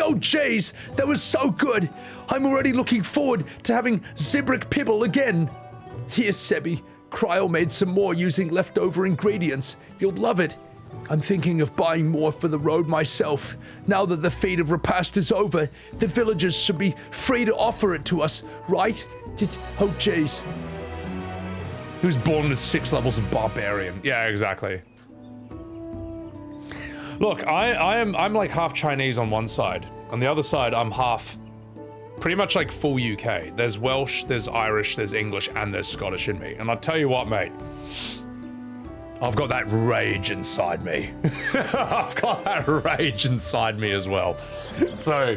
Oh jeez, that was so good. I'm already looking forward to having Zibrick Pibble again. Here, Sebby. Krile made some more using leftover ingredients. You'll love it. I'm thinking of buying more for the road myself. Now that the feat of repast is over, the villagers should be free to offer it to us, right? Oh jeez. He was born with 6 levels of barbarian. Yeah, exactly. Look, I'm like half Chinese on one side. On the other side, I'm half, pretty much like full UK. There's Welsh, there's Irish, there's English, and there's Scottish in me. And I'll tell you what, mate. I've got that rage inside me. I've got that rage inside me as well. So,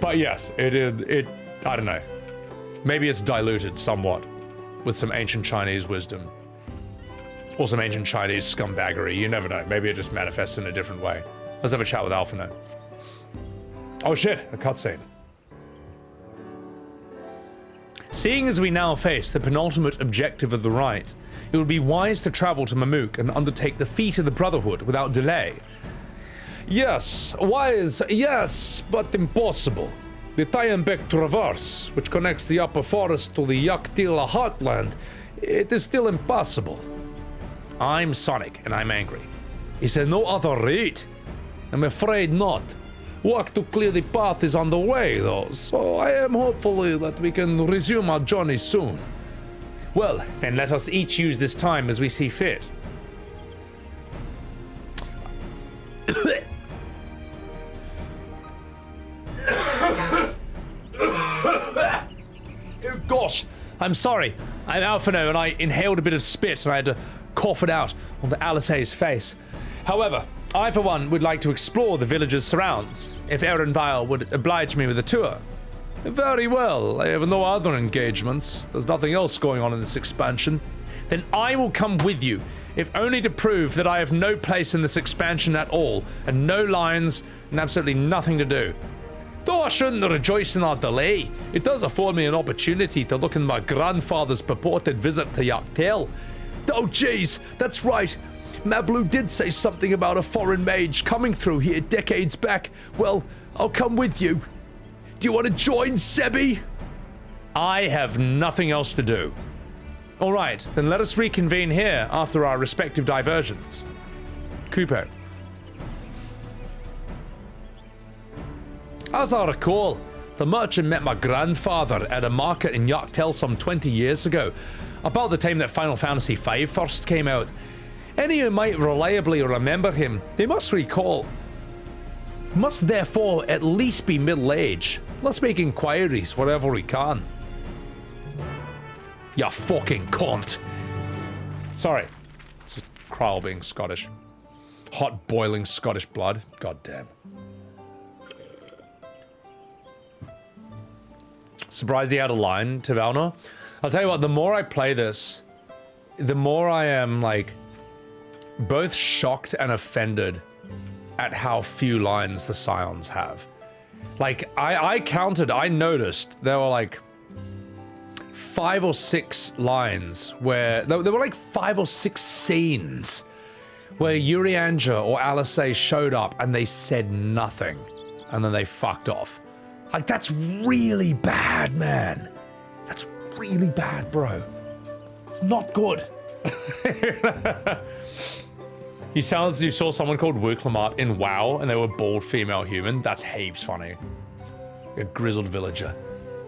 but yes, it I don't know. Maybe it's diluted somewhat with some ancient Chinese wisdom. Or some ancient Chinese scumbaggery. You never know. Maybe it just manifests in a different way. Let's have a chat with Alphinaud. Oh shit, a cutscene. Seeing as we now face the penultimate objective of the rite, it would be wise to travel to Mamook and undertake the feat of the Brotherhood without delay. Yes, wise, yes, but impossible. The Tyenbeck Traverse, which connects the upper forest to the Yaktila heartland, it is still impossible. I'm Sonic, and I'm angry. Is there no other route? I'm afraid not. Work to clear the path is on the way, though, so I am hopeful that we can resume our journey soon. Well, then let us each use this time as we see fit. Oh gosh, I'm sorry. I'm Alphinaud and I inhaled a bit of spit and I had to cough it out onto Alisaie's face. However, I for one would like to explore the village's surrounds, if Aaron Vile would oblige me with a tour. Very well, I have no other engagements. There's nothing else going on in this expansion. Then I will come with you, if only to prove that I have no place in this expansion at all, and no lines, and absolutely nothing to do. Though I shouldn't rejoice in our delay, it does afford me an opportunity to look in my grandfather's purported visit to Yaktale. Oh jeez, that's right. Mablu did say something about a foreign mage coming through here decades back. Well, I'll come with you. Do you want to join, Sebby? I have nothing else to do. All right, then let us reconvene here after our respective diversions. Coupe. As I recall, the merchant met my grandfather at a market in Yaktale some 20 years ago, about the time that Final Fantasy V first came out. Any who might reliably remember him, they must recall. Must therefore at least be middle-aged. Let's make inquiries wherever we can. Ya fucking cunt. Sorry. It's just Krile being Scottish. Hot boiling Scottish blood. God damn. Surprised he had a line to Valnor. I'll tell you what, the more I play this, the more I am like both shocked and offended at how few lines the Scions have. Like, I noticed there were like 5 or 6 lines where, there were like 5 or 6 scenes where Urianger or Alisaie showed up and they said nothing and then they fucked off. Like, that's really bad, man. That's really bad, bro. It's not good. You saw someone called Wuk Lamat in WoW and they were bald female human. That's heaps funny. A grizzled villager.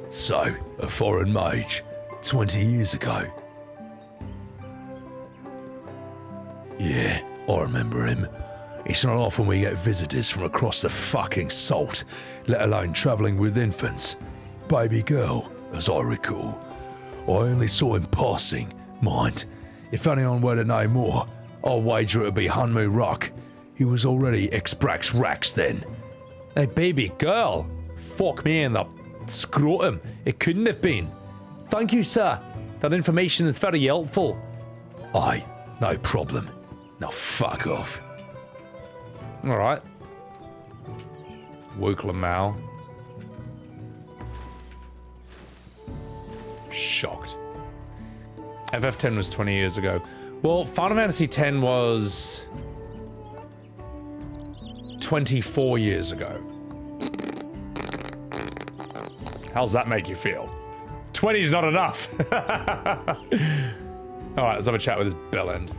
So, a foreign mage, 20 years ago. Yeah, I remember him. It's not often we get visitors from across the fucking salt, let alone travelling with infants. Baby girl, as I recall. I only saw him passing, mind. If anyone were to know more, I'll wager it'd be Hunmu Rock. He was already ex-Brax Rax then. A baby girl? Fuck me in the scrotum. It couldn't have been. Thank you, sir. That information is very helpful. Aye, no problem. Now fuck off. Alright. Wuk Lamat. Shocked. FF10 was 20 years ago. Well, Final Fantasy X was 24 years ago. How's that make you feel? 20's not enough. All right, let's have a chat with this bellend.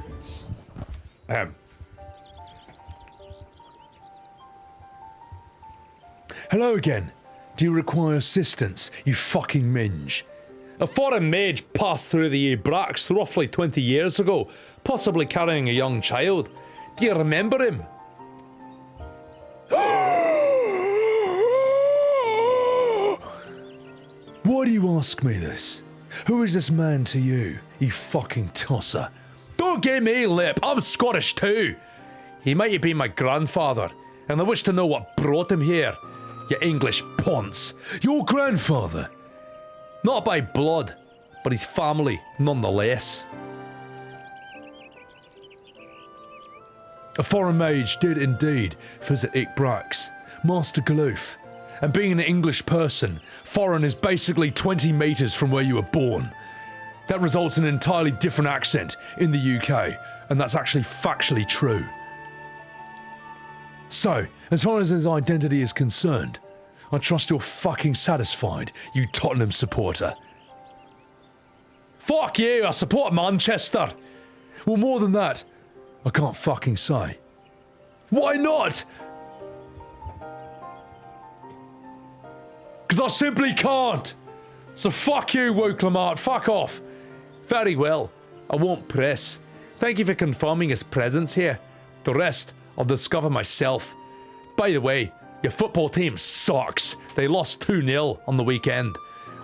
Hello again. Do you require assistance, you fucking minge? A foreign mage passed through the Brax roughly 20 years ago, possibly carrying a young child. Do you remember him? Why do you ask me this? Who is this man to you, you fucking tosser? Don't give me lip, I'm Scottish too. He might have been my grandfather, and I wish to know what brought him here. You English ponce. Your grandfather? Not by blood, but his family nonetheless. A foreign mage did indeed visit Brax, Master Galoof. And being an English person, foreign is basically 20 meters from where you were born. That results in an entirely different accent in the UK, and that's actually factually true. So, as far as his identity is concerned, I trust you're fucking satisfied, you Tottenham supporter. Fuck you, I support Manchester. Well, more than that, I can't fucking say. Why not? Because I simply can't. So fuck you, Wuk Lamat, fuck off. Very well, I won't press. Thank you for confirming his presence here. The rest, I'll discover myself. By the way, your football team sucks. They lost 2-0 on the weekend.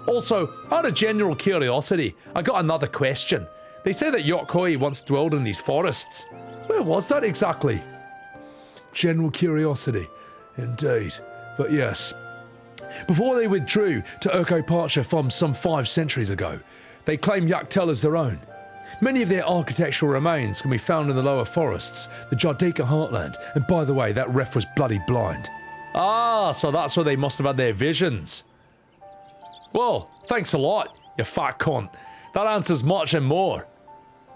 Also, out of general curiosity, I got another question. They say that Yokoi once dwelled in these forests. Where was that exactly? General curiosity, indeed. But yes. Before they withdrew to Urko-Pacha from some 5 centuries ago, they claimed Yaktel as their own. Many of their architectural remains can be found in the lower forests, the Jardika heartland, and by the way, that ref was bloody blind. Ah, so that's where they must have had their visions. Well, thanks a lot, you fat cunt. That answers much and more.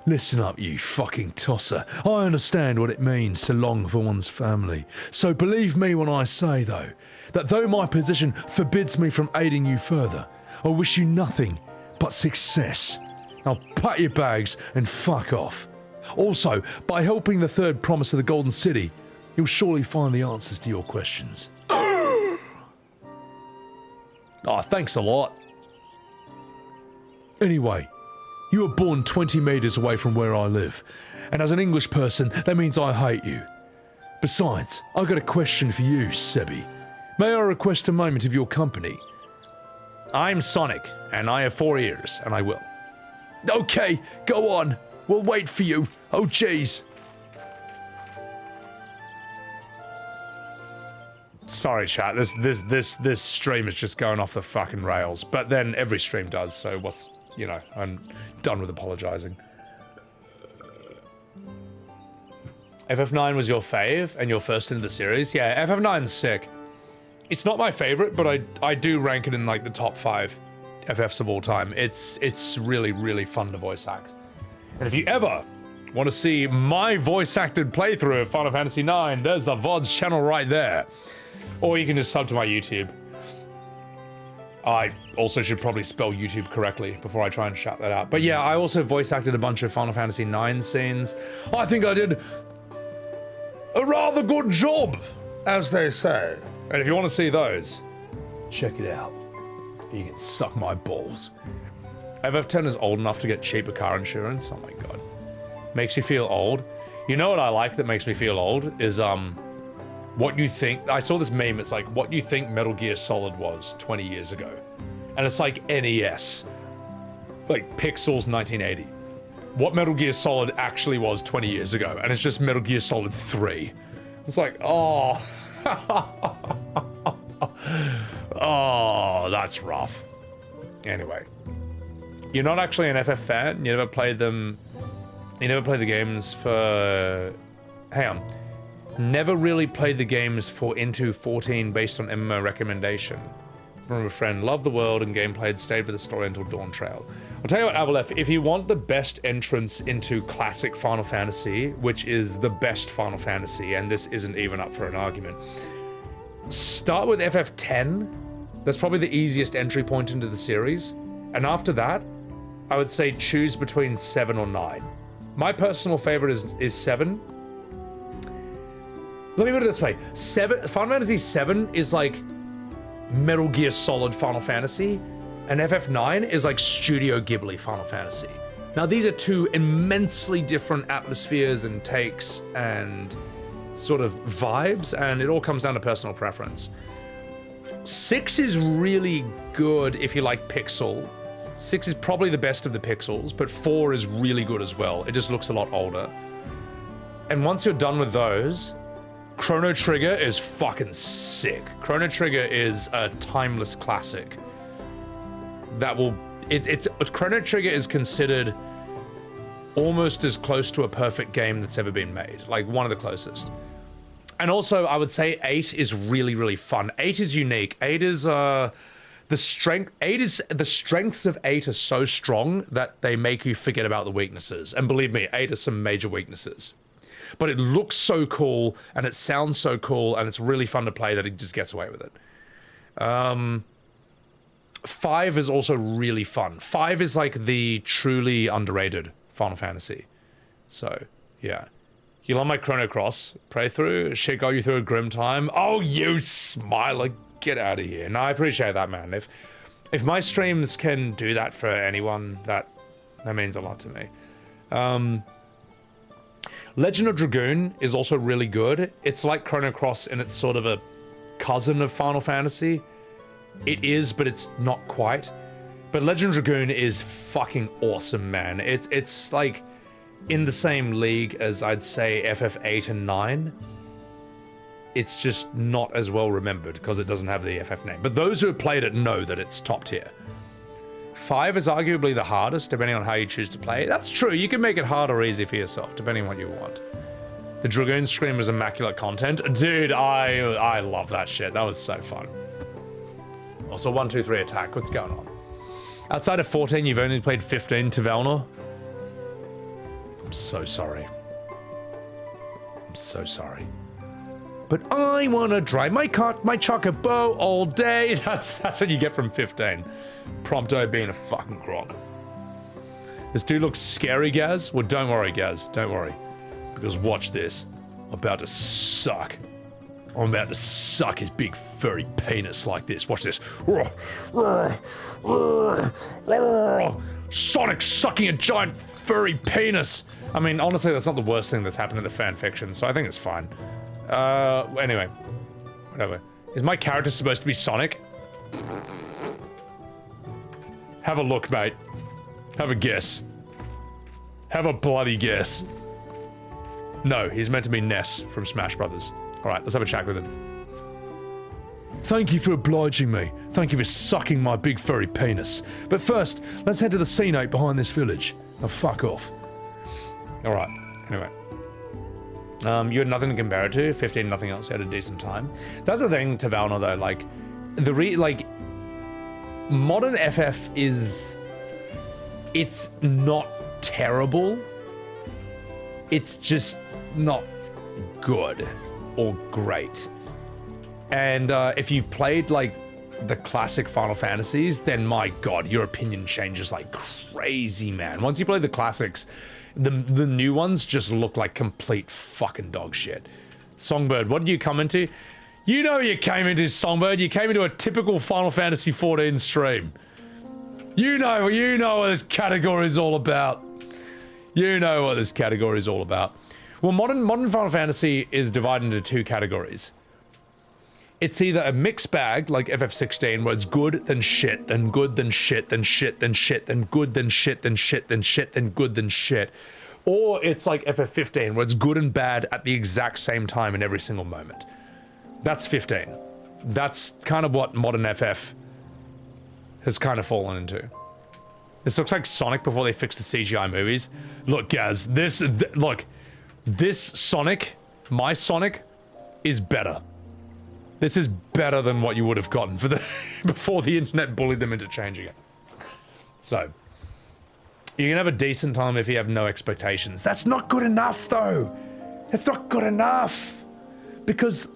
Listen up, you fucking tosser. I understand what it means to long for one's family. So believe me when I say, though, that though my position forbids me from aiding you further, I wish you nothing but success. Now pack your bags and fuck off. Also, by helping the third promise of the Golden City, you'll surely find the answers to your questions. Oh, thanks a lot. Anyway, you were born 20 meters away from where I live, and as an English person, that means I hate you. Besides, I've got a question for you, Sebby. May I request a moment of your company? I'm Sonic, and I have 4 ears, and I will. Okay, go on. We'll wait for you. Oh, jeez. Sorry, chat. This stream is just going off the fucking rails. But then every stream does, so what's... You know, I'm done with apologizing. FF9 was your fave, and your first into the series? Yeah, FF9's sick. It's not my favorite, but I do rank it in, like, the top 5 FFs of all time. It's really, really fun to voice act. And if you ever want to see my voice-acted playthrough of Final Fantasy IX, there's the VODs channel right there. Or you can just sub to my YouTube. I also should probably spell YouTube correctly before I try and shout that out. But yeah, I also voice acted a bunch of Final Fantasy IX scenes. I think I did a rather good job, as they say. And if you want to see those, check it out. You can suck my balls. FF10 is old enough to get cheaper car insurance. Oh my god. Makes you feel old. You know what I like that makes me feel old is, what you think, I saw this meme, it's like, what you think Metal Gear Solid was 20 years ago. And it's like NES. Like Pixels 1980. What Metal Gear Solid actually was 20 years ago. And it's just Metal Gear Solid 3. It's like, oh. Oh, that's rough. Anyway. You're not actually an FF fan? You never played them... You never played the games for... Hang on. Never really played the games for Into 14 based on MMO recommendation. From a friend, loved the world and gameplay, stayed with the story until Dawntrail. I'll tell you what, Avalef, if you want the best entrance into classic Final Fantasy, which is the best Final Fantasy, and this isn't even up for an argument, start with FF10, That's probably the easiest entry point into the series. And after that, I would say choose between 7 or 9. My personal favorite is 7. Let me put it this way. Final Fantasy VII is like Metal Gear Solid Final Fantasy, and FF9 is like Studio Ghibli Final Fantasy. Now these are two immensely different atmospheres and takes and sort of vibes, and it all comes down to personal preference. 6 is really good if you like pixel. 6 is probably the best of the pixels, but 4 is really good as well. It just looks a lot older. And once you're done with those, Chrono Trigger is fucking sick. Chrono Trigger is a timeless classic. That will... Chrono Trigger is considered almost as close to a perfect game that's ever been made. Like, one of the closest. And also, I would say 8 is really, really fun. 8 is unique. 8 is, the strengths of 8 are so strong that they make you forget about the weaknesses. And believe me, 8 has some major weaknesses. But it looks so cool, and it sounds so cool, and it's really fun to play that it just gets away with it. 5 is also really fun. 5 is like the truly underrated Final Fantasy. So, yeah. You love my Chrono Cross playthrough? Shit got you through a grim time? Oh, you smiler. Get out of here. No, I appreciate that, man. If my streams can do that for anyone, that means a lot to me. Legend of Dragoon is also really good. It's like Chrono Cross, and it's sort of a cousin of Final Fantasy. It is, but it's not quite. But Legend of Dragoon is fucking awesome, man. It's like in the same league as, I'd say, FF8 and 9. It's just not as well remembered because it doesn't have the FF name. But those who have played it know that it's top tier. 5 is arguably the hardest, depending on how you choose to play. That's true, you can make it hard or easy for yourself, depending on what you want. The Dragoon Scream was immaculate content. Dude, I love that shit. That was so fun. Also, 1, 2, 3 attack. What's going on? Outside of 14, you've only played 15 to Valnor? I'm so sorry. I'm so sorry. But I want to drive my chocobo all day. That's what you get from 15. Prompto being a fucking Gronk. This dude looks scary, Gaz. Well, don't worry, Gaz. Don't worry. Because watch this. I'm about to suck. I'm about to suck his big furry penis like this. Watch this. Sonic sucking a giant furry penis. I mean, honestly, that's not the worst thing that's happened in the fanfiction, so I think it's fine. Anyway. Whatever. Is my character supposed to be Sonic? Have a look, mate. Have a guess. Have a bloody guess. No, he's meant to be Ness from Smash Brothers. Alright, let's have a chat with him. Thank you for obliging me. Thank you for sucking my big furry penis. But first, let's head to the scene behind this village. Now fuck off. Alright, anyway. You had nothing to compare it to. 15, nothing else. You had a decent time. That's the thing to Valnor, though. Like, modern FF is... It's not terrible. It's just not good or great. And if you've played, like, the classic Final Fantasies, then my god, your opinion changes like crazy, man. Once you play the classics, the new ones just look like complete fucking dog shit. Songbird, what did you come into? You know you came into, Songbird. You came into a typical Final Fantasy XIV stream. You know what this category is all about. You know what this category is all about. Well, modern Final Fantasy is divided into two categories. It's either a mixed bag, like FF16, where it's good, then shit, then good, then shit, then shit, then shit, then good, then shit, then shit, then shit, then good, then shit. Or it's like FF15, where it's good and bad at the exact same time in every single moment. That's 15. That's kind of what modern FF has kind of fallen into. This looks like Sonic before they fixed the CGI movies. Look, Gaz, this Sonic, my Sonic, is better. This is better than what you would have gotten for before the internet bullied them into changing it. So, you can have a decent time if you have no expectations. That's not good enough, though. That's not good enough. Because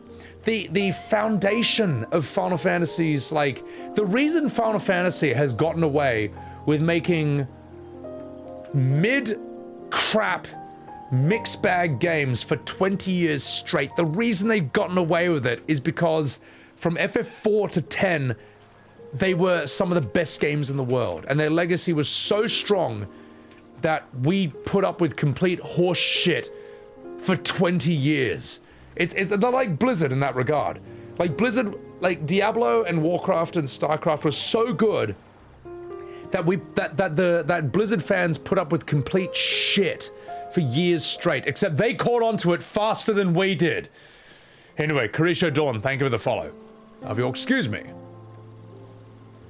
the foundation of Final Fantasy's, like, the reason Final Fantasy has gotten away with making mid-crap mixed bag games for 20 years straight, the reason they've gotten away with it is because from FF4 to 10, they were some of the best games in the world, and their legacy was so strong that we put up with complete horse shit for 20 years. They're like Blizzard in that regard. Like Blizzard, like Diablo and Warcraft and StarCraft was so good that that Blizzard fans put up with complete shit for years straight, except they caught on to it faster than we did. Anyway, Carisho Dawn, thank you for the follow. If you'll excuse me,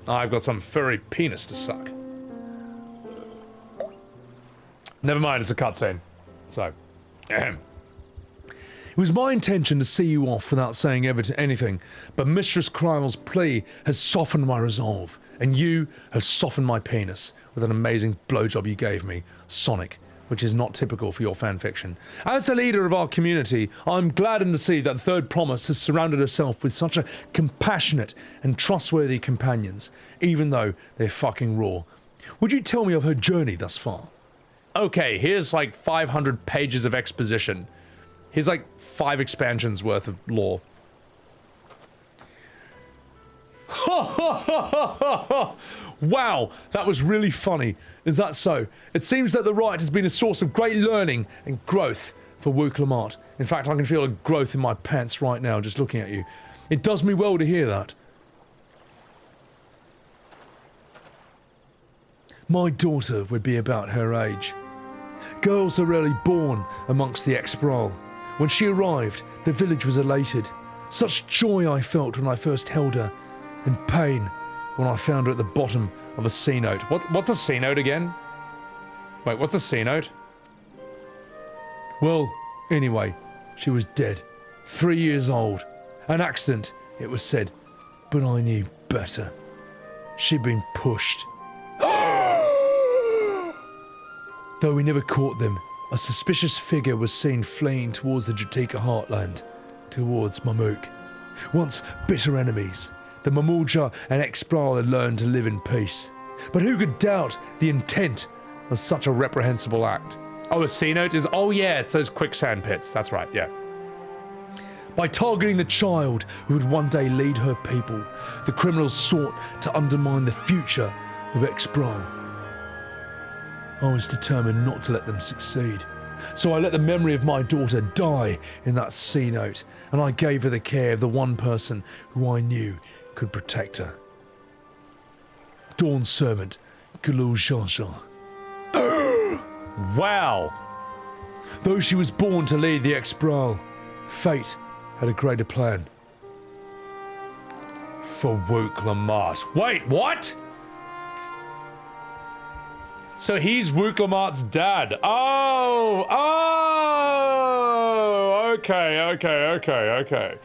I've got some furry penis to suck. Never mind, it's a cutscene. So, ahem. It was my intention to see you off without saying anything, but Mistress Krile's plea has softened my resolve, and you have softened my penis with an amazing blowjob you gave me, Sonic, which is not typical for your fanfiction. As the leader of our community, I'm gladdened to see that the Third Promise has surrounded herself with such a compassionate and trustworthy companions, even though they're fucking raw. Would you tell me of her journey thus far? Okay, here's like 500 pages of exposition. Here's like 5 expansions worth of lore. Wow, that was really funny. Is that so? It seems that the rite has been a source of great learning and growth for Wuk Lamat. In fact, I can feel a growth in my pants right now just looking at you. It does me well to hear that. My daughter would be about her age. Girls are rarely born amongst the Expral. When she arrived, the village was elated. Such joy I felt when I first held her, and pain when I found her at the bottom of a C note. What's a C note again? Wait, what's a C note? Well, anyway, she was dead. 3 years old. An accident, it was said, but I knew better. She'd been pushed. Though we never caught them, a suspicious figure was seen fleeing towards the Jatika heartland, towards Mamuk. Once bitter enemies, the Mamulja and Expral had learned to live in peace. But who could doubt the intent of such a reprehensible act? Oh, a C note is... Oh yeah, it's those quicksand pits. That's right, yeah. By targeting the child who would one day lead her people, the criminals sought to undermine the future of Expral. I was determined not to let them succeed. So I let the memory of my daughter die in that C note, and I gave her the care of the one person who I knew could protect her. Dawnservant, Bakool Jaja. Wow! Though she was born to lead the Expral, fate had a greater plan. For Wuk Lamat. Wait, what? So he's Wuk Lamat's dad. Oh! Okay.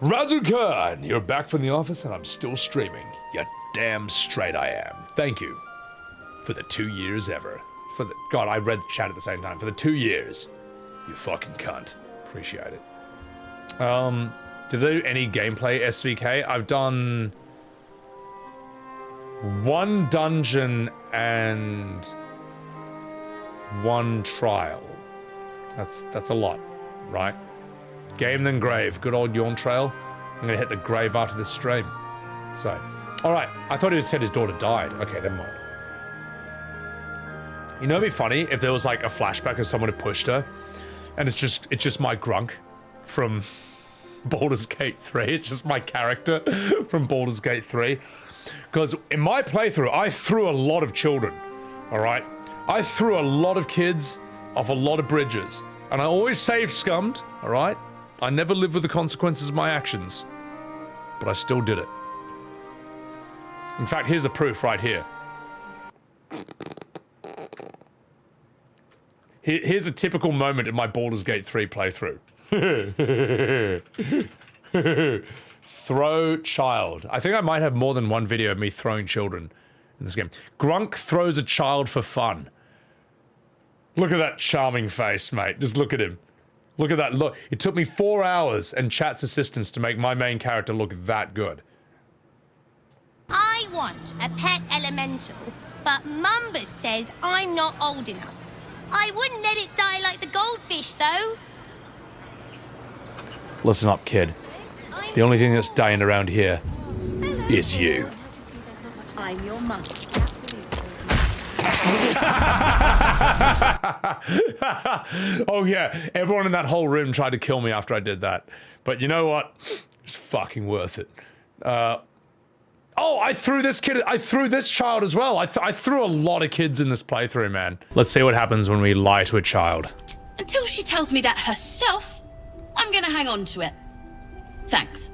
Razukhan, you're back from the office and I'm still streaming. You're damn straight I am. Thank you. For the 2 years ever. God, I read the chat at the same time. For the 2 years. You fucking cunt. Appreciate it. Did I do any gameplay SVK? I've done... 1 dungeon and 1 trial. That's a lot, right? Game then grave. Good old Dawntrail. I'm gonna hit the grave after this stream. So, all right. I thought he said his daughter died. Okay, never mind. You know, it'd be funny if there was like a flashback of someone who pushed her, and it's just my Gronk from Baldur's Gate 3. It's just my character from Baldur's Gate 3. Because in my playthrough, I threw a lot of children, alright? I threw a lot of kids off a lot of bridges. And I always saved scummed, alright? I never lived with the consequences of my actions. But I still did it. In fact, here's the proof right here. Here's a typical moment in my Baldur's Gate 3 playthrough. Throw child. I think I might have more than one video of me throwing children in this game. Gronk throws a child for fun. Look at that charming face, mate. Just look at him. Look at that. Look, it took me 4 hours and chat's assistance to make my main character look that good. I want a pet elemental, but Mumbus says I'm not old enough. I wouldn't let it die like the goldfish, though. Listen up, kid. The only thing that's dying around here is you. I'm your mother. Oh yeah, everyone in that whole room tried to kill me after I did that. But you know what? It's fucking worth it. Oh, I threw this child as well. I threw a lot of kids in this playthrough, man. Let's see what happens when we lie to a child. Until she tells me that herself, I'm gonna hang on to it. Thanks.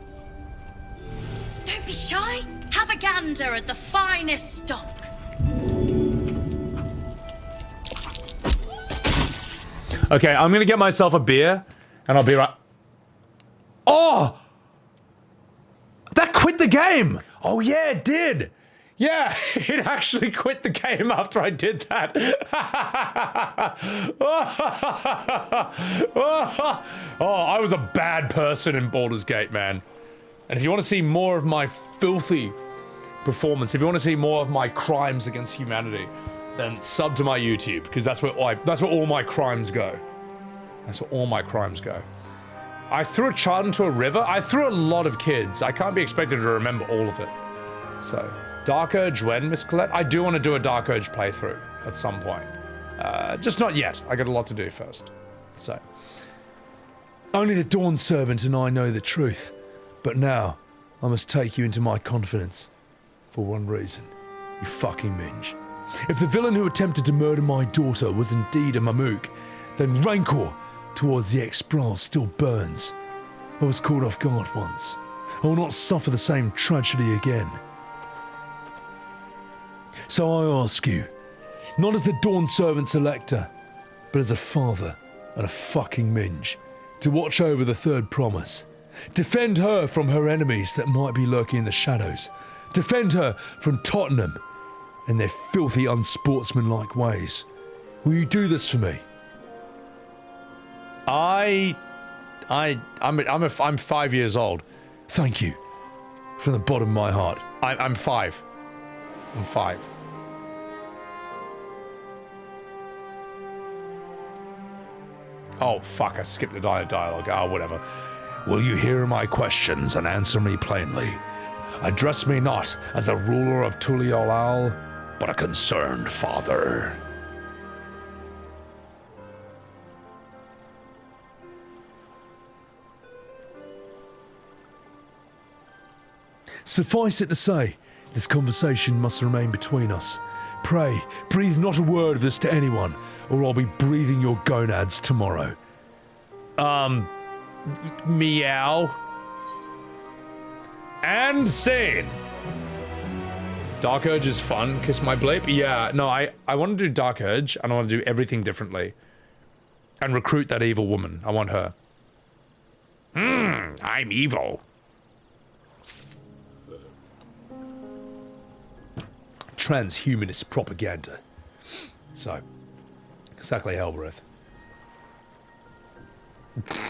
Don't be shy. Have a gander at the finest stock. Okay, I'm gonna get myself a beer, and I'll be right. Oh! That quit the game! Oh yeah, it did! Yeah, it actually quit the game after I did that. Oh, I was a bad person in Baldur's Gate, man. And if you want to see more of my filthy performance, if you want to see more of my crimes against humanity, then sub to my YouTube, because that's where all my crimes go. That's where all my crimes go. I threw a child into a river. I threw a lot of kids. I can't be expected to remember all of it. So, Dark Urge when, Miss Colette? I do want to do a Dark Urge playthrough at some point. Just not yet. I got a lot to do first. So. Only the Dawnservant and I know the truth. But now, I must take you into my confidence. For one reason. You fucking minge. If the villain who attempted to murder my daughter was indeed a Mamook, then rancor towards the ex-Brawl still burns. I was caught off guard once. I will not suffer the same tragedy again. So I ask you, not as the Dawnservant's elector, but as a father and a fucking minge, to watch over the third promise. Defend her from her enemies that might be lurking in the shadows. Defend her from Tottenham and their filthy, unsportsmanlike ways. Will you do this for me? I'm 5 years old. Thank you. From the bottom of my heart. I'm 5. I'm 5. Oh, fuck, I skipped the dialogue. Oh, whatever. Will you hear my questions and answer me plainly? Address me not as the ruler of Tuliolal, but a concerned father. Suffice it to say, this conversation must remain between us. Pray, breathe not a word of this to anyone, or I'll be breathing your gonads tomorrow. Meow. And scene. Dark Urge is fun. Kiss my bleep. Yeah, no, I want to do Dark Urge, and I want to do everything differently. And recruit that evil woman. I want her. I'm evil. Transhumanist propaganda. So, exactly Hellbreath.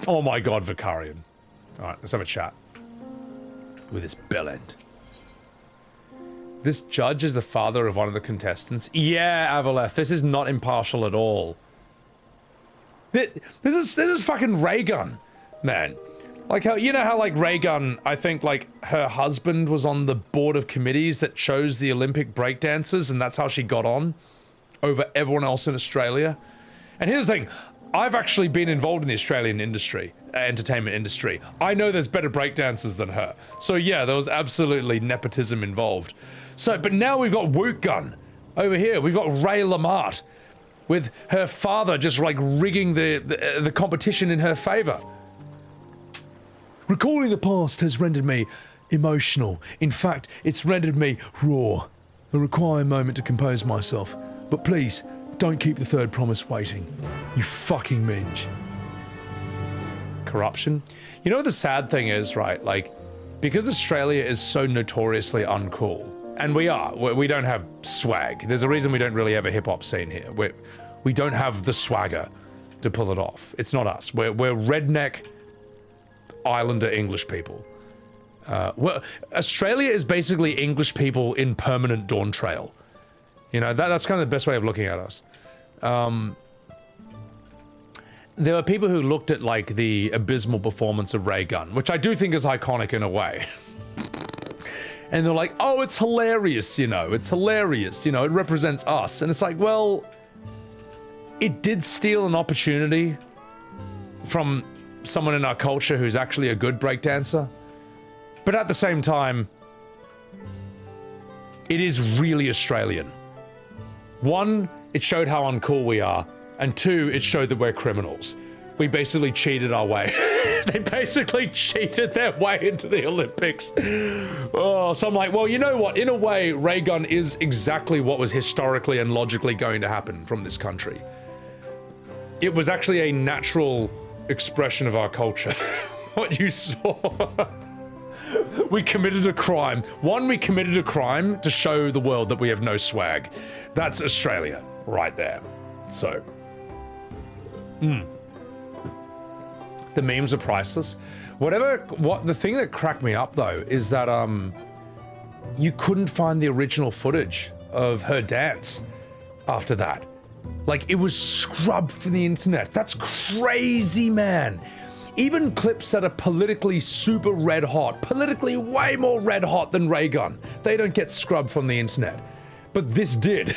Oh my god, Vicarian. Alright, let's have a chat. With his bellend. This judge is the father of one of the contestants. Yeah, Avaleth, this is not impartial at all. This is fucking Raygun, man. Like how, you know how like Raygun, I think like her husband was on the board of committees that chose the Olympic breakdancers, and that's how she got on over everyone else in Australia. And here's the thing, I've actually been involved in the Australian industry, entertainment industry. I know there's better breakdancers than her. So yeah, there was absolutely nepotism involved. So, but now we've got Wuk Gun over here. We've got Ray Lamat with her father just like rigging the competition in her favor. Recalling the past has rendered me emotional. In fact, it's rendered me raw. I require a moment to compose myself. But please, don't keep the third promise waiting. You fucking minge. Corruption. You know what the sad thing is, right? Like, because Australia is so notoriously uncool, and we don't have swag. There's a reason we don't really have a hip-hop scene here. We don't have the swagger. to pull it off. It's not us. We're redneck Islander English people. Australia is basically English people in permanent Dawntrail. You know, that's kind of the best way of looking at us. There were people who looked at, like, the abysmal performance of Ray Gunn, which I do think is iconic in a way. And they're like, oh, it's hilarious, you know, it's hilarious, you know, it represents us. And it's like, well, it did steal an opportunity from someone in our culture who's actually a good breakdancer. But at the same time, it is really Australian. One, it showed how uncool we are. And two, it showed that we're criminals. We basically cheated our way. They basically cheated their way into the Olympics. Oh, so I'm like, well, you know what? In a way, ray gun is exactly what was historically and logically going to happen from this country. It was actually a natural expression of our culture. What you saw. We committed a crime. One, we committed a crime to show the world that we have no swag. That's Australia right there. So. The memes are priceless. The thing that cracked me up though is that you couldn't find the original footage of her dance after that. Like, it was scrubbed from the internet. That's crazy, man. Even clips that are politically super red hot, politically way more red hot than Ray Gun, they don't get scrubbed from the internet. But this did.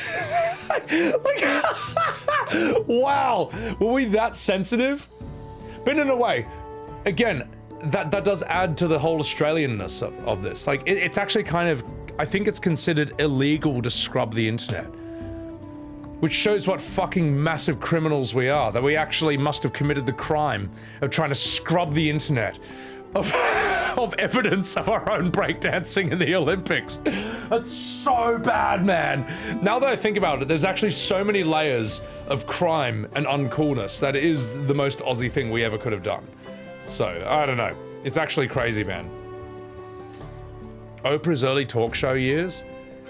Wow, were we that sensitive? But in a way, again, that does add to the whole Australianness of this. Like, it's actually kind of, I think it's considered illegal to scrub the internet. Which shows what fucking massive criminals we are, that we actually must have committed the crime of trying to scrub the internet of evidence of our own breakdancing in the Olympics. That's so bad, man. Now that I think about it, there's actually so many layers of crime and uncoolness that it is the most Aussie thing we ever could have done. So, I don't know. It's actually crazy, man. Oprah's early talk show years.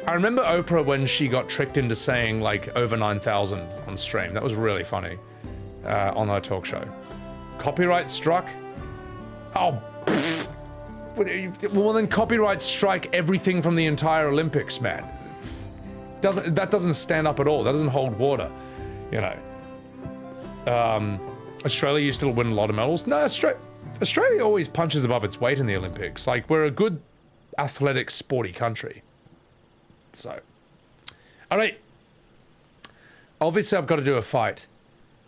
I remember Oprah when she got tricked into saying, like, over 9,000 on stream. That was really funny on her talk show. Copyright struck? Oh, pfft. Well, then copyright strike everything from the entire Olympics, man. That doesn't stand up at all. That doesn't hold water, you know. Australia used to win a lot of medals. No, Australia always punches above its weight in the Olympics. Like, we're a good athletic, sporty country. So, all right. Obviously, I've got to do a fight.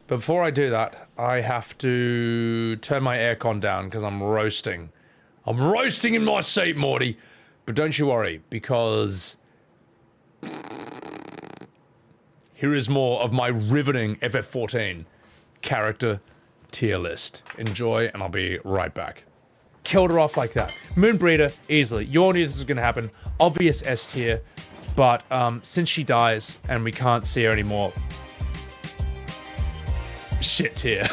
But before I do that, I have to turn my aircon down because I'm roasting. I'm roasting in my seat, Morty. But don't you worry, because here is more of my riveting FF14 character tier list. Enjoy, and I'll be right back. Killed her off like that. Moonbreeder, easily. You all knew this was going to happen. Obvious S tier. But since she dies and we can't see her anymore, shit tier.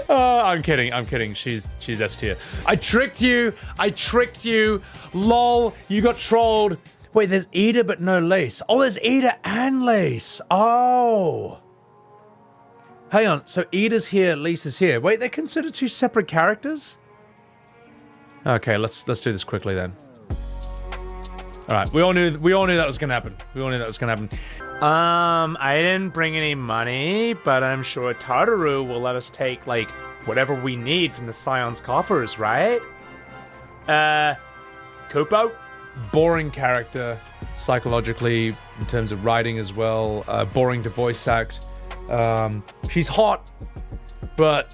I'm kidding. She's S tier. I tricked you. Lol, you got trolled. Wait, there's Eda but no Lace. Oh, there's Eda and Lace. Oh. Hang on, so Eda's here, Lisa's here. Wait, they're considered two separate characters? Okay, let's do this quickly then. All right, we all knew that was gonna happen. I didn't bring any money, but I'm sure Tartaru will let us take, like, whatever we need from the Scions coffers, right? Kupo? Boring character, psychologically, in terms of writing as well. Boring to voice act. She's hot, but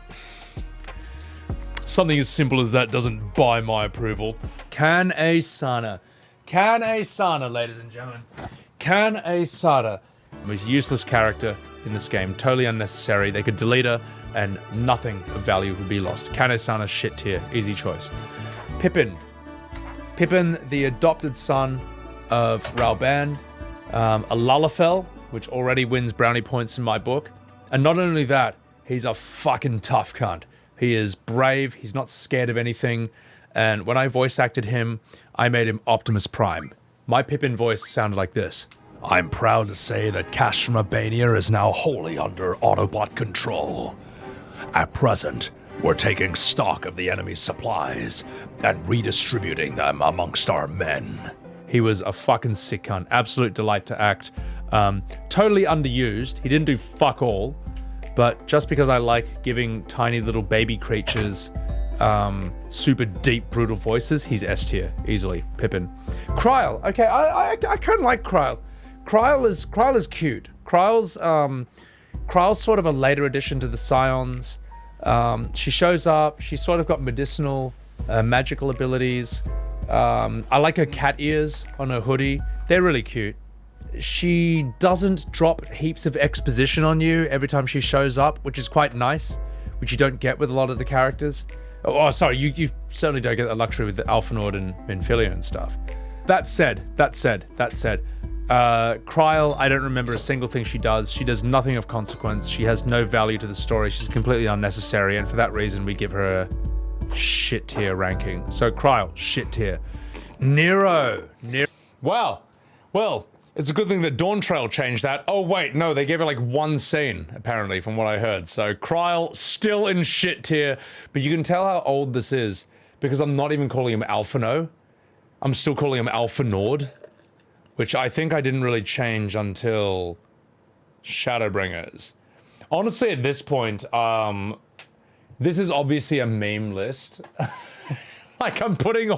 something as simple as that doesn't buy my approval. Kan-E Sana, ladies and gentlemen. Kan-E Sana. Most useless character in this game. Totally unnecessary. They could delete her and nothing of value would be lost. Kan-E Sana, shit tier. Easy choice. Pippin, the adopted son of Rauban. A Lalafell, which already wins brownie points in my book. And not only that, he's a fucking tough cunt. He is brave, he's not scared of anything, and when I voice acted him, I made him Optimus Prime. My Pippin voice sounded like this. I'm proud to say that Castrum Urbania is now wholly under Autobot control. At present, we're taking stock of the enemy's supplies and redistributing them amongst our men. He was a fucking sick cunt. Absolute delight to act. Totally underused. He didn't do fuck all. But just because I like giving tiny little baby creatures super deep, brutal voices, he's S tier. Easily. Pippin. Krile. Okay, I kind of like Krile. Krile is cute. Kryle's sort of a later addition to the Scions. She shows up. She's sort of got medicinal, magical abilities. I like her cat ears on her hoodie. They're really cute. She doesn't drop heaps of exposition on you every time she shows up, which is quite nice, which you don't get with a lot of the characters. Oh, sorry, you certainly don't get that luxury with the Alphinaud and Minfilia and stuff. That said, Krile, I don't remember a single thing she does. She does nothing of consequence. She has no value to the story. She's completely unnecessary, and for that reason, we give her a shit tier ranking. So Krile, shit tier. Nero. Wow. Well, it's a good thing that Dawntrail changed that. Oh wait, no, they gave her like one scene, apparently, from what I heard. So Krile, still in shit tier, but you can tell how old this is, because I'm not even calling him Alphinaud. I'm still calling him Alphinaud, which I think I didn't really change until Shadowbringers. Honestly, at this point, this is obviously a meme list. Like, I'm putting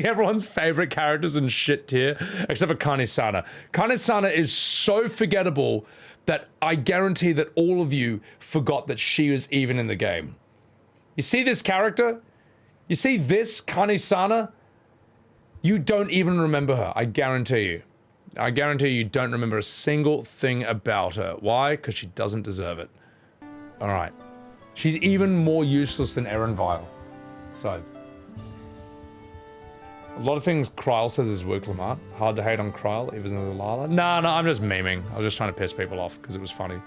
everyone's favorite characters in shit tier, except for Kanisana. Kanisana is so forgettable that I guarantee that all of you forgot that she was even in the game. You see this character? You see this Kanisana? You don't even remember her, I guarantee you. I guarantee you don't remember a single thing about her. Why? Because she doesn't deserve it. Alright. She's even more useless than Eren Vile. So. A lot of things Krile says is Wuk Lamat. Hard to hate on Krile, even as a Lala. No, I'm just memeing. I was just trying to piss people off because it was funny.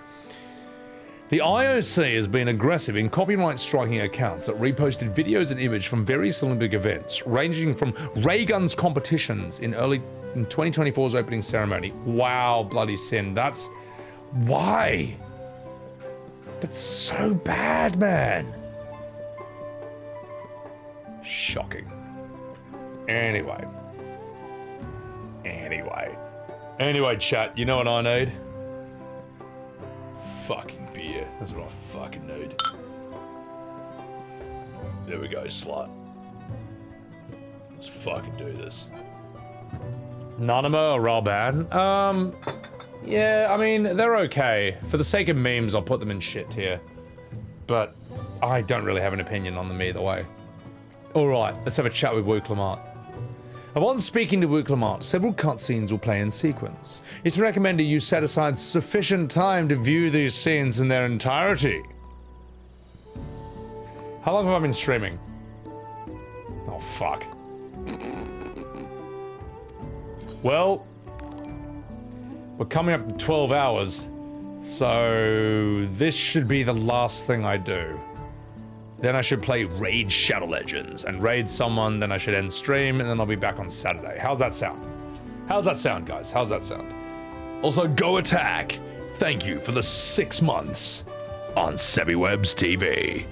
The IOC has been aggressive in copyright striking accounts that reposted videos and images from various Olympic events, ranging from ray guns competitions in 2024's opening ceremony. Wow, bloody sin. That's... why? That's so bad, man. Shocking. Anyway, chat, you know what I need? Fucking beer. That's what I fucking need. There we go, slut. Let's fucking do this. Nanimo or Ralban? Yeah, I mean, they're okay. For the sake of memes, I'll put them in shit tier. But I don't really have an opinion on them either way. Alright, let's have a chat with Wuk Lamat. Upon speaking to Wuk Lamat, several cutscenes will play in sequence. It's recommended you set aside sufficient time to view these scenes in their entirety. How long have I been streaming? Oh, fuck. Well, we're coming up to 12 hours, so this should be the last thing I do. Then I should play Raid Shadow Legends and raid someone, then I should end stream, and then I'll be back on Saturday. How's that sound? How's that sound, guys? How's that sound? Also, Go Attack, thank you for the 6 months on Sebbywebz TV.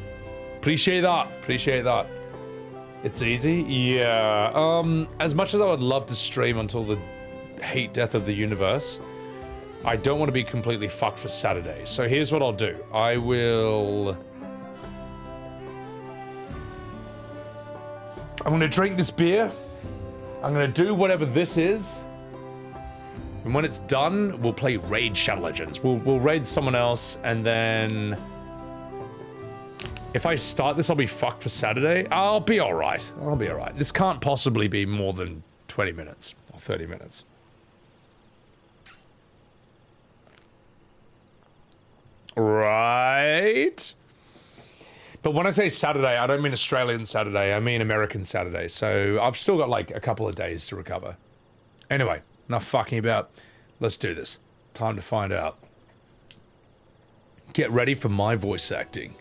Appreciate that. It's easy? Yeah. As much as I would love to stream until the hate death of the universe, I don't want to be completely fucked for Saturday. So here's what I'll do. I'm gonna drink this beer. I'm gonna do whatever this is. And when it's done, we'll play Raid Shadow Legends. We'll raid someone else, and then... if I start this, I'll be fucked for Saturday. I'll be alright. This can't possibly be more than 20 minutes. Or 30 minutes. Right? But when I say Saturday, I don't mean Australian Saturday, I mean American Saturday. So I've still got like a couple of days to recover. Anyway, enough fucking about. Let's do this. Time to find out. Get ready for my voice acting.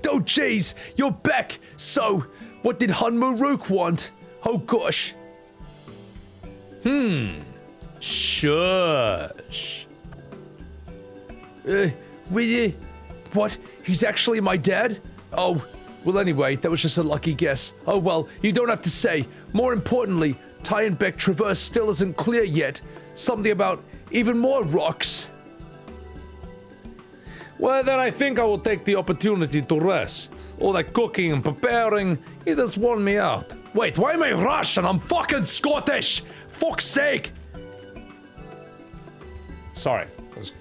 Oh jeez, you're back! So, what did Han Maruk want? Oh gosh. Shush. What? He's actually my dad? Oh, well anyway, that was just a lucky guess. Oh well, you don't have to say. More importantly, Tyenbeck Traverse still isn't clear yet. Something about even more rocks. Well, then I think I will take the opportunity to rest. All that cooking and preparing, it has worn me out. Wait, why am I Russian? I'm fucking Scottish! Fuck's sake! Sorry, that was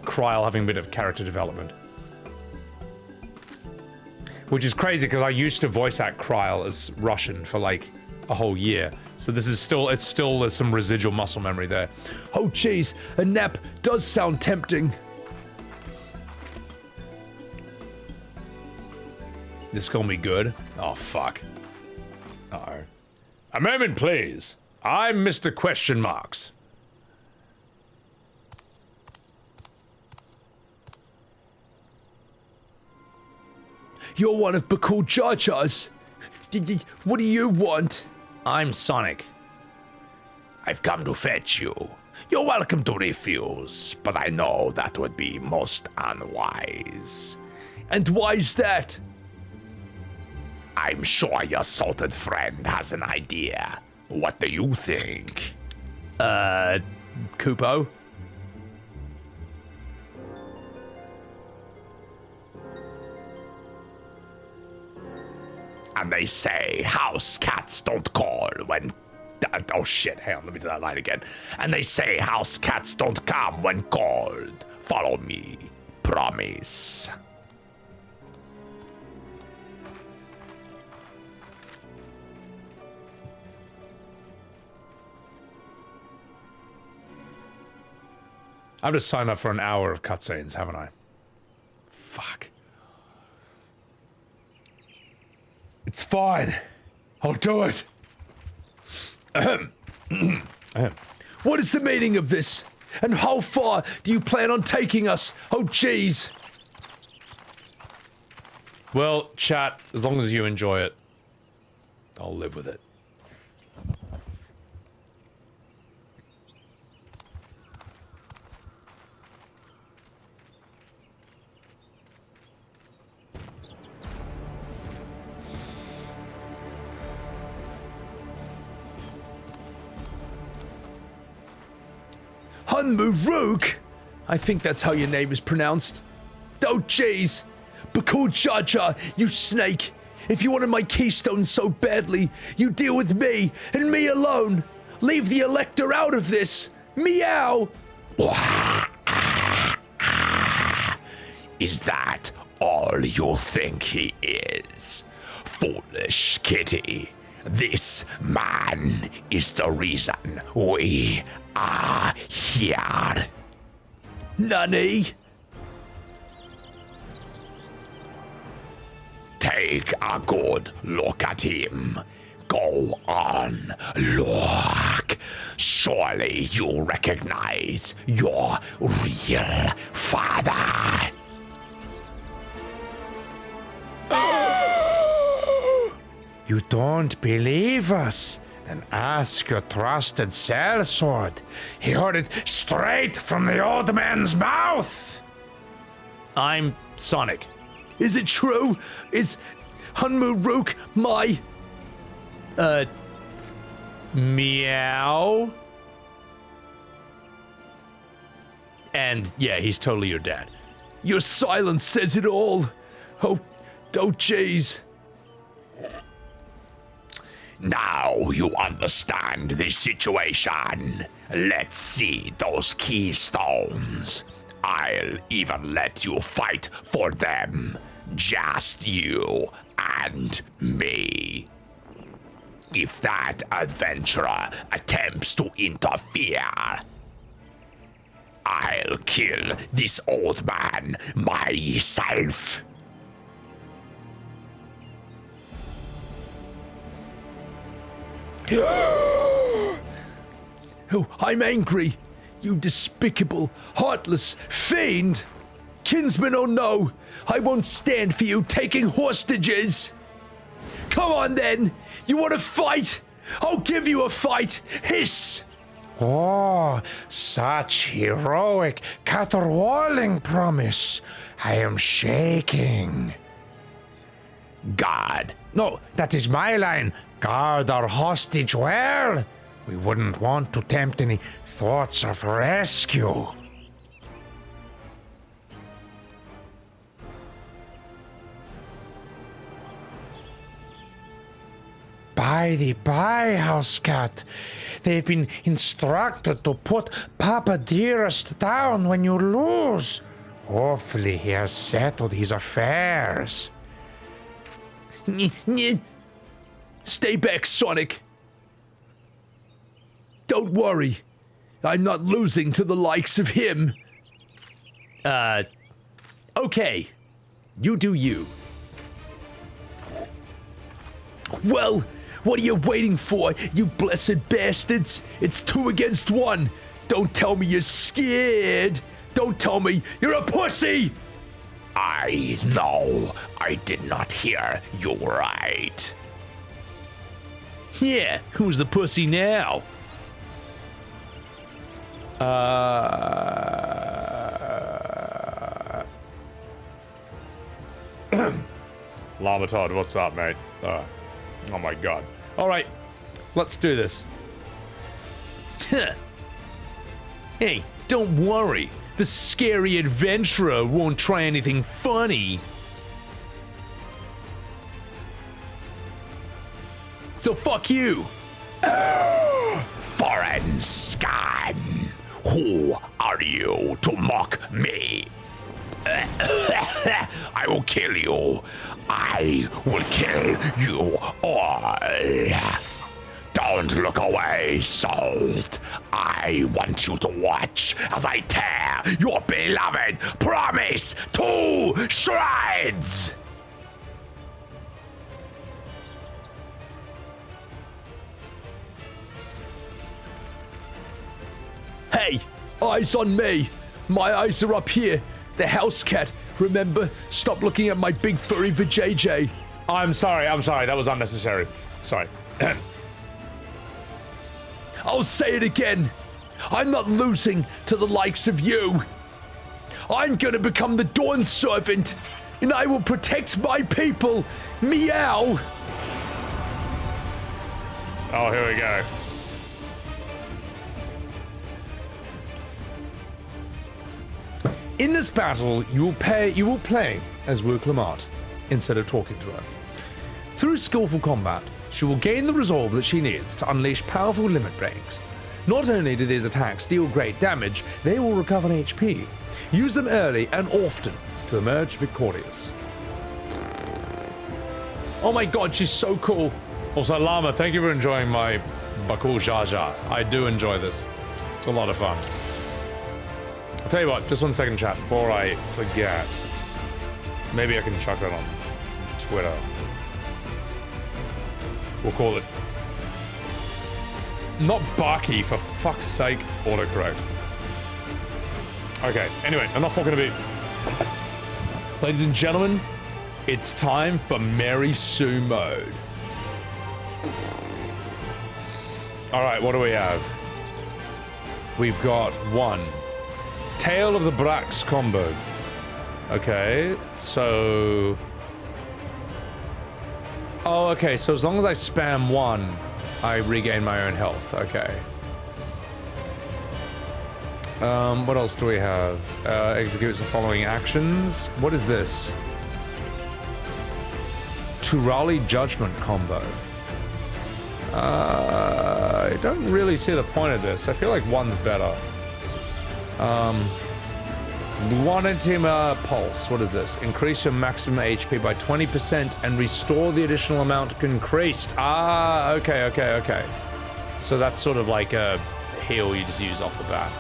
Krile having a bit of character development. Which is crazy, because I used to voice act Krile as Russian for like a whole year. So this is still, there's some residual muscle memory there. Oh jeez, a nap does sound tempting. This gonna be good? Oh, fuck. Uh-oh. A moment, please. I'm Mr. Question Marks. You're one of Bakool Jaja's. What do you want? I'm Sonic. I've come to fetch you. You're welcome to refuse, but I know that would be most unwise. And why's that? I'm sure your salted friend has an idea. What do you think? Kupo? And they say house cats don't call when... Oh shit, hang on, let me do that line again. And they say house cats don't come when called. Follow me. Promise. I've just signed up for an hour of cutscenes, haven't I? Fuck. It's fine. I'll do it. What is the meaning of this? And how far do you plan on taking us? Oh, jeez. Well, chat, as long as you enjoy it, I'll live with it. Unmuruk? I think that's how your name is pronounced. Oh, jeez. Bakool Jaja, you snake. If you wanted my keystone so badly, you deal with me, and me alone. Leave the Elector out of this. Meow. Is that all you think he is? Foolish kitty. This man is the reason we are here. Nani? Take a good look at him. Go on, look. Surely you recognize your real father. You don't believe us? Then ask your trusted sellsword. He heard it straight from the old man's mouth. I'm Sonic. Is it true? Is Unmuruk my... Meow? And yeah, he's totally your dad. Your silence says it all. Oh jeez. Now you understand the situation. Let's see those keystones. I'll even let you fight for them. Just you and me. If that adventurer attempts to interfere, I'll kill this old man myself. Oh, I'm angry. You despicable, heartless fiend. Kinsman or no, I won't stand for you taking hostages. Come on then. You want to fight? I'll give you a fight. Hiss. Oh, such heroic, caterwauling promise. I am shaking. God. No, that is my line. Guard our hostage well. We wouldn't want to tempt any thoughts of rescue. By the by, house cat, they've been instructed to put Papa Dearest down when you lose. Hopefully he has settled his affairs. Stay back, Sonic. Don't worry. I'm not losing to the likes of him. Okay. You do you. Well, what are you waiting for, you blessed bastards? It's 2 against 1. Don't tell me you're scared. Don't tell me you're a pussy. I know. I did not hear you right. Yeah, who's the pussy now? Lamat, what's up, mate? Oh my god. Alright, let's do this. Hey, don't worry. The scary adventurer won't try anything funny. So fuck you. Foreign scan. Who are you to mock me? I will kill you. I will kill you all. Don't look away, Salt. I want you to watch as I tear your beloved promise to shreds. Hey, eyes on me. My eyes are up here. The house cat. Remember? Stop looking at my big furry vajayjay. I'm sorry, that was unnecessary. Sorry. I'll say it again. I'm not losing to the likes of you. I'm gonna become the Dawnservant, and I will protect my people. Meow. Oh, here we go. In this battle, you will play as Wuk Lamat instead of talking to her. Through skillful combat, she will gain the resolve that she needs to unleash powerful limit breaks. Not only do these attacks deal great damage, they will recover HP. Use them early and often to emerge victorious. Oh my god, she's so cool. Also, Llama, thank you for enjoying my Bakool Jaja. I do enjoy this. It's a lot of fun. I'll tell you what, just 1 second, chat, before I forget. Maybe I can chuck that on Twitter. We'll call it not Barky, for fuck's sake, autocorrect. Okay, anyway, enough talking about. Ladies and gentlemen, it's time for Mary Sue mode. Alright, what do we have? We've got 1. Tail of the Brax combo. Okay, so... Oh, okay, so as long as I spam 1, I regain my own health. Okay. What else do we have? Executes the following actions. What is this? Turali Judgment combo. I don't really see the point of this. I feel like 1's better. Luanatima Pulse. What is this? Increase your maximum HP by 20% and restore the additional amount increased. Ah, okay. So that's sort of like a heal you just use off the bat.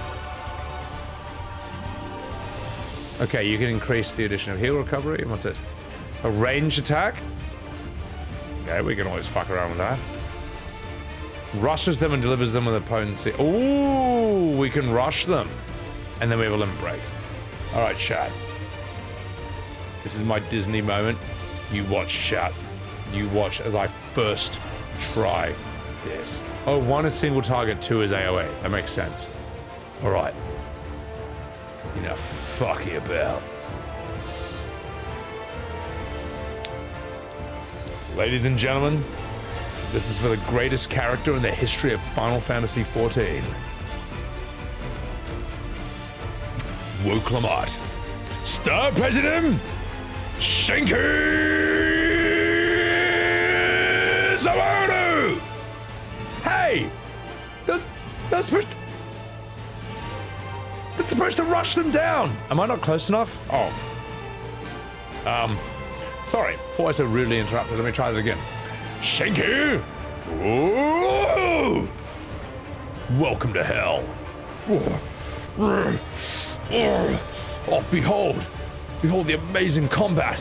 Okay, you can increase the addition of heal recovery. And what's this? A range attack? Okay, we can always fuck around with that. Rushes them and delivers them with a potency. Ooh, we can rush them. And then we have a limit break. Alright, chat. This is my Disney moment. You watch, chat. You watch as I first try this. Oh, 1 is single target, 2 is AoE. That makes sense. Alright. You know, fuck you about. Ladies and gentlemen, this is for the greatest character in the history of Final Fantasy XIV. Wuk Lamat. Star President! Shinky Zawardo! Hey! That's supposed to rush them down! Am I not close enough? Oh. Sorry. Thought I so rudely interrupted. Let me try that again. Shinky! Ooh! Welcome to hell. Oh, behold the amazing combat.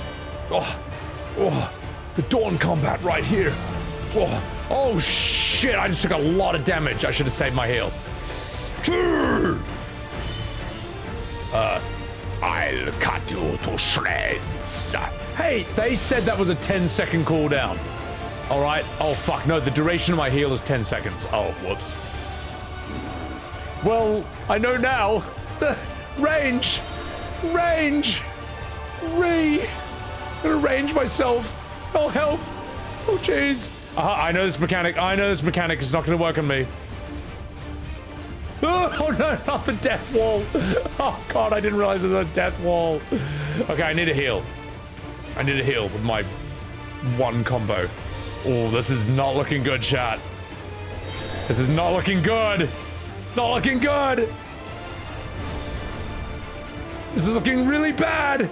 Oh, the Dawn combat right here. Oh, shit, I just took a lot of damage. I should have saved my heal. I'll cut you to shreds. Hey, they said that was a 10-second cooldown. All right. Oh, fuck. No, the duration of my heal is 10 seconds. Oh, whoops. Well, I know now. The range. I'm gonna range myself. Oh, help. Oh, jeez. I know this mechanic. It's not gonna work on me. Oh, no, not the death wall. Oh, God, I didn't realize there was a death wall. Okay, I need a heal. With my one combo. Oh, this is not looking good, chat. This is not looking good. It's not looking good. This is looking really bad.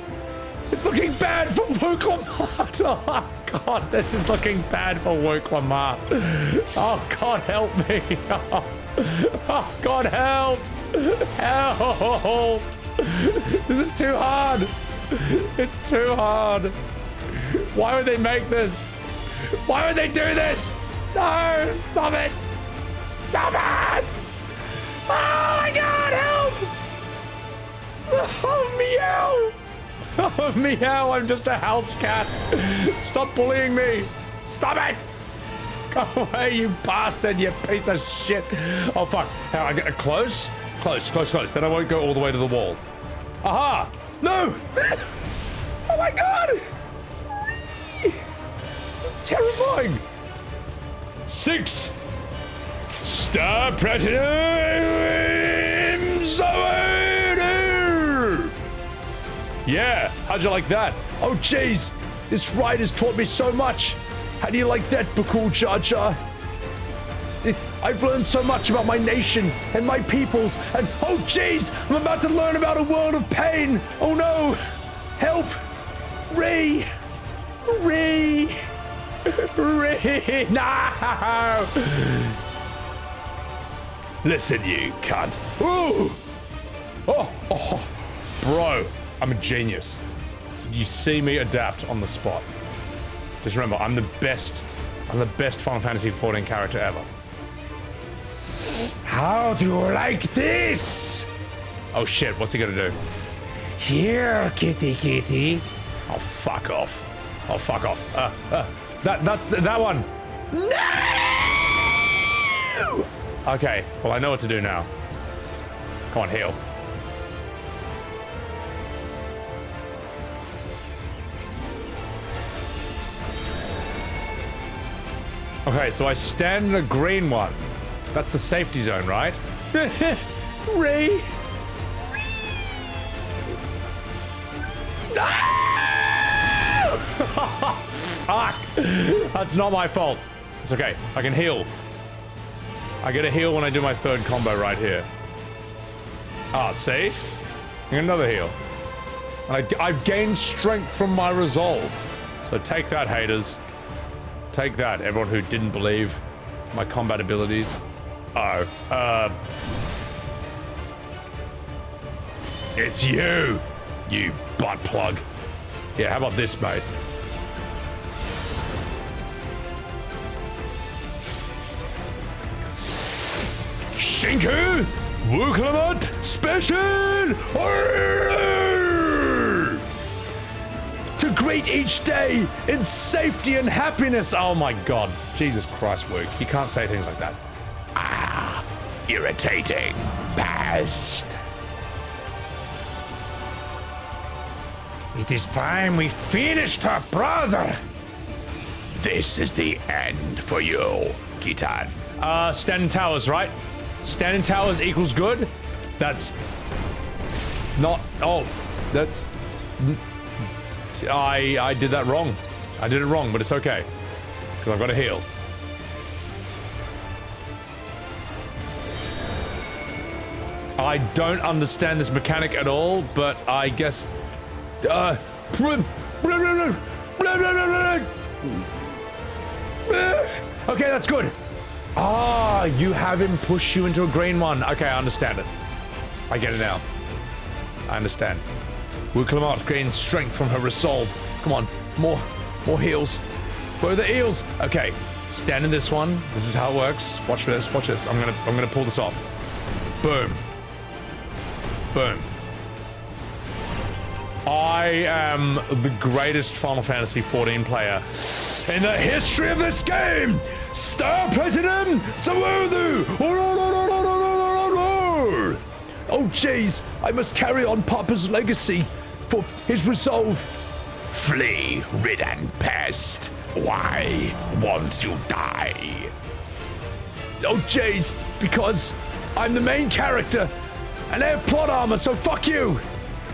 It's looking bad for Wuk Lamat. Oh, God, this is looking bad for Wuk Lamat. Oh, God, help me. Oh, God, help. Help. This is too hard. It's too hard. Why would they make this? Why would they do this? No, stop it. Stop it. Oh, my God, help. Oh, meow. Oh, meow, I'm just a house cat. Stop bullying me. Stop it. Go away, you bastard, you piece of shit. Oh, fuck. How, I get close? Close. Then I won't go all the way to the wall. Aha. No. Oh, my God. This is terrifying. 6. Star Platinum Zone. Yeah, how'd you like that? Oh, jeez, this ride has taught me so much. How do you like that, Bakool Jaja? I've learned so much about my nation and my peoples, and oh, jeez, I'm about to learn about a world of pain. Oh, no. Help. Ree. No. Listen, you cunt. Ooh. Oh. Bro. I'm a genius. You see me adapt on the spot. Just remember, I'm the best Final Fantasy XIV character ever. How do you like this? Oh shit, what's he gonna do? Here, kitty. Oh, fuck off. That's that one. No! Okay, well, I know what to do now. Come on, heal. Okay, so I stand in a green one. That's the safety zone, right? Ray. No! Fuck! That's not my fault. It's okay. I can heal. I get a heal when I do my third combo right here. Ah, see? I get another heal. And I've gained strength from my resolve. So take that, haters. Take that, everyone who didn't believe my combat abilities. Oh, it's you butt plug. Yeah, how about this, mate? Shinku! Wuk Lamat Special! To greet each day in safety and happiness. Oh my god. Jesus Christ, Wuk. You can't say things like that. Ah, irritating past. It is time we finished her brother. This is the end for you, Kitan. Standing towers, right? Standing towers equals good? That's not, oh, that's, I did that wrong. I did it wrong, but it's okay. Because I've got to heal. I don't understand this mechanic at all, but I guess, okay, that's good. Ah, you have him push you into a green one. Okay, I understand it. I get it now. I understand. Wuk Lamat gains strength from her resolve. Come on, more heals. Where are the eels? Okay, stand in this one. This is how it works. Watch this, watch this. I'm gonna pull this off. Boom. Boom. I am the greatest Final Fantasy XIV player in the history of this game! Star Platinum Sawudu! Oh jeez, I must carry on Papa's legacy for his resolve. Flea ridden pest. Why won't you die? Oh jeez, because I'm the main character and I have plot armor, so fuck you!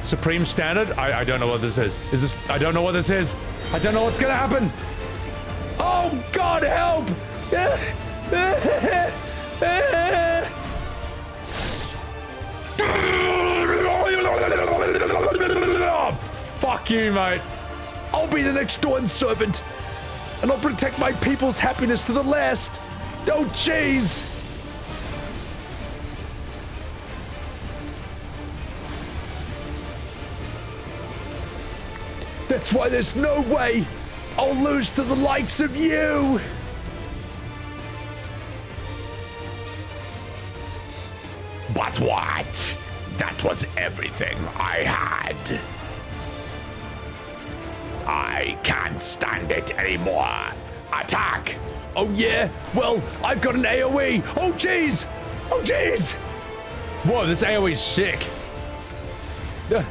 Supreme Standard? I don't know what this is. I don't know what this is. I don't know what's gonna happen. Oh god, help! Fuck you, mate. I'll be the next Dawnservant, and I'll protect my people's happiness to the last. Oh jeez! That's why there's no way I'll lose to the likes of you! But what? That was everything I had. I can't stand it anymore. Attack! Oh yeah? Well, I've got an AoE! Oh jeez! Oh jeez! Whoa, this AoE's sick. Yo,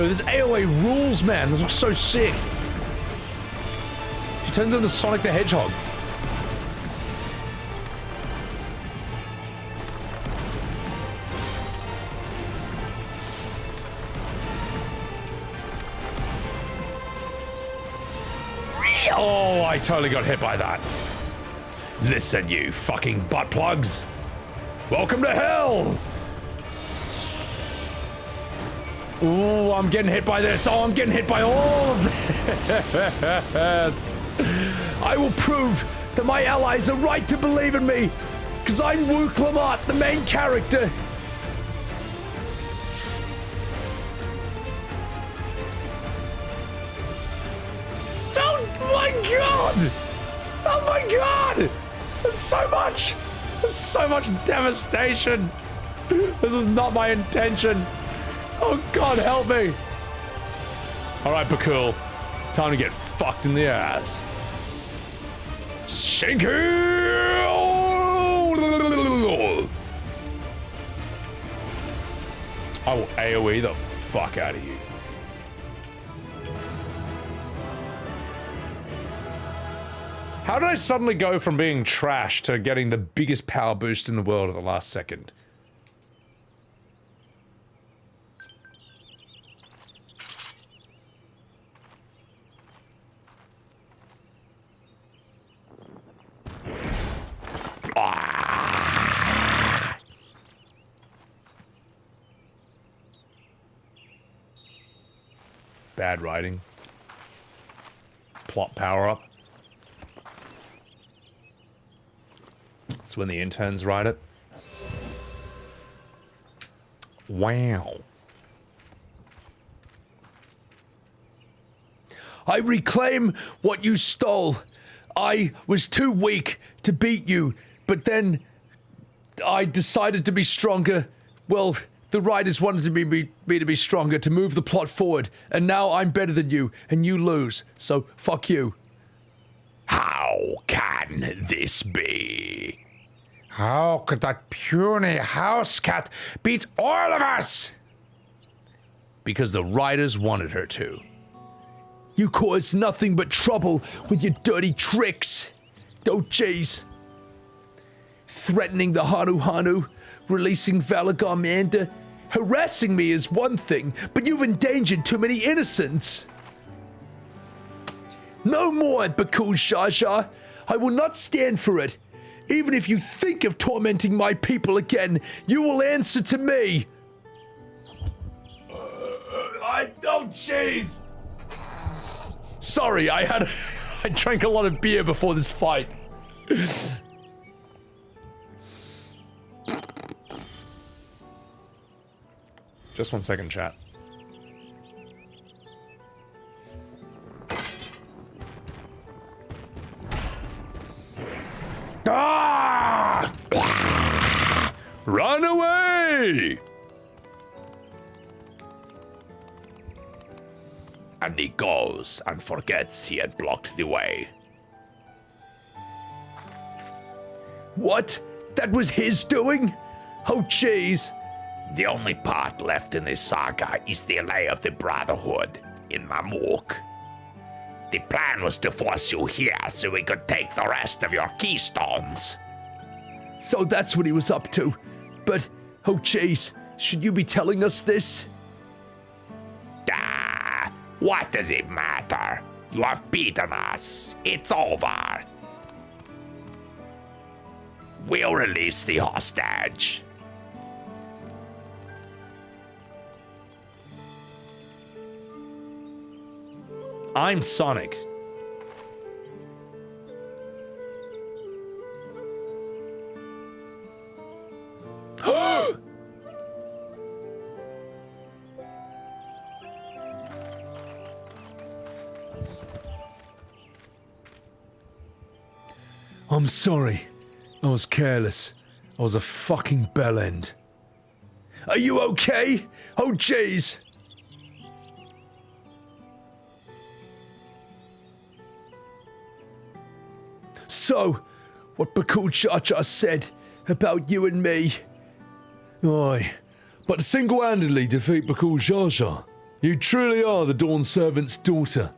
this AoE rules, man. This looks so sick. She turns into Sonic the Hedgehog. Oh, I totally got hit by that. Listen, you fucking butt plugs. Welcome to hell. Ooh, I'm getting hit by this. Oh, I'm getting hit by all of this. I will prove that my allies are right to believe in me, because I'm Wuk Lamat, the main character. Oh my god! Oh my god! There's so much! There's so much devastation! This was not my intention! Oh god, help me! Alright, Bakool. Time to get fucked in the ass. Shinky! I will AoE the fuck out of you. How did I suddenly go from being trash to getting the biggest power boost in the world at the last second? Bad writing. Plot power up. It's when the interns write it. Wow. I reclaim what you stole. I was too weak to beat you, but then I decided to be stronger. Well, the writers wanted me to be stronger, to move the plot forward, and now I'm better than you, and you lose, so fuck you. How can this be? How could that puny house cat beat all of us? Because the writers wanted her to. You caused nothing but trouble with your dirty tricks. Oh, jeez. Threatening the Hanu, releasing Valagarmander, harassing me is one thing, but you've endangered too many innocents. No more, Bakool Jaja. I will not stand for it. Even if you think of tormenting my people again, you will answer to me. Oh, jeez. Sorry, I drank a lot of beer before this fight. Just 1 second, chat. Ah! Run away! And he goes and forgets he had blocked the way. What? That was his doing? Oh, jeez. The only part left in this saga is the Alley of the Brotherhood in Mamuk. The plan was to force you here so we could take the rest of your keystones. So that's what he was up to. But, oh jeez, should you be telling us this? Ah, what does it matter? You have beaten us. It's over. We'll release the hostage. I'm Sonic. I'm sorry. I was careless. I was a fucking bellend. Are you okay? Oh, jeez. So, what Bakool Jaja said about you and me. Aye, but to single-handedly defeat Bakool Jaja, you truly are the Dawnservant's daughter.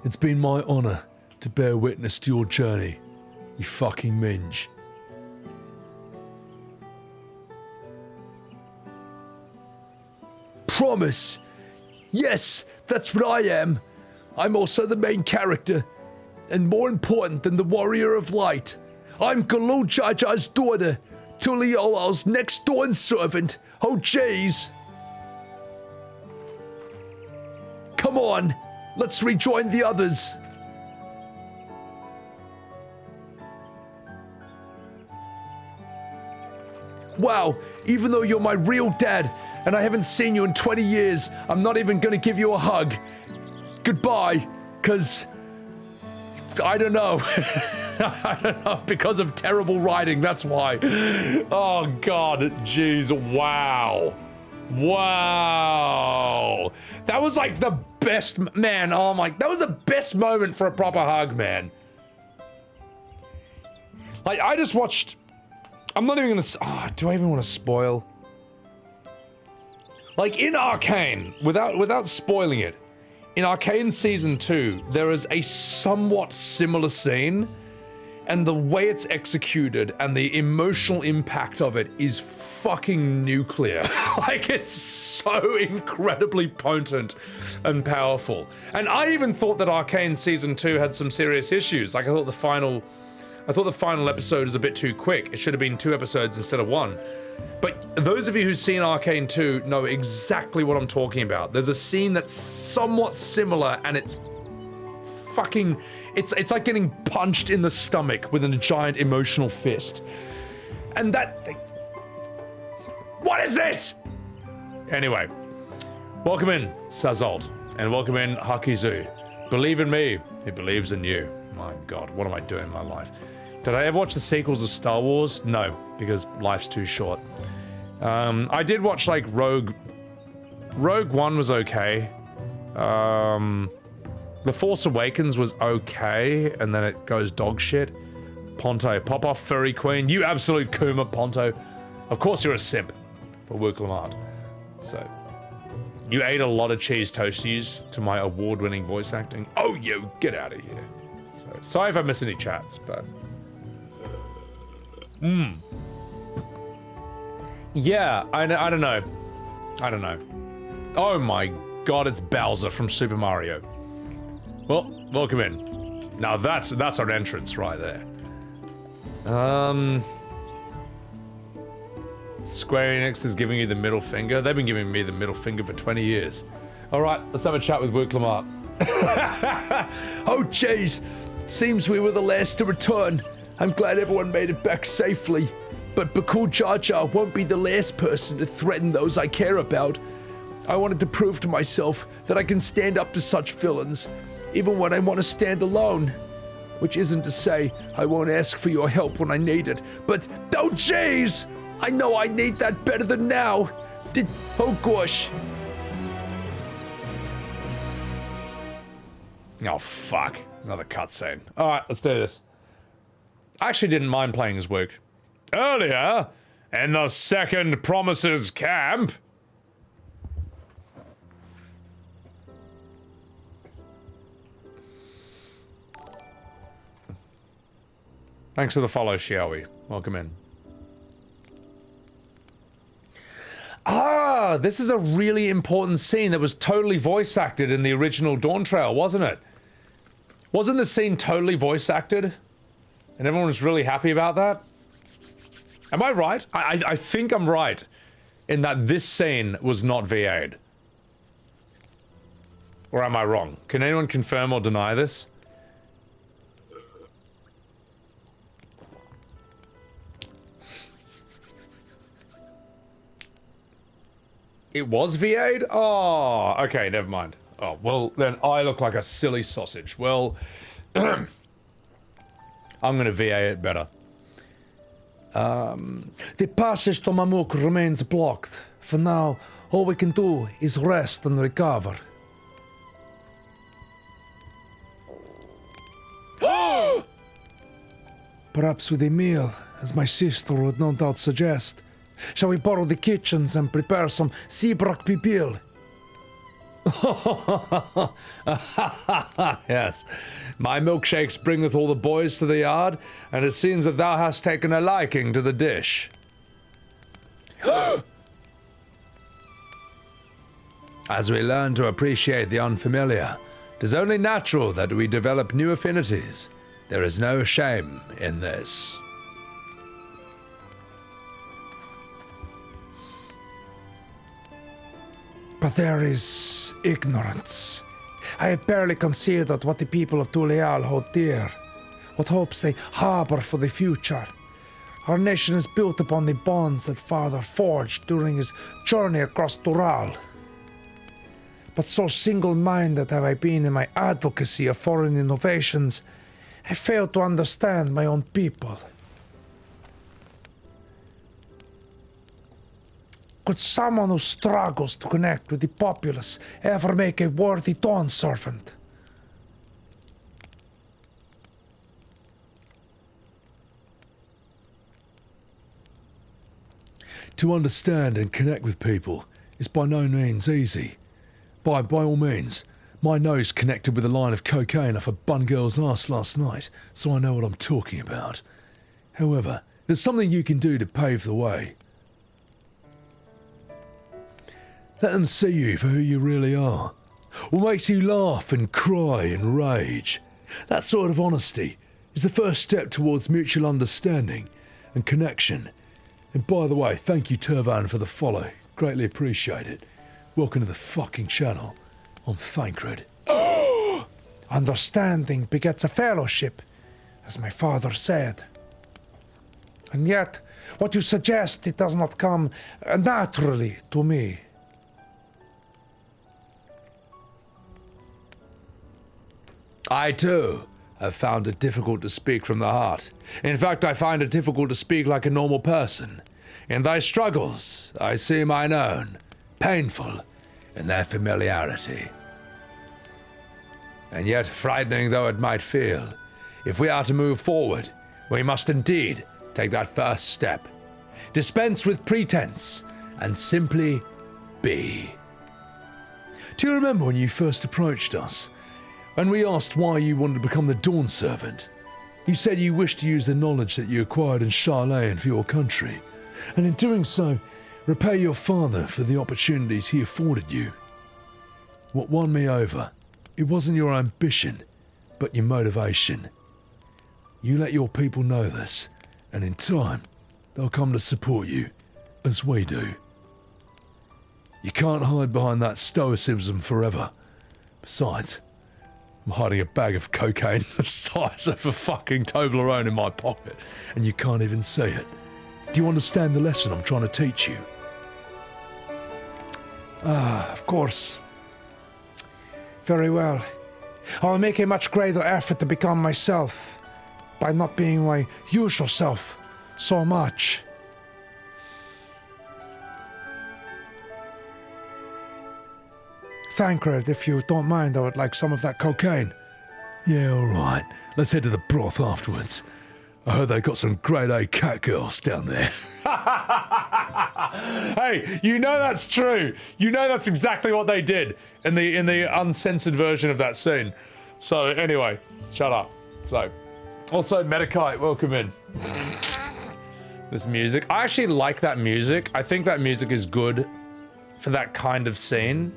It's been my honor to bear witness to your journey, you fucking minge. Promise! Yes, that's what I am. I'm also the main character, and more important than the Warrior of Light. I'm Bakool Jaja's daughter, Tuliola's next Dawnservant. Oh, jeez. Come on, let's rejoin the others. Wow, even though you're my real dad, and I haven't seen you in 20 years, I'm not even gonna give you a hug. Goodbye, cause I don't know. I don't know, because of terrible writing, that's why. Oh god, jeez, wow. Wow. That was like the best, man, oh my, that was the best moment for a proper hug, man. Like, I just watched, I'm not even gonna, do I even want to spoil? Like, in Arcane, without spoiling it, in Arcane Season 2, there is a somewhat similar scene, and the way it's executed and the emotional impact of it is fucking nuclear. Like, it's so incredibly potent and powerful. And I even thought that Arcane Season 2 had some serious issues. Like, I thought the final episode is a bit too quick. It should have been 2 episodes instead of 1. But those of you who've seen Arcane 2 know exactly what I'm talking about. There's a scene that's somewhat similar, and it's fucking... It's like getting punched in the stomach with a giant emotional fist. And that... What is this? Anyway, welcome in, Sazalt, and welcome in, Hakizu. Believe in me, he believes in you. My god, what am I doing in my life? Did I ever watch the sequels of Star Wars? No, because life's too short. I did watch, like, Rogue One was okay. The Force Awakens was okay, and then it goes dog shit. Ponto, pop off, furry queen. You absolute Kuma, Ponto. Of course you're a simp for Wuk Lamat. So, you ate a lot of cheese toasties to my award-winning voice acting. Oh, you, get out of here. So, sorry if I miss any chats, but... Yeah, I don't know. I don't know. Oh my god, it's Bowser from Super Mario. Well, welcome in. Now that's our entrance right there. Square Enix is giving you the middle finger. They've been giving me the middle finger for 20 years. Alright, let's have a chat with Wuk Lamat. Oh jeez, seems we were the last to return. I'm glad everyone made it back safely. But Bakool Jaja won't be the last person to threaten those I care about. I wanted to prove to myself that I can stand up to such villains, even when I want to stand alone. Which isn't to say I won't ask for your help when I need it, but oh jeez! I know I need that better than now. Oh gosh. Oh fuck, another cutscene. Alright, let's do this. I actually didn't mind playing as Wuk. Earlier, in the Second Promises camp... Thanks for the follow, shall we? Welcome in. Ah, this is a really important scene that was totally voice acted in the original Dawntrail, wasn't it? Wasn't the scene totally voice acted? And everyone was really happy about that? Am I right? I think I'm right in that this scene was not VA'd. Or am I wrong? Can anyone confirm or deny this? It was VA'd? Oh, okay, never mind. Oh, well, then I look like a silly sausage. Well, I'm gonna VA it better. The passage to Mamuk remains blocked. For now, all we can do is rest and recover. Perhaps with a meal, as my sister would no doubt suggest. Shall we borrow the kitchens and prepare some Seabrook pipiel? Yes. My milkshakes bringeth all the boys to the yard, and it seems that thou hast taken a liking to the dish. As we learn to appreciate the unfamiliar, it is only natural that we develop new affinities. There is no shame in this. But there is ignorance. I have barely considered what the people of Tulial hold dear, what hopes they harbor for the future. Our nation is built upon the bonds that Father forged during his journey across Tural. But so single-minded have I been in my advocacy of foreign innovations, I fail to understand my own people. Could someone who struggles to connect with the populace ever make a worthy Dawnservant? To understand and connect with people is by no means easy. By all means, my nose connected with a line of cocaine off a bun girl's ass last night, so I know what I'm talking about. However, there's something you can do to pave the way. Let them see you for who you really are. What makes you laugh and cry and rage. That sort of honesty is the first step towards mutual understanding and connection. And by the way, thank you Turvan for the follow. Greatly appreciate it. Welcome to the fucking channel. I'm Thancred. Understanding begets a fellowship, as my father said. And yet, what you suggest, it does not come naturally to me. I too I've found it difficult to speak from the heart. In fact, I find it difficult to speak like a normal person. In thy struggles, I see mine own, painful in their familiarity. And yet, frightening though it might feel, if we are to move forward, we must indeed take that first step. Dispense with pretense and simply be. Do you remember when you first approached us? When we asked why you wanted to become the Dawnservant? You said you wished to use the knowledge that you acquired in Krile for your country, and in doing so, repay your father for the opportunities he afforded you. What won me over, it wasn't your ambition, but your motivation. You let your people know this, and in time, they'll come to support you, as we do. You can't hide behind that stoicism forever. Besides, I'm hiding a bag of cocaine the size of a fucking Toblerone in my pocket, and you can't even see it. Do you understand the lesson I'm trying to teach you? Of course. Very well. I'll make a much greater effort to become myself by not being my usual self so much. Thancred, if you don't mind, I would like some of that cocaine. Yeah, alright. Let's head to the broth afterwards. I heard they got some grade A cat girls down there. Hey, you know that's true. You know that's exactly what they did in the uncensored version of that scene. So anyway, shut up. So, also Medikite, welcome in. This music, I actually like that music. I think that music is good for that kind of scene.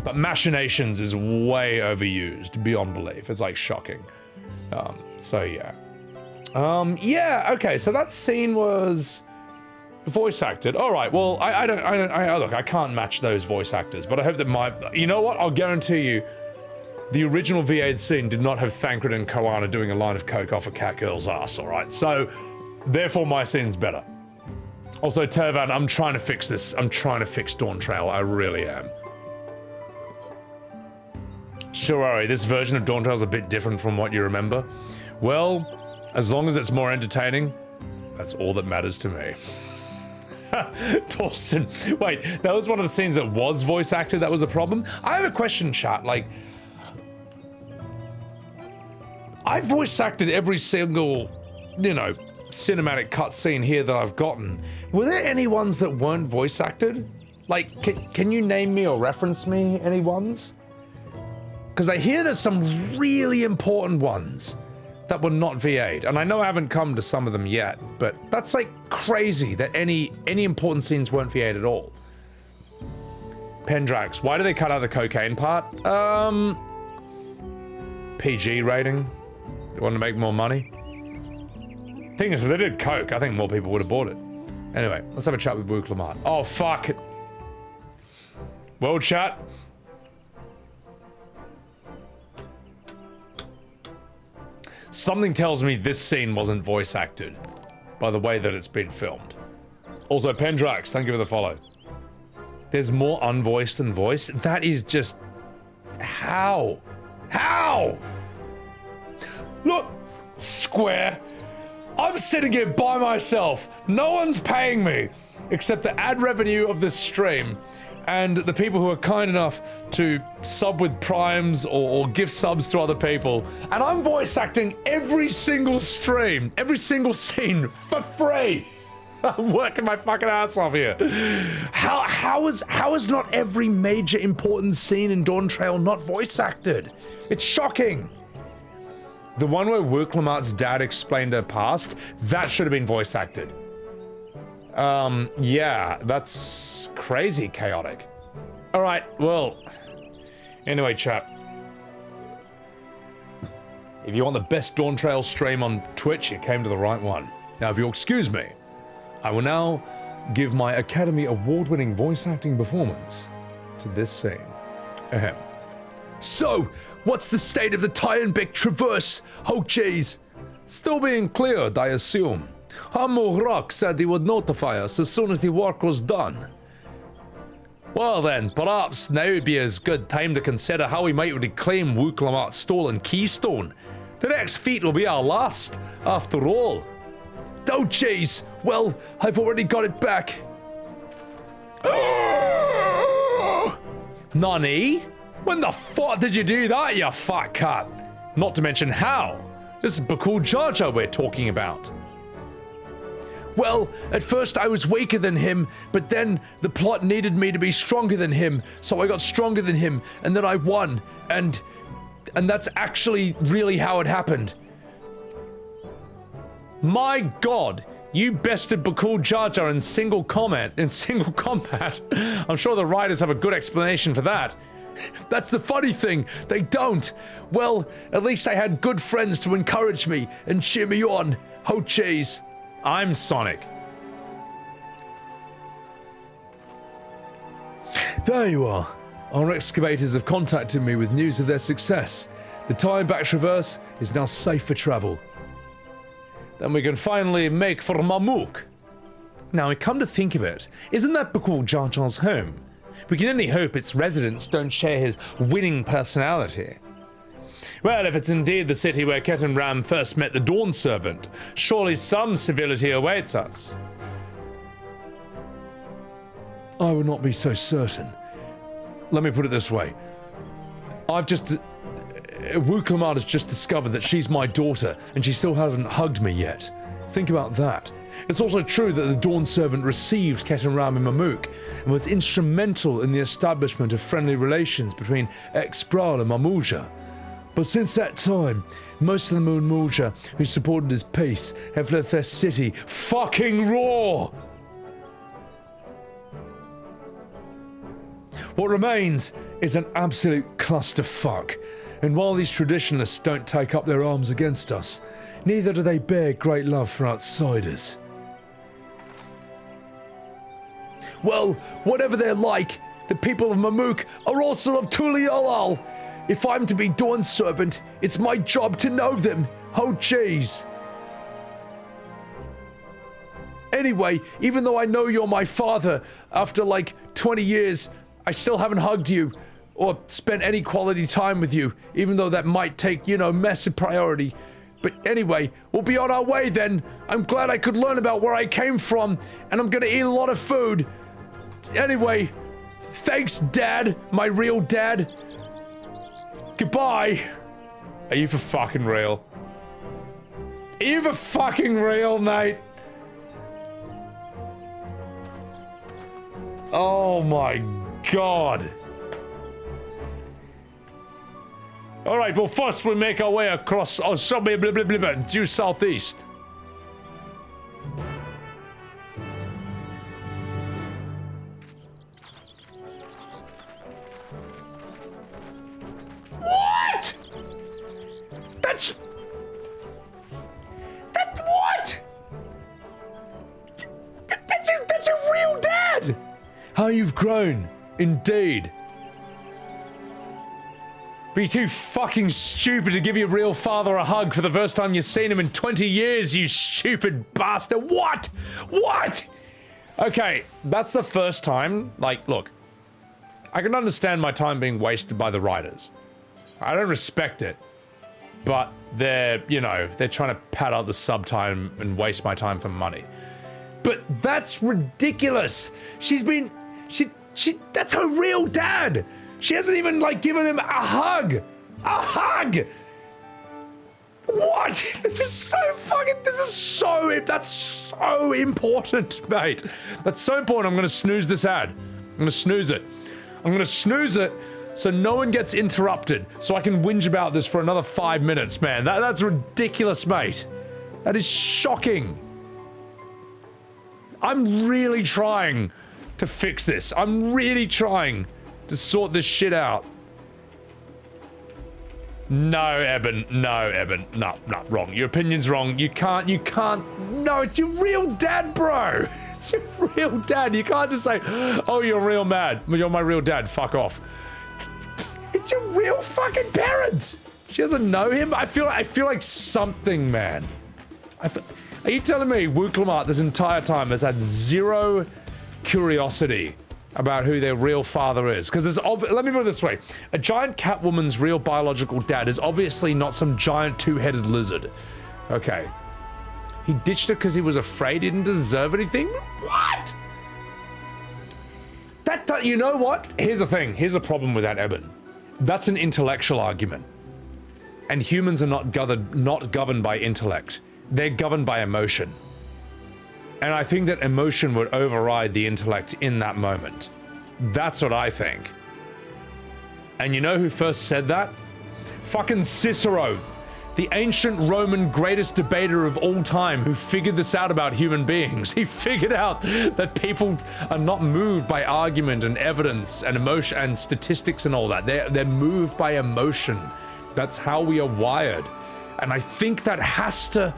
But Machinations is way overused beyond belief. It's like shocking. So yeah. Yeah, okay, so that scene was voice acted. All right, well, I look, I can't match those voice actors, but I hope that you know what? I'll guarantee you the original V8 scene did not have Thancred and Koana doing a line of coke off a cat girl's ass, all right? So, therefore my scene's better. Also, Tervan, I'm trying to fix this. I'm trying to fix Dawntrail, I really am. Sure, this version of Dawntrail is a bit different from what you remember. Well, as long as it's more entertaining, that's all that matters to me. Torsten, wait, that was one of the scenes that was voice acted, that was a problem? I have a question, chat, like... I voice acted every single, you know, cinematic cutscene here that I've gotten. Were there any ones that weren't voice acted? Like, can you name me or reference me any ones? Because I hear there's some really important ones that were not V8, and I know I haven't come to some of them yet, but that's like crazy that any important scenes weren't V8 at all. Pendrax, why do they cut out the cocaine part? PG rating. They want to make more money. Thing is, if they did coke, I think more people would have bought it. Anyway, let's have a chat with Wuk Lamat. Oh, fuck. Well, chat. Something tells me this scene wasn't voice acted by the way that it's been filmed. Also, Pendrax, thank you for the follow. There's more unvoiced than voiced? That is just... How? How? Look, Square, I'm sitting here by myself. No one's paying me, except the ad revenue of this stream and the people who are kind enough to sub with primes or gift subs to other people. And I'm voice acting every single stream, every single scene for free. I'm working my fucking ass off here. How is not every major important scene in Dawntrail not voice acted? It's shocking. The one where Wuk Lamat's dad explained her past, that should have been voice acted. Yeah, that's crazy chaotic. All right, well, anyway, chat. If you want the best Dawntrail stream on Twitch, you came to the right one. Now, if you'll excuse me, I will now give my Academy Award-winning voice acting performance to this scene. Ahem. So, what's the state of the Tyenbeck Traverse? Oh, jeez. Still being cleared, I assume. Hamur Rock said he would notify us as soon as the work was done. Well then, perhaps now would be as good time to consider how we might reclaim Wuk Lamat's stolen keystone. The next feat will be our last, after all. Oh jeez, well, I've already got it back. Nani? When the fuck did you do that, you fat cat? Not to mention how. This is Bakool Jaja we're talking about. Well, at first I was weaker than him, but then the plot needed me to be stronger than him, so I got stronger than him, and then I won, and that's actually really how it happened. My god, you bested Bakool Jaja in single combat. I'm sure the writers have a good explanation for that. That's the funny thing, they don't. Well, at least I had good friends to encourage me and cheer me on. Oh jeez. I'm Sonic. There you are. Our excavators have contacted me with news of their success. The time back traverse is now safe for travel. Then we can finally make for Mamook. Now, come to think of it, isn't that Bakool Jaja's home? We can only hope its residents don't share his winning personality. Well, if it's indeed the city where Ket and Ram first met the Dawnservant, surely some civility awaits us. I would not be so certain. Let me put it this way. Wuk Lamat has just discovered that she's my daughter, and she still hasn't hugged me yet. Think about that. It's also true that the Dawnservant received Ket and Ram in Mamook, and was instrumental in the establishment of friendly relations between Expral and Mamouja. But since that time, most of the Mamouja who supported his peace have left their city fucking raw! What remains is an absolute clusterfuck, and while these traditionalists don't take up their arms against us, neither do they bear great love for outsiders. Well, whatever they're like, the people of Mamook are also of Tuliolal. If I'm to be Dawnservant, it's my job to know them. Oh jeez. Anyway, even though I know you're my father, after like 20 years, I still haven't hugged you or spent any quality time with you, even though that might take, massive priority. But anyway, we'll be on our way then. I'm glad I could learn about where I came from, and I'm gonna eat a lot of food. Anyway, thanks, Dad, my real dad. Goodbye. Are you for fucking real? Are you for fucking real, mate? Oh my god. Alright, well first we make our way across due southeast. What? That's what? That's a real dad. How you've grown, indeed. Be too fucking stupid to give your real father a hug for the first time you've seen him in 20 years, you stupid bastard. What? What? Okay, that's the first time. Like, look, I can understand my time being wasted by the writers. I don't respect it. But they're, they're trying to pad out the sub time and waste my time for money. But that's ridiculous. That's her real dad. She hasn't even, given him a hug. A hug! What? That's so important, mate. That's so important. I'm gonna snooze this ad. I'm gonna snooze it. I'm gonna snooze it so no one gets interrupted, so I can whinge about this for another 5 minutes, man. That's ridiculous, mate. That is shocking. I'm really trying to fix this. I'm really trying to sort this shit out. No, Eben. No, wrong. Your opinion's wrong. You can't. No, it's your real dad, bro. It's your real dad. You can't just say, oh, you're real mad. You're my real dad. Fuck off. It's your real fucking parents. She doesn't know him. I feel like something, man. Are you telling me Wuk Lamat this entire time has had zero curiosity about who their real father is. Because let me put it this way. A giant cat woman's real biological dad is obviously not some giant two-headed lizard. Okay. He ditched her because he was afraid he didn't deserve anything? What? You know what? Here's the thing. Here's a problem with that, Eben. That's an intellectual argument. And humans are not governed by intellect. They're governed by emotion. And I think that emotion would override the intellect in that moment. That's what I think. And you know who first said that? Fucking Cicero, the ancient Roman greatest debater of all time, who figured this out about human beings. He figured out that people are not moved by argument and evidence and emotion and statistics and all that. They're moved by emotion. That's how we are wired. And I think that has to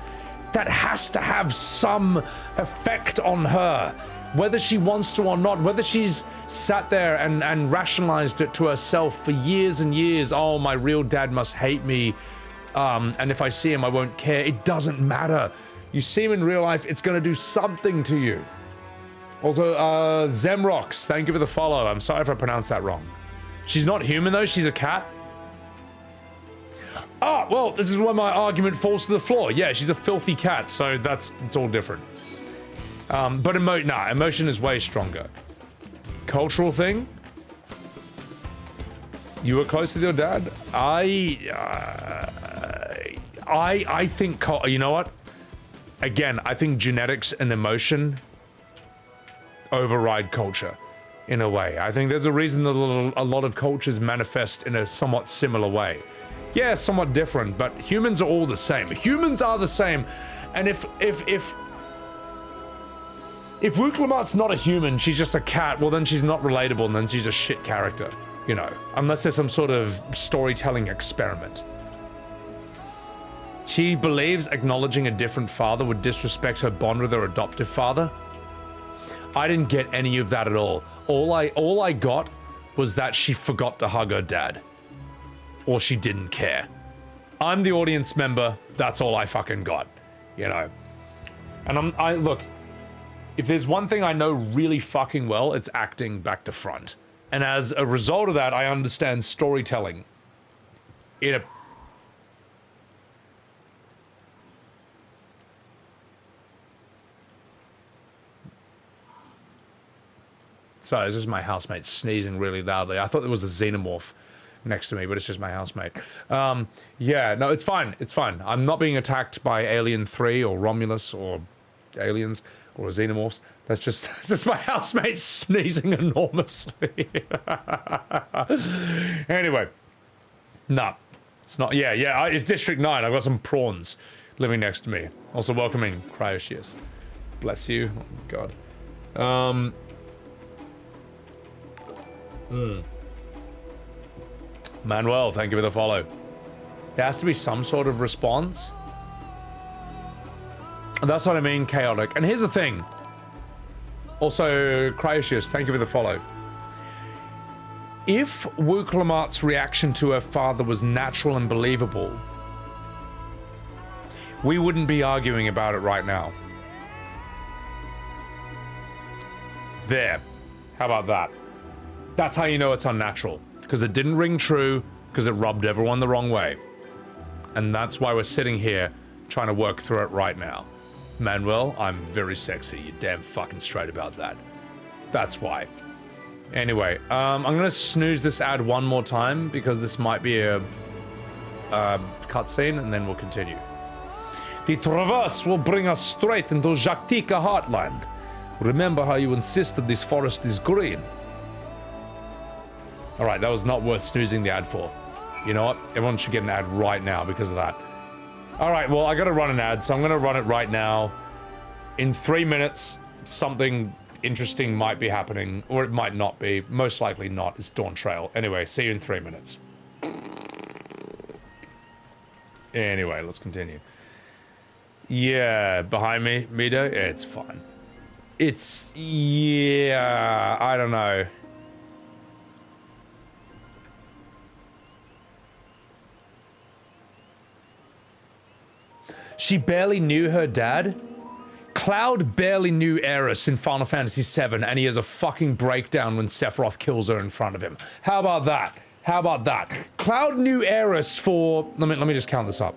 have some effect on her, whether she wants to or not, whether she's sat there and rationalized it to herself for years and years. Oh, my real dad must hate me. And if I see him, I won't care. It doesn't matter. You see him in real life, it's going to do something to you. Also, Zemrox, thank you for the follow. I'm sorry if I pronounced that wrong. She's not human, though. She's a cat. Ah, well, this is where my argument falls to the floor. Yeah, she's a filthy cat, so it's all different. But emotion is way stronger. Cultural thing? You were close with your dad? I think, you know what? Again, I think genetics and emotion override culture in a way. I think there's a reason that a lot of cultures manifest in a somewhat similar way. Yeah, somewhat different, but humans are all the same. Humans are the same. And if Wuk Lamat's not a human, she's just a cat, well then she's not relatable and then she's a shit character, you know, unless there's some sort of storytelling experiment. She believes acknowledging a different father would disrespect her bond with her adoptive father. I didn't get any of that at all. All I got was that she forgot to hug her dad. Or she didn't care. I'm the audience member, that's all I fucking got, you know. And look, if there's one thing I know really fucking well, it's acting back to front. And as a result of that, I understand storytelling in a... Sorry, it's just my housemate sneezing really loudly. I thought there was a xenomorph next to me, but it's just my housemate. Yeah, no, it's fine. It's fine. I'm not being attacked by Alien 3 or Romulus or aliens or xenomorphs. That's just my housemate sneezing enormously. Anyway, no, it's not. Yeah, it's District 9. I've got some prawns living next to me. Also welcoming Cryoshius. Bless you. Oh, God. Manuel, thank you for the follow. There has to be some sort of response. That's what I mean, chaotic. And here's the thing. Also, Cryosius, thank you for the follow. If Wuk Lamat's reaction to her father was natural and believable, we wouldn't be arguing about it right now. There. How about that? That's how you know it's unnatural. Because it didn't ring true, because it rubbed everyone the wrong way. And that's why we're sitting here trying to work through it right now. Manuel, I'm very sexy. You're damn fucking straight about that. That's why. Anyway, I'm gonna snooze this ad one more time because this might be a cutscene, and then we'll continue. The traverse will bring us straight into Jaktika heartland. Remember how you insisted this forest is green? Alright, that was not worth snoozing the ad for. You know what? Everyone should get an ad right now because of that. Alright, well, I gotta run an ad, so I'm gonna run it right now. In 3 minutes, something interesting might be happening, or it might not be. Most likely not. It's Dawntrail. Anyway, see you in 3 minutes. Anyway, let's continue. Yeah, behind me, Mido? Yeah, it's fine. It's... yeah, I don't know. She barely knew her dad? Cloud barely knew Aeris in Final Fantasy VII, and he has a fucking breakdown when Sephiroth kills her in front of him. How about that? How about that? Cloud knew Aeris for... Let me just count this up.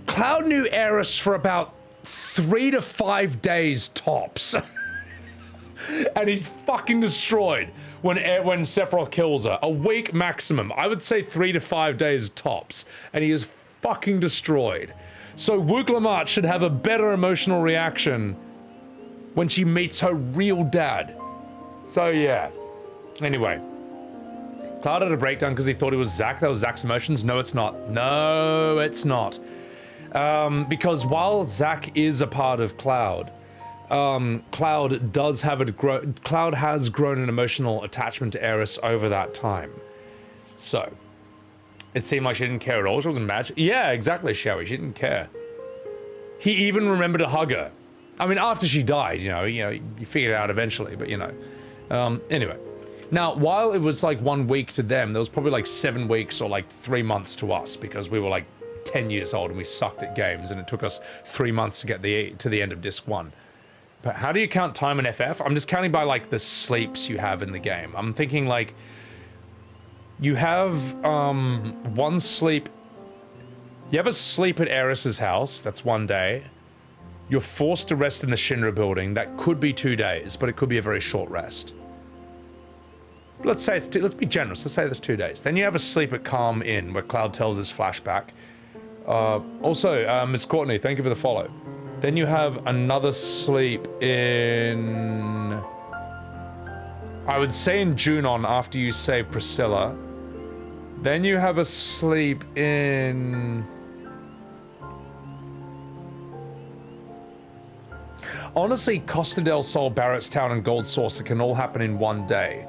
Cloud knew Aeris for about 3 to 5 days tops. And he's fucking destroyed when Sephiroth kills her. A week maximum. I would say 3 to 5 days tops. And he is fucking destroyed. So Wuk Lamat should have a better emotional reaction when she meets her real dad. So yeah. Anyway. Cloud had a breakdown because he thought it was Zack. That was Zack's emotions. No, it's not. No, it's not. Because while Zack is a part of Cloud, Cloud does have Cloud has grown an emotional attachment to Aeris over that time. So, it seemed like she didn't care at all. She wasn't mad. Yeah, exactly, Sherry. She didn't care. He even remembered to hug her. I mean, after she died, you know, you figured it out eventually, but you know. Anyway. Now, while it was like 1 week to them, there was probably like 7 weeks or like 3 months to us because we were like 10 years old and we sucked at games and it took us 3 months to get to the end of disc 1. But how do you count time in FF? I'm just counting by like the sleeps you have in the game. I'm thinking like you have one sleep. You have a sleep at Aeris's house. That's 1 day. You're forced to rest in the Shinra building. That could be 2 days, but it could be a very short rest. Let's say let's be generous. Let's say that's 2 days. Then you have a sleep at Calm Inn where Cloud tells his flashback. Also, Miss Courtney, thank you for the follow. Then you have another sleep in... I would say in Junon after you save Priscilla. Then you have a sleep in... Honestly, Costa del Sol, Barrettstown, and Gold Saucer can all happen in 1 day.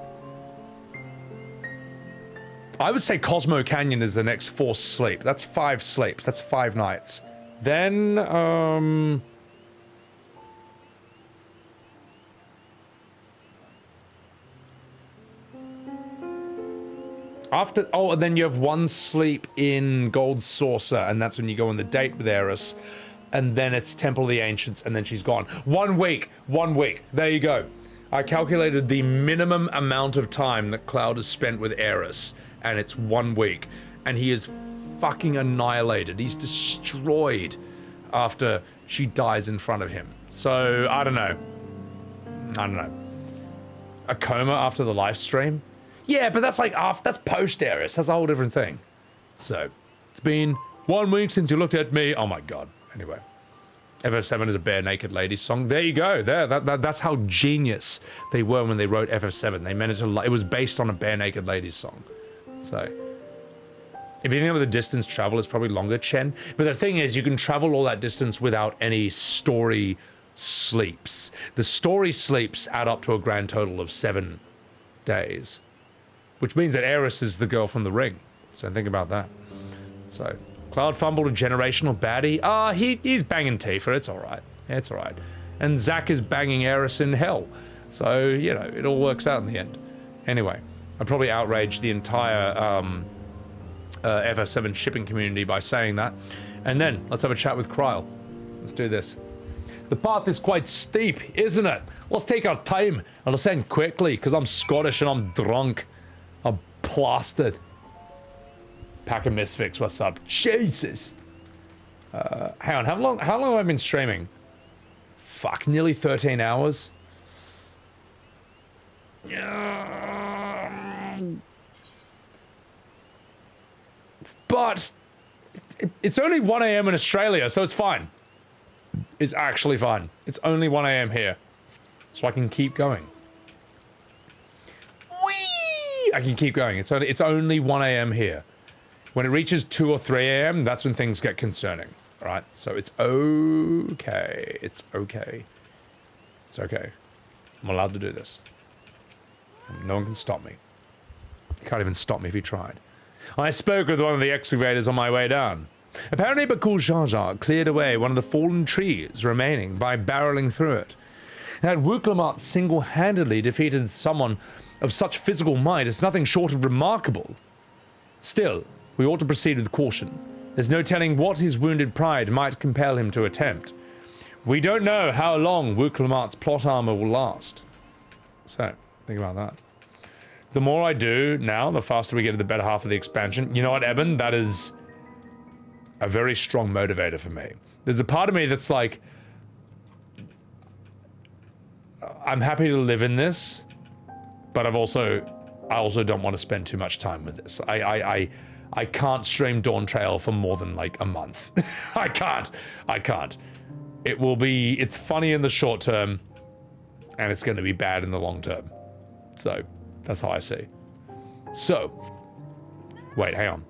I would say Cosmo Canyon is the next forced sleep. That's 5 sleeps. That's 5 nights. Then, and then you have 1 sleep in Gold Saucer, and that's when you go on the date with Aeris. And then it's Temple of the Ancients, and then she's gone. 1 week. 1 week. There you go. I calculated the minimum amount of time that Cloud has spent with Aeris. And it's 1 week, and he is fucking annihilated. He's destroyed after she dies in front of him. So, I don't know. A coma after the live stream? Yeah, but that's like that's post-Aeris. That's a whole different thing. So, it's been 1 week since you looked at me. Oh my god. Anyway. FF7 is a bare naked ladies song. There you go. That's how genius they were when they wrote FF7. They meant it was based on a bare naked ladies song. So, if you think of the distance travel, it's probably longer, Chen. But the thing is, you can travel all that distance without any story sleeps. The story sleeps add up to a grand total of 7 days. Which means that Aeris is the girl from the ring. So think about that. So, Cloud fumbled a generational baddie. He's banging Tifa, it's alright. It's alright. And Zack is banging Aeris in hell. So, you know, it all works out in the end. Anyway. I probably outraged the entire FF7 shipping community by saying that. And then, let's have a chat with Krile. Let's do this. The path is quite steep, isn't it? Let's take our time and ascend quickly, because I'm Scottish and I'm drunk. I'm plastered. Pack of Misfits, what's up? Jesus! Hang on, how long have I been streaming? Fuck, nearly 13 hours? But it's only 1 AM in Australia, so it's fine. It's actually fine. It's only 1 AM here. So I can keep going. Whee! I can keep going. It's only 1 AM here. When it reaches 2 or 3 AM, that's when things get concerning. Alright? So it's okay. It's okay. It's okay. I'm allowed to do this. No one can stop me. You can't even stop me if you tried. I spoke with one of the excavators on my way down. Apparently Bakool Jaja cleared away one of the fallen trees remaining by barreling through it. That Wuk Lamat single-handedly defeated someone of such physical might is nothing short of remarkable. Still, we ought to proceed with caution. There's no telling what his wounded pride might compel him to attempt. We don't know how long Wuk Lamat's plot armor will last. So, think about that. The more I do now, the faster we get to the better half of the expansion. You know what, Eben? That is a very strong motivator for me. There's a part of me that's like, I'm happy to live in this, but I also don't want to spend too much time with this. I can't stream Dawntrail for more than like a month. I can't. It's funny in the short term, and it's going to be bad in the long term. So, that's how I see. So, wait, hang on.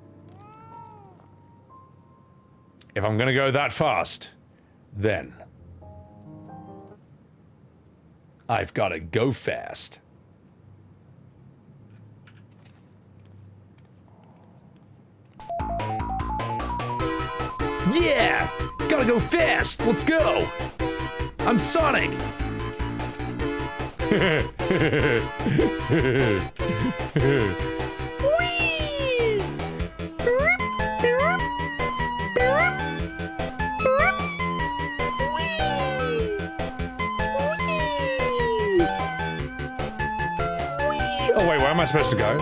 If I'm going to go that fast, then I've got to go fast. Yeah! Gotta go fast! Let's go! I'm Sonic! Oh wait, where am I supposed to go?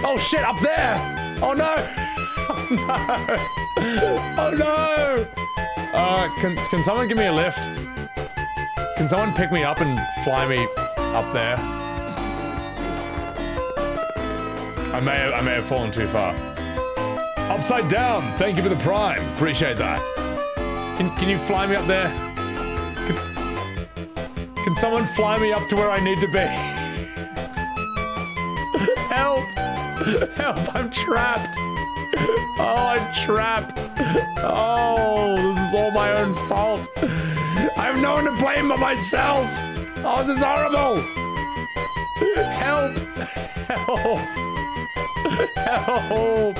Oh shit, up there! Oh no! Oh no! Can someone give me a lift? Can someone pick me up and fly me up there? I may have fallen too far. Upside down! Thank you for the prime. Appreciate that. Can you fly me up there? Can someone fly me up to where I need to be? Help! Help! I'm trapped! Oh, I'm trapped! Oh, this is all my own fault. I have no one to blame but myself! Oh, this is horrible! Help! Help! Help!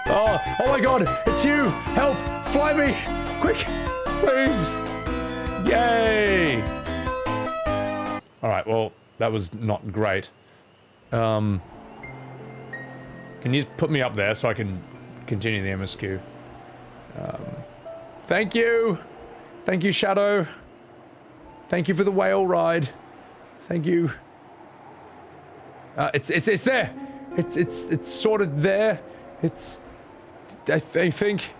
Oh my god, it's you! Help! Fly me! Quick! Please! Yay! Alright, well, that was not great. Can you just put me up there so I can continue the MSQ? Thank you! Thank you, Shadow. Thank you for the whale ride. Thank you. It's there! It's sort of there. It's... I think...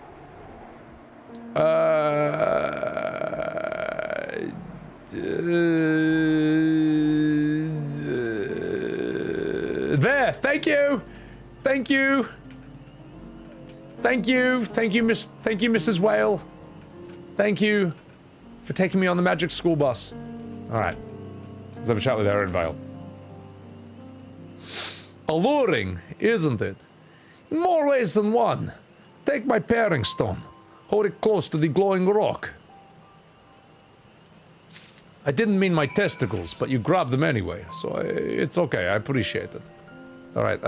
there! Thank you! Thank you! Thank you! Thank you, Mrs. Whale. Thank you for taking me on the magic school bus. Alright. Let's have a chat with Aaron Vale. Alluring, isn't it? In more ways than one. Take my pairing stone. Hold it close to the glowing rock. I didn't mean my testicles, but you grabbed them anyway, so it's okay, I appreciate it. Alright,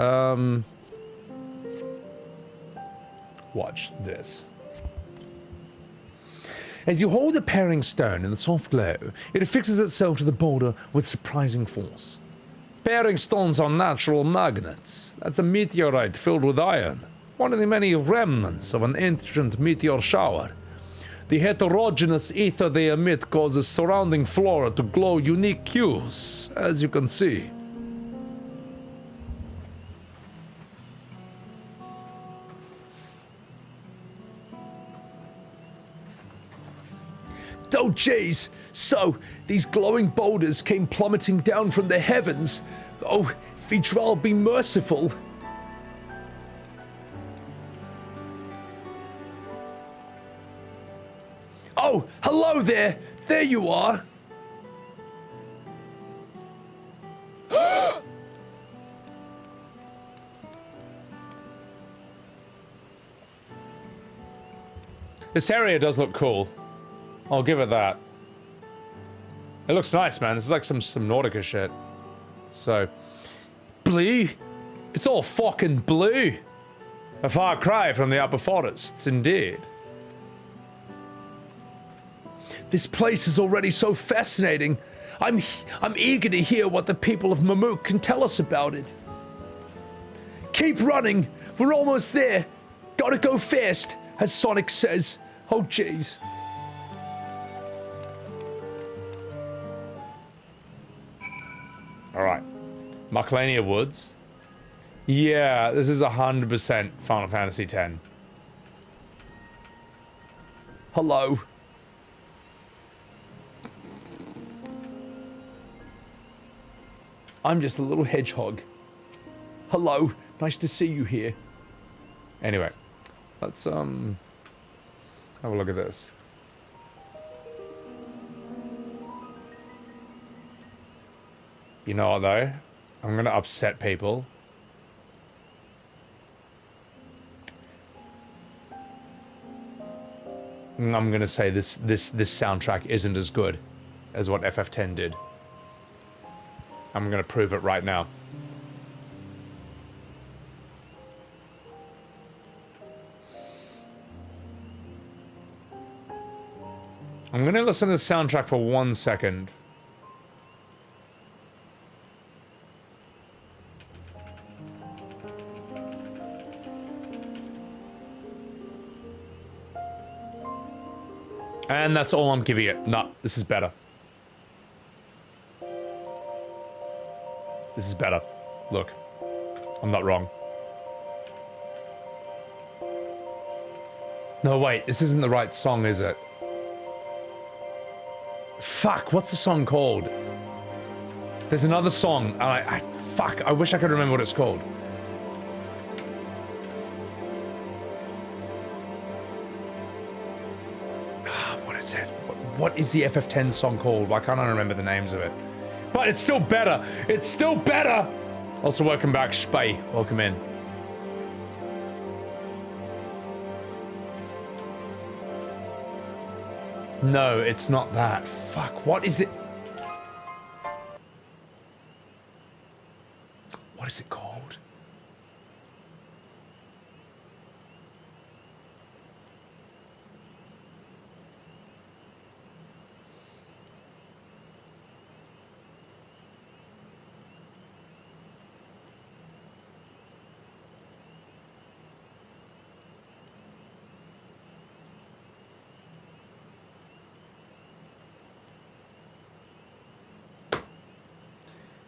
watch this. As you hold the pairing stone in the soft glow, it affixes itself to the boulder with surprising force. Pairing stones are natural magnets. That's a meteorite filled with iron, one of the many remnants of an ancient meteor shower. The heterogeneous ether they emit causes surrounding flora to glow unique hues, as you can see. Oh jeez, so these glowing boulders came plummeting down from the heavens. Oh, Vidral be merciful. Oh, hello there! There you are! This area does look cool. I'll give it that. It looks nice, man. This is like some Nautica shit. So, blue? It's all fucking blue. A far cry from the upper forests, indeed. This place is already so fascinating. I'm eager to hear what the people of Mamook can tell us about it. Keep running. We're almost there. Gotta go fast, as Sonic says. Oh, jeez. Alright. Macalania Woods. Yeah, this is 100% Final Fantasy X. Hello. I'm just a little hedgehog. Hello. Nice to see you here. Anyway, let's have a look at this. You know what though? I'm gonna upset people. I'm gonna say this soundtrack isn't as good as what FF10 did. I'm gonna prove it right now. I'm gonna listen to the soundtrack for 1 second. And that's all I'm giving it. No, this is better. This is better. Look, I'm not wrong. No, wait, this isn't the right song, is it? Fuck, what's the song called? There's another song, and fuck, I wish I could remember what it's called. What is it? What is the FF10 song called? Why can't I remember the names of it? But it's still better! It's still better! Also, welcome back, Spay. Welcome in. No, it's not that. Fuck, what is it? What is it called?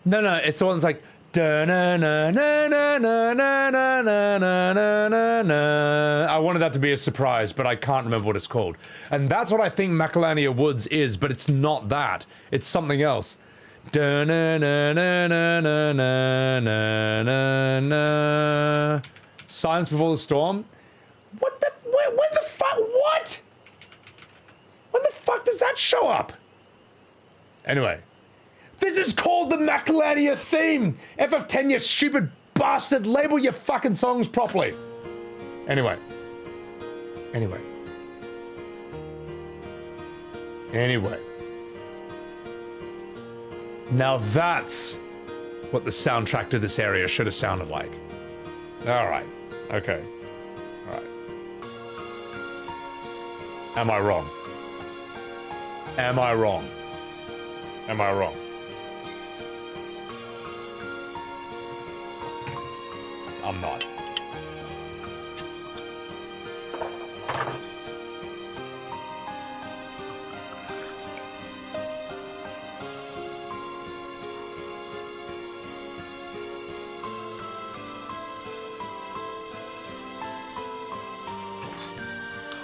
No, it's the one that's like da na na na na na na na na na na na. I wanted that to be a surprise, but I can't remember what it's called. And that's what I think Macalania Woods is, but it's not that. It's something else. Da na na na na na na na na na. Silence Before the Storm. What the? When the fuck? What? When the fuck does that show up? Anyway. This is called the Macalania theme! FF10, you stupid bastard! Label your fucking songs properly! Anyway. Now that's what the soundtrack to this area should have sounded like. Alright. Okay. Alright. Am I wrong? Am I wrong? Am I wrong? I'm not.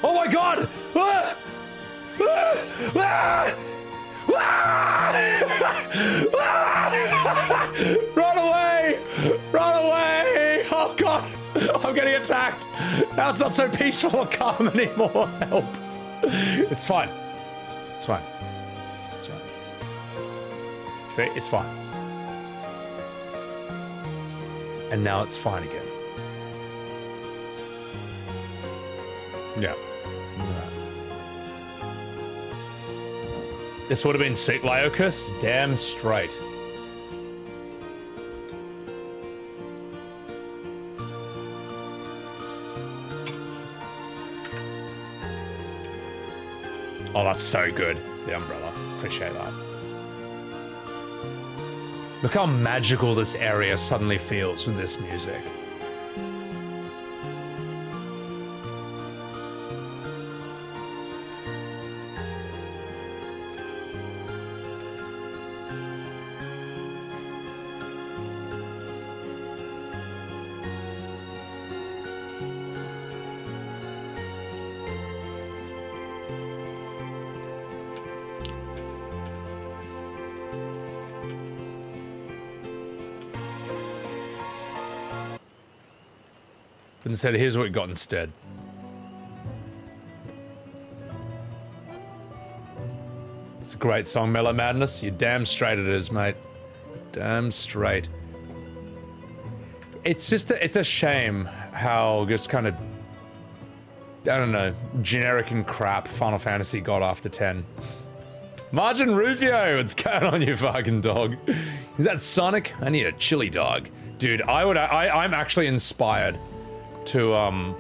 Oh my god! Ah! Ah! Ah! Ah! Run away! Run away! Oh god! I'm getting attacked! Now it's not so peaceful or calm anymore. Help! It's fine. It's fine. It's fine. See? It's fine. And now it's fine again. Yeah. This would have been sick, Lyocus? Damn straight. Oh, that's so good. The umbrella. Appreciate that. Look how magical this area suddenly feels with this music. and said, here's what we got instead. It's a great song, Mellow Madness. You're damn straight it is, mate. Damn straight. It's just, it's a shame how just kind of, I don't know, generic and crap Final Fantasy got after 10. Margin Rufio, what's going on, you fucking dog? Is that Sonic? I need a chili dog. Dude, I'm actually inspired to, I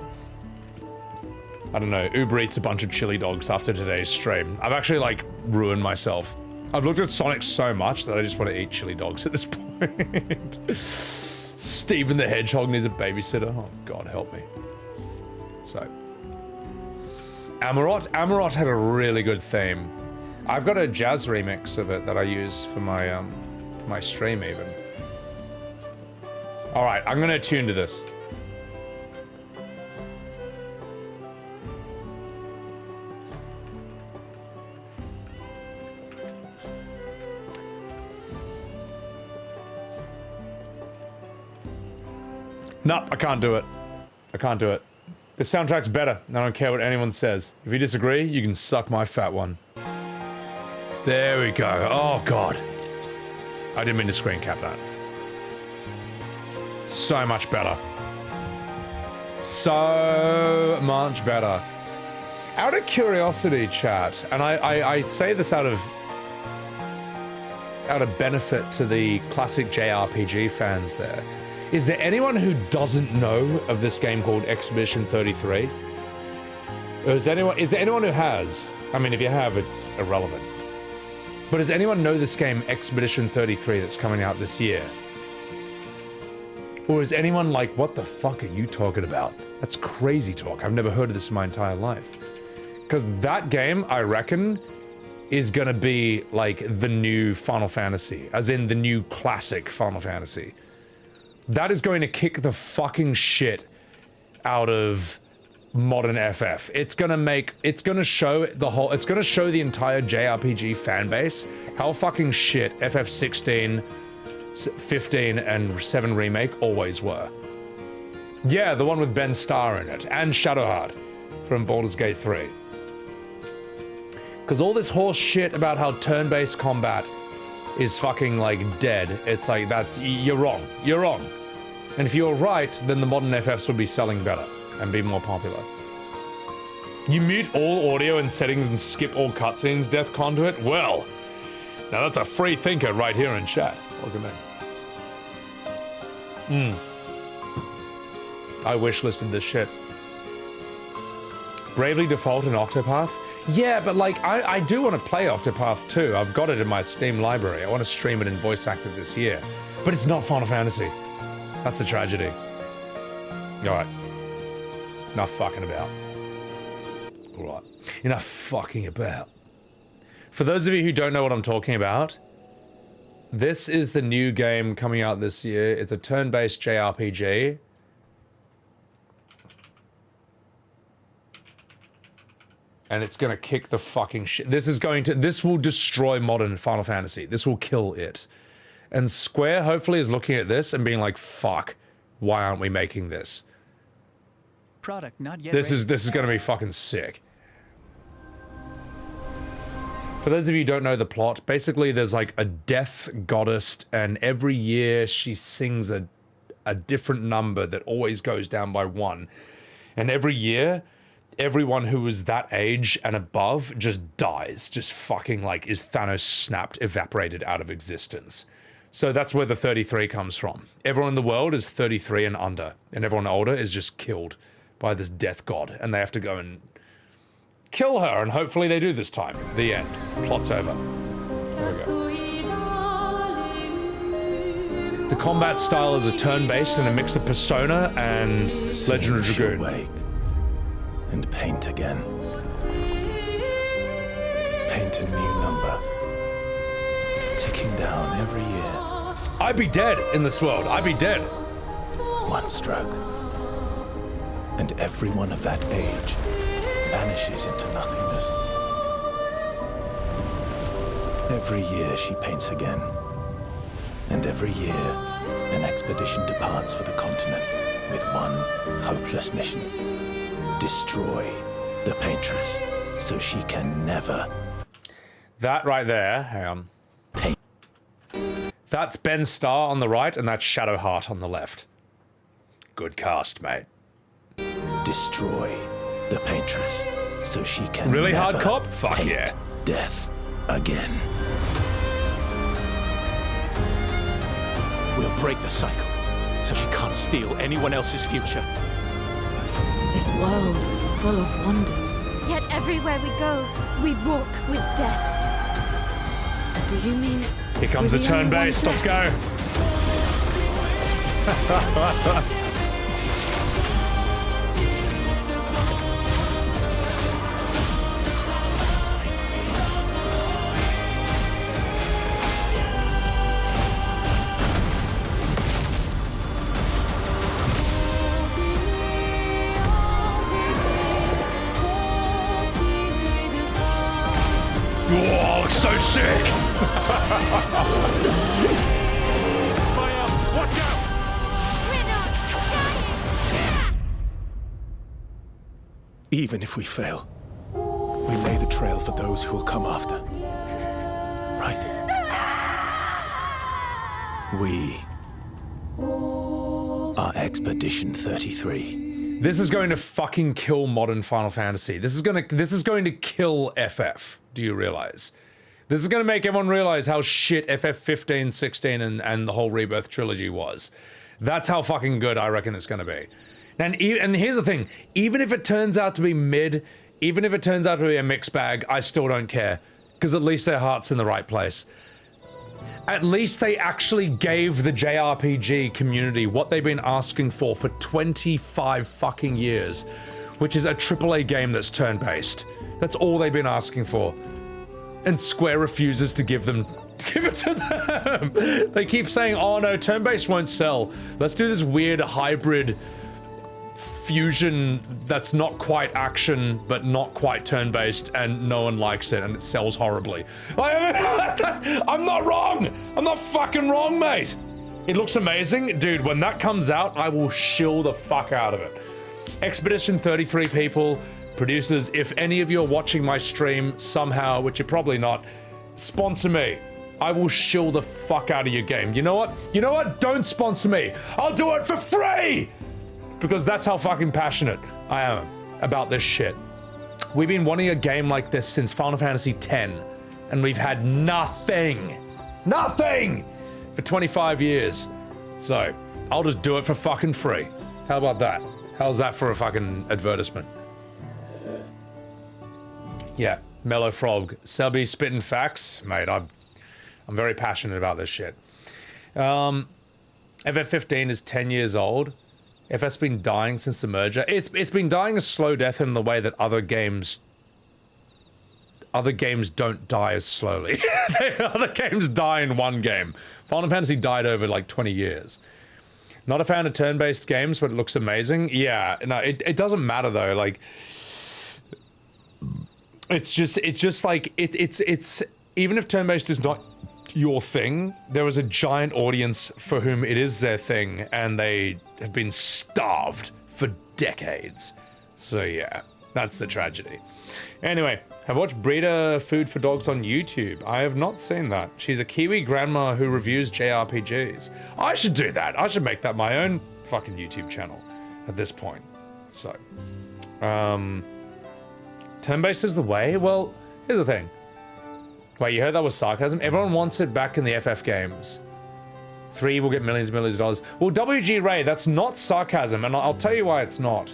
don't know, Uber Eats a bunch of chili dogs after today's stream. I've actually, like, ruined myself. I've looked at Sonic so much that I just want to eat chili dogs at this point. Steven the Hedgehog needs a babysitter. Oh, God help me. So. Amarot had a really good theme. I've got a jazz remix of it that I use for my, my stream even. Alright, I'm gonna tune to this. No, I can't do it. I can't do it. The soundtrack's better. I don't care what anyone says. If you disagree, you can suck my fat one. There we go. Oh, God. I didn't mean to screen cap that. So much better. So much better. Out of curiosity, chat, and I say this out of benefit to the classic JRPG fans there. Is there anyone who doesn't know of this game called Expedition 33? Or is there anyone who has? I mean, if you have, it's irrelevant. But does anyone know this game, Expedition 33, that's coming out this year? Or is anyone like, what the fuck are you talking about? That's crazy talk. I've never heard of this in my entire life. Because that game, I reckon, is gonna be like the new Final Fantasy. As in the new classic Final Fantasy. That is going to kick the fucking shit out of modern FF. It's gonna show the entire JRPG fan base how fucking shit FF16, 15, and 7 Remake always were. Yeah, the one with Ben Starr in it, and Shadowheart from Baldur's Gate 3. Because all this horse shit about how turn-based combat is fucking, like, dead, it's like, you're wrong. You're wrong. And if you're right, then the modern FFs would be selling better and be more popular. You mute all audio and settings and skip all cutscenes, Death Conduit? Well, now that's a free thinker right here in chat. Welcome in. I wishlisted this shit. Bravely Default and Octopath? Yeah, but like, I do want to play Octopath too. I've got it in my Steam library. I want to stream it in voice acted this year. But it's not Final Fantasy. That's the tragedy. Alright. Enough fucking about. Alright. Enough fucking about. For those of you who don't know what I'm talking about, this is the new game coming out this year. It's a turn-based JRPG. And it's gonna kick the fucking shit. This will destroy modern Final Fantasy. This will kill it. And Square hopefully is looking at this and being like, fuck, why aren't we making this? Product not yet. This is gonna be fucking sick. For those of you who don't know the plot, basically there's like a death goddess, and every year she sings a different number that always goes down by 1. And every year, everyone who is that age and above just dies. Just fucking like is Thanos snapped, evaporated out of existence. So that's where the 33 comes from. Everyone in the world is 33 and under, and everyone older is just killed by this death god, and they have to go and kill her, and hopefully they do this time. The end. Plot's over. There we go. The combat style is a turn-based and a mix of Persona and Legend of Dragoon. Wake and paint again. Paint a new number. Ticking down every year. I'd be dead in this world. I'd be dead. One stroke. And everyone of that age vanishes into nothingness. Every year she paints again. And every year, an expedition departs for the continent. with one hopeless mission. Destroy the Paintress so she can never... That right there, hang on. That's Ben Starr on the right, and that's Shadowheart on the left. Good cast, mate. Destroy the Paintress so she can really never hard cop? Fuck paint yeah. death again. We'll break the cycle so she can't steal anyone else's future. This world is full of wonders. Yet everywhere we go, we walk with death. Do you mean... Here comes a turn-based, let's go. Whoa, so sick! Fire! Watch out! Even if we fail, we lay the trail for those who will come after. Right? We are Expedition 33. This is going to fucking kill modern Final Fantasy. This is going to kill FF. Do you realize? This is going to make everyone realize how shit FF15, 16, and the whole Rebirth trilogy was. That's how fucking good I reckon it's going to be. And here's the thing, even if it turns out to be mid, even if it turns out to be a mixed bag, I still don't care. Because at least their heart's in the right place. At least they actually gave the JRPG community what they've been asking for 25 fucking years. Which is a AAA game that's turn-based. That's all they've been asking for. And Square refuses to give it to them. They keep saying, oh no, turn-based won't sell. Let's do this weird hybrid fusion that's not quite action, but not quite turn-based, and no one likes it, and it sells horribly. I'm not wrong! I'm not fucking wrong, mate! It looks amazing. Dude, when that comes out, I will shill the fuck out of it. Expedition 33 people, producers, if any of you are watching my stream somehow, which you're probably not, sponsor me. I will shill the fuck out of your game. You know what? You know what? Don't sponsor me. I'll do it for free! Because that's how fucking passionate I am about this shit. We've been wanting a game like this since Final Fantasy X, and we've had nothing. Nothing! For 25 years. So, I'll just do it for fucking free. How about that? How's that for a fucking advertisement? Yeah, Mellow Frog. Selby spitting facts. Mate, I'm very passionate about this shit. FF15 is 10 years old. FF's been dying since the merger. It's been dying a slow death in the way that other games don't die as slowly. Other games die in one game. Final Fantasy died over like 20 years. Not a fan of turn-based games, but it looks amazing. Yeah, no, it doesn't matter though. Like, it's just like it's even if turn-based is not your thing, there is a giant audience for whom it is their thing, and they have been starved for decades. So yeah, that's the tragedy. Anyway, I've watched Breeder Food for Dogs on YouTube. I have not seen that. She's a Kiwi grandma who reviews JRPGs. I should do that. I should make that my own fucking YouTube channel at this point. So, turn-based is the way? Well, here's the thing. Wait, you heard that was sarcasm? Everyone wants it back in the FF games. 3 will get millions and millions of dollars. Well, WG Ray, that's not sarcasm, and I'll tell you why it's not.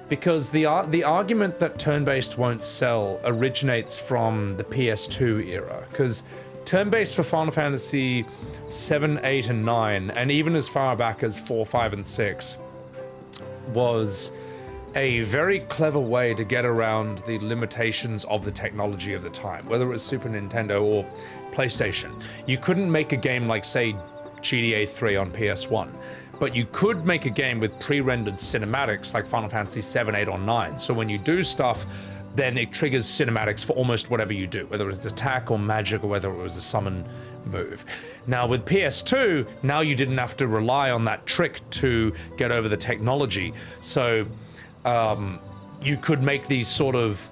Because the argument that turn-based won't sell originates from the PS2 era. Because turn-based for Final Fantasy 7, 8, and 9, and even as far back as 4, 5, and 6, was a very clever way to get around the limitations of the technology of the time, whether it was Super Nintendo or PlayStation. You couldn't make a game like, say, GTA 3 on PS1, but you could make a game with pre-rendered cinematics like Final Fantasy 7, 8, or 9. So when you do stuff, then it triggers cinematics for almost whatever you do, whether it's attack or magic or whether it was a summon move. Now with PS2, now you didn't have to rely on that trick to get over the technology. So you could make these sort of,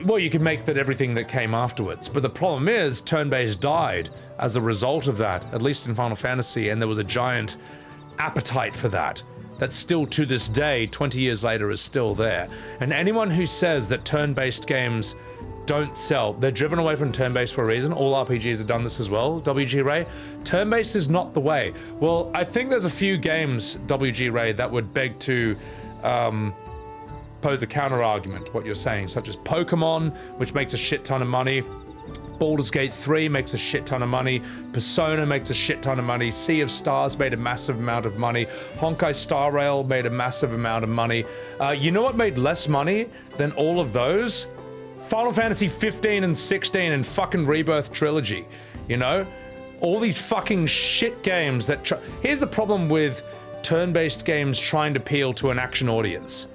well, you could make that everything that came afterwards. But the problem is turn-based died as a result of that, at least in Final Fantasy, and there was a giant appetite for that. That still to this day, 20 years later, is still there. And anyone who says that turn-based games don't sell, they're driven away from turn-based for a reason. All RPGs have done this as well, WG Ray. Turn-based is not the way. Well, I think there's a few games, WG Ray, that would beg to pose a counter-argument, what you're saying, such as Pokemon, which makes a shit ton of money. Baldur's Gate 3 makes a shit ton of money. Persona makes a shit ton of money. Sea of Stars made a massive amount of money. Honkai Star Rail made a massive amount of money. You know what made less money than all of those? Final Fantasy 15 and 16 and fucking Rebirth Trilogy. You know? All these fucking shit games that... Here's the problem with turn-based games trying to appeal to an action audience.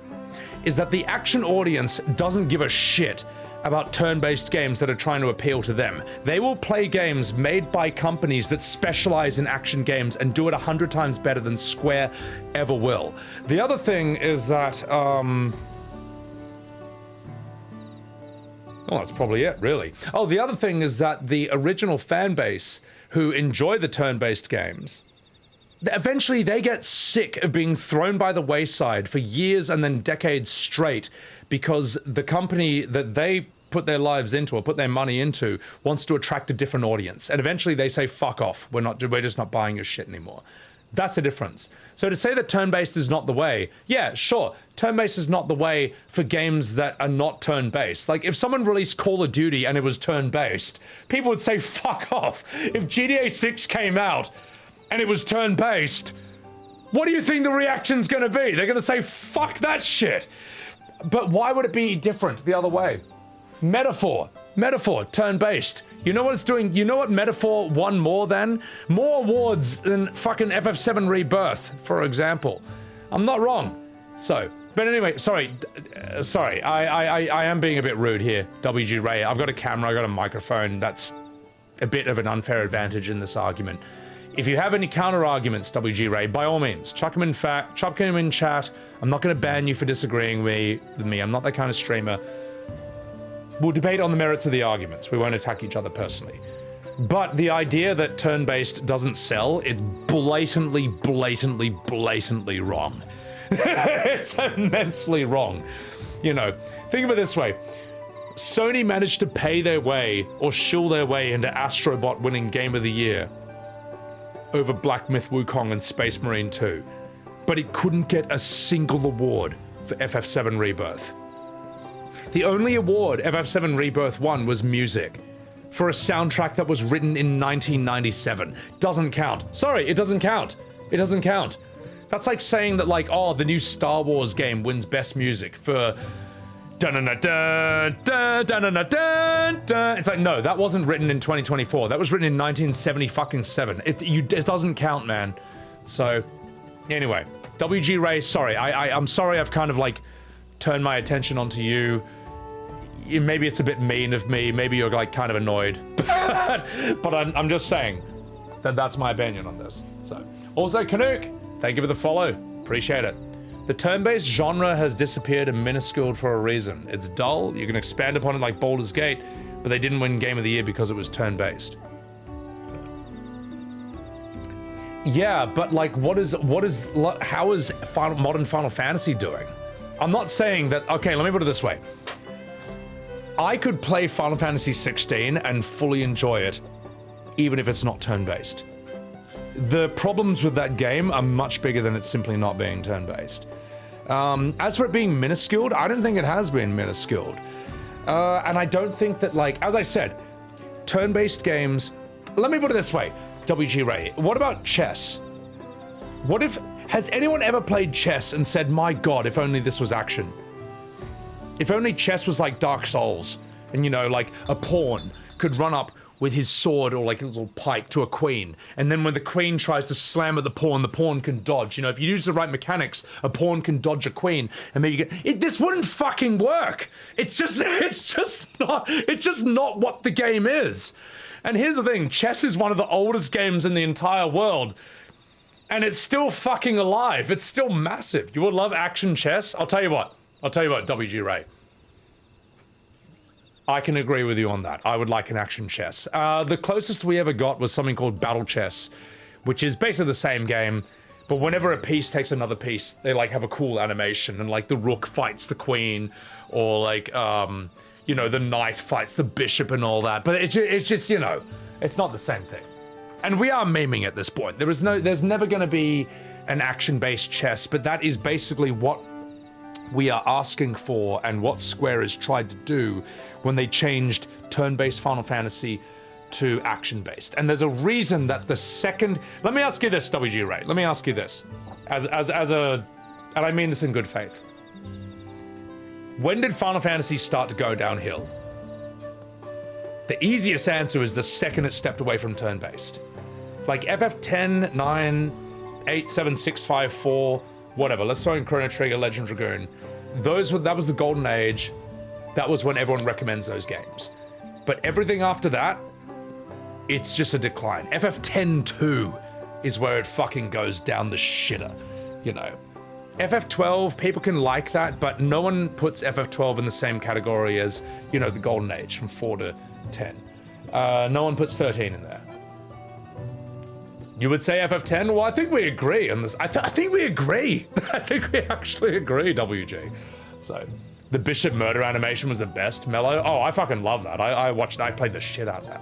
Is that the action audience doesn't give a shit about turn-based games that are trying to appeal to them. They will play games made by companies that specialize in action games and do it 100 times better than Square ever will. The other thing is that, oh, that's probably it, really. Oh, the other thing is that the original fan base who enjoy the turn-based games, eventually they get sick of being thrown by the wayside for years and then decades straight because the company that they put their lives into or put their money into wants to attract a different audience. And eventually they say, fuck off, we're just not buying your shit anymore. That's a difference. So to say that turn-based is not the way, yeah, sure, turn-based is not the way for games that are not turn-based. Like, if someone released Call of Duty and it was turn-based, people would say, fuck off. If GTA 6 came out and it was turn-based, what do you think the reaction's gonna be? They're gonna say, fuck that shit. But why would it be different the other way? Metaphor, turn-based. You know what it's doing? You know what Metaphor won more than? More awards than fucking FF7 Rebirth, for example. I'm not wrong. So, but anyway, sorry, I am being a bit rude here, WG Ray. I've got a camera, I've got a microphone. That's a bit of an unfair advantage in this argument. If you have any counter arguments, WG Ray, by all means, chuck them in chat. I'm not going to ban you for disagreeing with me. I'm not that kind of streamer. We'll debate on the merits of the arguments. We won't attack each other personally. But the idea that turn-based doesn't sell, it's blatantly wrong. It's immensely wrong. You know, think of it this way. Sony managed to pay their way, or shill their way into Astrobot winning Game of the Year over Black Myth Wukong and Space Marine 2. But it couldn't get a single award for FF7 Rebirth. The only award FF7 Rebirth won was music, for a soundtrack that was written in 1997. Doesn't count. Sorry, it doesn't count. It doesn't count. That's like saying that, like, oh, the new Star Wars game wins best music for dun-dun-dun-dun, dun-dun-dun-dun. It's like, no, that wasn't written in 2024. That was written in 1977. It doesn't count, man. So, anyway, WG Ray, sorry. I'm sorry I've kind of, like, turned my attention onto you. Maybe it's a bit mean of me. Maybe you're, like, kind of annoyed. but I'm just saying that that's my opinion on this. So, also, Canuck, thank you for the follow. Appreciate it. The turn-based genre has disappeared and minusculed for a reason. It's dull, you can expand upon it like Baldur's Gate, but they didn't win Game of the Year because it was turn-based. Yeah, but like, how is modern Final Fantasy doing? I'm not saying that, okay, let me put it this way. I could play Final Fantasy XVI and fully enjoy it, even if it's not turn-based. The problems with that game are much bigger than it simply not being turn-based. As for it being minusculed, I don't think it has been minusculed. And I don't think that, like, as I said, turn-based games... Let me put it this way, WG Ray. What about chess? Has anyone ever played chess and said, my god, if only this was action? If only chess was like Dark Souls, and, you know, like, a pawn could run up with his sword or like a little pike to a queen, and then when the queen tries to slam at the pawn can dodge. You know, if you use the right mechanics, a pawn can dodge a queen, and maybe you get... This wouldn't fucking work! It's just not what the game is. And here's the thing, chess is one of the oldest games in the entire world. And it's still fucking alive. It's still massive. You would love action chess? I'll tell you what, WG Ray. I can agree with you on that. I would like an action chess. The closest we ever got was something called battle chess, which is basically the same game, but whenever a piece takes another piece, they like have a cool animation, and like the rook fights the queen, or like, you know, the knight fights the bishop and all that. But it's just, you know, it's not the same thing. And we are memeing at this point. There's never going to be an action-based chess, but that is basically what we are asking for and what Square has tried to do when they changed turn-based Final Fantasy to action-based. And there's a reason that the second... Let me ask you this, WG Ray. Let me ask you this. And I mean this in good faith. When did Final Fantasy start to go downhill? The easiest answer is the second it stepped away from turn-based. Like FF10, 9, 8, 7, 6, 5, 4, whatever. Let's throw in Chrono Trigger, Legend Dragoon. That was the golden age. That was when everyone recommends those games. But everything after that, it's just a decline. FF10-2 is where it fucking goes down the shitter, you know. FF12, people can like that, but no one puts FF12 in the same category as, you know, the golden age from 4 to 10. No one puts 13 in there. You would say FF10? Well, I think we agree on this. I think we agree. I think we actually agree, WG. So, the Bishop murder animation was the best. Mellow? Oh, I fucking love that. I played the shit out of that.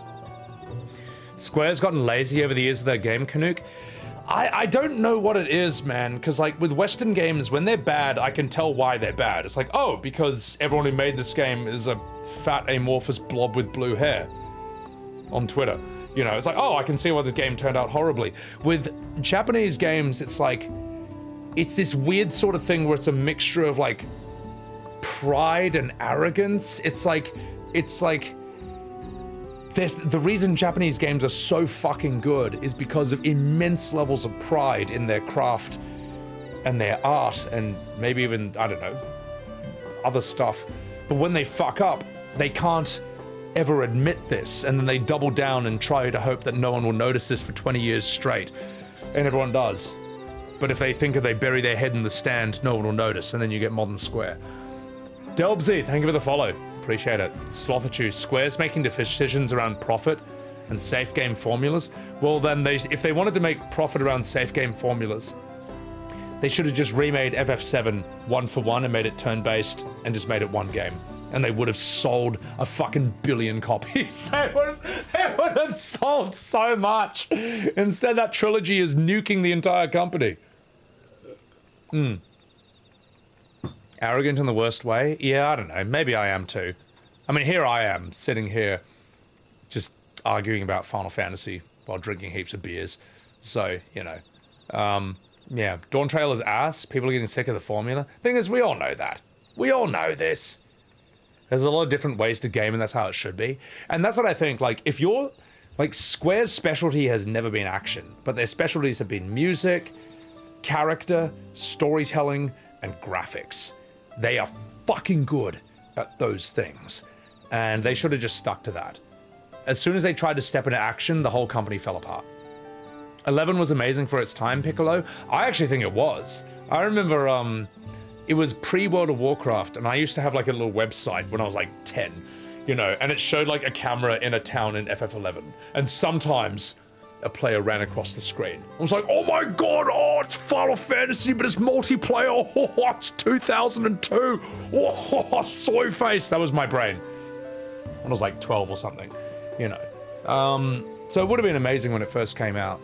Square's gotten lazy over the years of their game, Canuck. I don't know what it is, man, because like with Western games, when they're bad, I can tell why they're bad. It's like, oh, because everyone who made this game is a fat amorphous blob with blue hair on Twitter. You know, it's like, oh, I can see why the game turned out horribly. With Japanese games, it's like, it's this weird sort of thing where it's a mixture of like pride and arrogance. It's like, the reason Japanese games are so fucking good is because of immense levels of pride in their craft and their art and maybe even, I don't know, other stuff. But when they fuck up, they can't ever admit this, and then they double down and try to hope that no one will notice this for 20 years straight, and everyone does. But if they think if they bury their head in the stand, no one will notice, and then you get Modern Square. Delbzy, thank you for the follow. Appreciate it. Slothitude, Square's making decisions around profit and safe game formulas. Well, then, if they wanted to make profit around safe game formulas, they should have just remade FF7 1-for-1 and made it turn-based and just made it one game. And they would have sold a fucking billion copies. They would have sold so much. Instead, that trilogy is nuking the entire company. Arrogant in the worst way? Yeah, I don't know. Maybe I am too. I mean, here I am, sitting here, just arguing about Final Fantasy while drinking heaps of beers. So, you know. Yeah, Dawntrail is ass. People are getting sick of the formula. Thing is, we all know that. We all know this. There's a lot of different ways to game, and that's how it should be. And that's what I think, like, if you're... Like, Square's specialty has never been action, but their specialties have been music, character, storytelling, and graphics. They are fucking good at those things, and they should have just stuck to that. As soon as they tried to step into action, the whole company fell apart. 11 was amazing for its time, Piccolo. I actually think it was. I remember, it was pre-World of Warcraft, and I used to have like a little website when I was like 10, you know, and it showed like a camera in a town in FF11, and sometimes a player ran across the screen. I was like, oh my god, oh, it's Final Fantasy, but it's multiplayer, oh, it's 2002, oh, soy face, that was my brain. When I was like 12 or something, you know. So it would have been amazing when it first came out.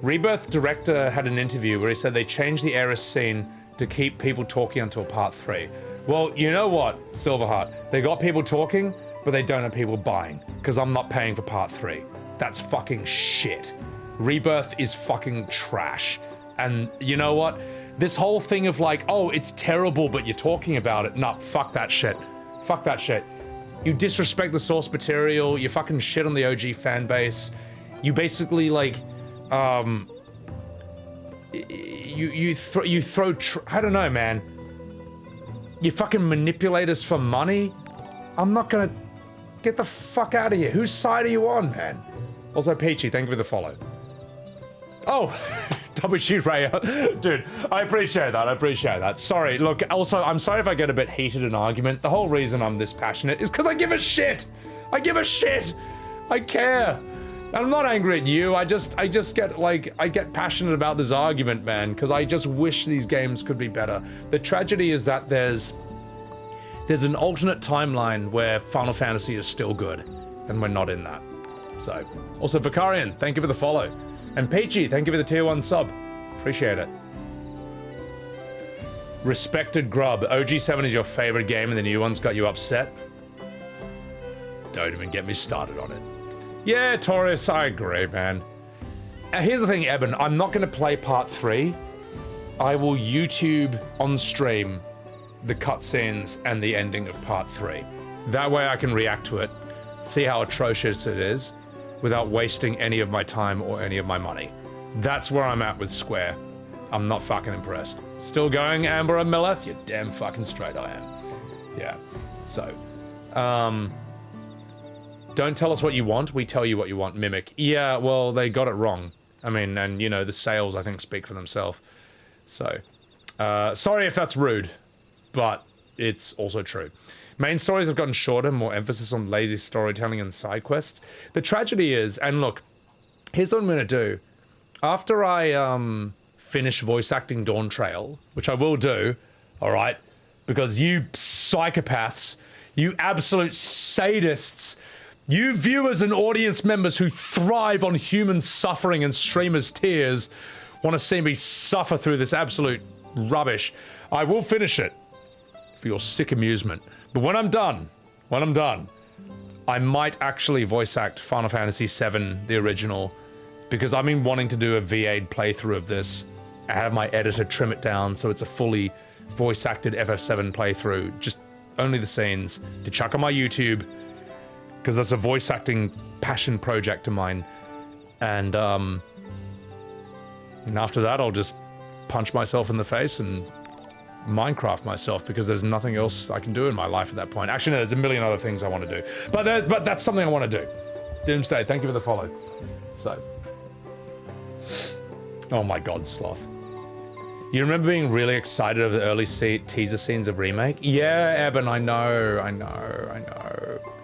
Rebirth director had an interview where he said they changed the Eris scene to keep people talking until part 3. Well, you know what, Silverheart? They got people talking, but they don't have people buying, because I'm not paying for part 3. That's fucking shit. Rebirth is fucking trash. And you know what? This whole thing of like, oh, it's terrible, but you're talking about it. Nah, fuck that shit. Fuck that shit. You disrespect the source material, you fucking shit on the OG fan base. You basically like, you throw, I don't know, man. You fucking manipulate us for money. I'm not gonna Get the fuck out of here. Whose side are you on, man? Also, Peachy, thank you for the follow. Oh, WG Raya. Dude, I appreciate that. I appreciate that. Sorry. Look, also, I'm sorry if I get a bit heated in argument. The whole reason I'm this passionate is because I give a shit. I give a shit. I care. And I'm not angry at you. I just get, like, I get passionate about this argument, man, because I just wish these games could be better. The tragedy is that there's an alternate timeline where Final Fantasy is still good, and we're not in that. So, also Vicarian, thank you for the follow. And Peachy, thank you for the tier 1 sub. Appreciate it. Respected Grub, OG7 is your favorite game and the new one's got you upset? Don't even get me started on it. Yeah, Taurus, I agree, man. Here's the thing, Eben, I'm not going to play part 3. I will YouTube on stream the cutscenes and the ending of part 3. That way I can react to it, see how atrocious it is, without wasting any of my time or any of my money. That's where I'm at with Square. I'm not fucking impressed. Still going, Amber and Meleth? You're damn fucking straight I am. Yeah, so. Don't tell us what you want, we tell you what you want, Mimic. Yeah, well, they got it wrong. I mean, and you know, the sales, I think, speak for themselves. So, sorry if that's rude, but it's also true. Main stories have gotten shorter, more emphasis on lazy storytelling and side quests. The tragedy is, and look, here's what I'm gonna do. After I finish voice acting Dawntrail, which I will do, alright, because you psychopaths, you absolute sadists, you viewers and audience members who thrive on human suffering and streamers' tears want to see me suffer through this absolute rubbish. I will finish it for your sick amusement. But when I'm done, I might actually voice act Final Fantasy VII, the original, because I've been wanting to do a V8 playthrough of this. I have my editor trim it down so it's a fully voice acted FF7 playthrough, just only the scenes, to chuck on my YouTube, because that's a voice acting passion project of mine. And after that, I'll just punch myself in the face and Minecraft myself, because there's nothing else I can do in my life at that point. Actually, no, there's a million other things I want to do. But that's something I want to do. Doomsday, thank you for the follow. So. Oh my god, Sloth. You remember being really excited over the early teaser scenes of Remake? Yeah, Eben, I know.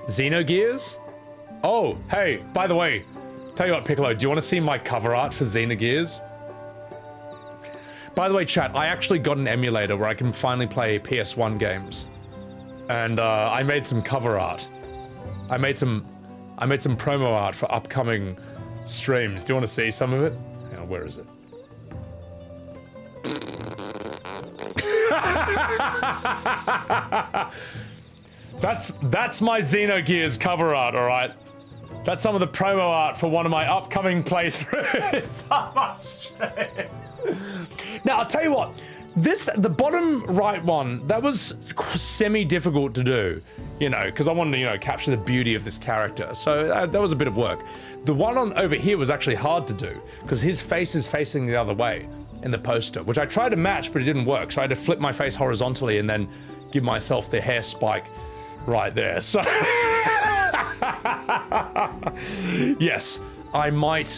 Xenogears? Oh, hey, by the way, tell you what, Piccolo, do you want to see my cover art for Xenogears? By the way, chat, I actually got an emulator where I can finally play PS1 games. And I made some cover art. I made some promo art for upcoming streams. Do you want to see some of it? Hang on, where is it? That's my Xenogears cover art, alright? That's some of the promo art for one of my upcoming playthroughs. Now, I'll tell you what, the bottom right one, that was semi-difficult to do, you know, because I wanted to, capture the beauty of this character. So that was a bit of work. The one over here was actually hard to do, because his face is facing the other way in the poster, which I tried to match, but it didn't work. So I had to flip my face horizontally and then give myself the hair spike right there. So, yes, I might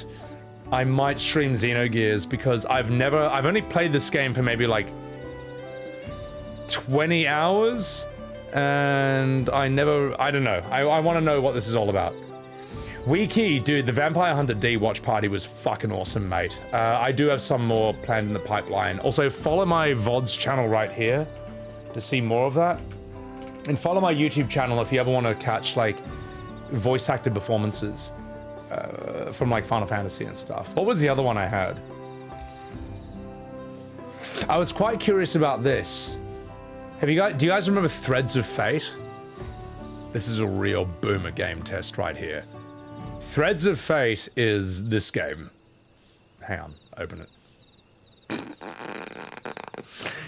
stream Xenogears, because I've only played this game for maybe like 20 hours, and I don't know. I want to know what this is all about. Wiki, dude, the Vampire Hunter D watch party was fucking awesome, mate. I do have some more planned in the pipeline. Also, follow my VODs channel right here to see more of that. And follow my YouTube channel if you ever want to catch, like, voice-acted performances from, like, Final Fantasy and stuff. What was the other one I had? I was quite curious about this. Do you guys remember Threads of Fate? This is a real boomer game test right here. Threads of Fate is this game. Hang on, open it.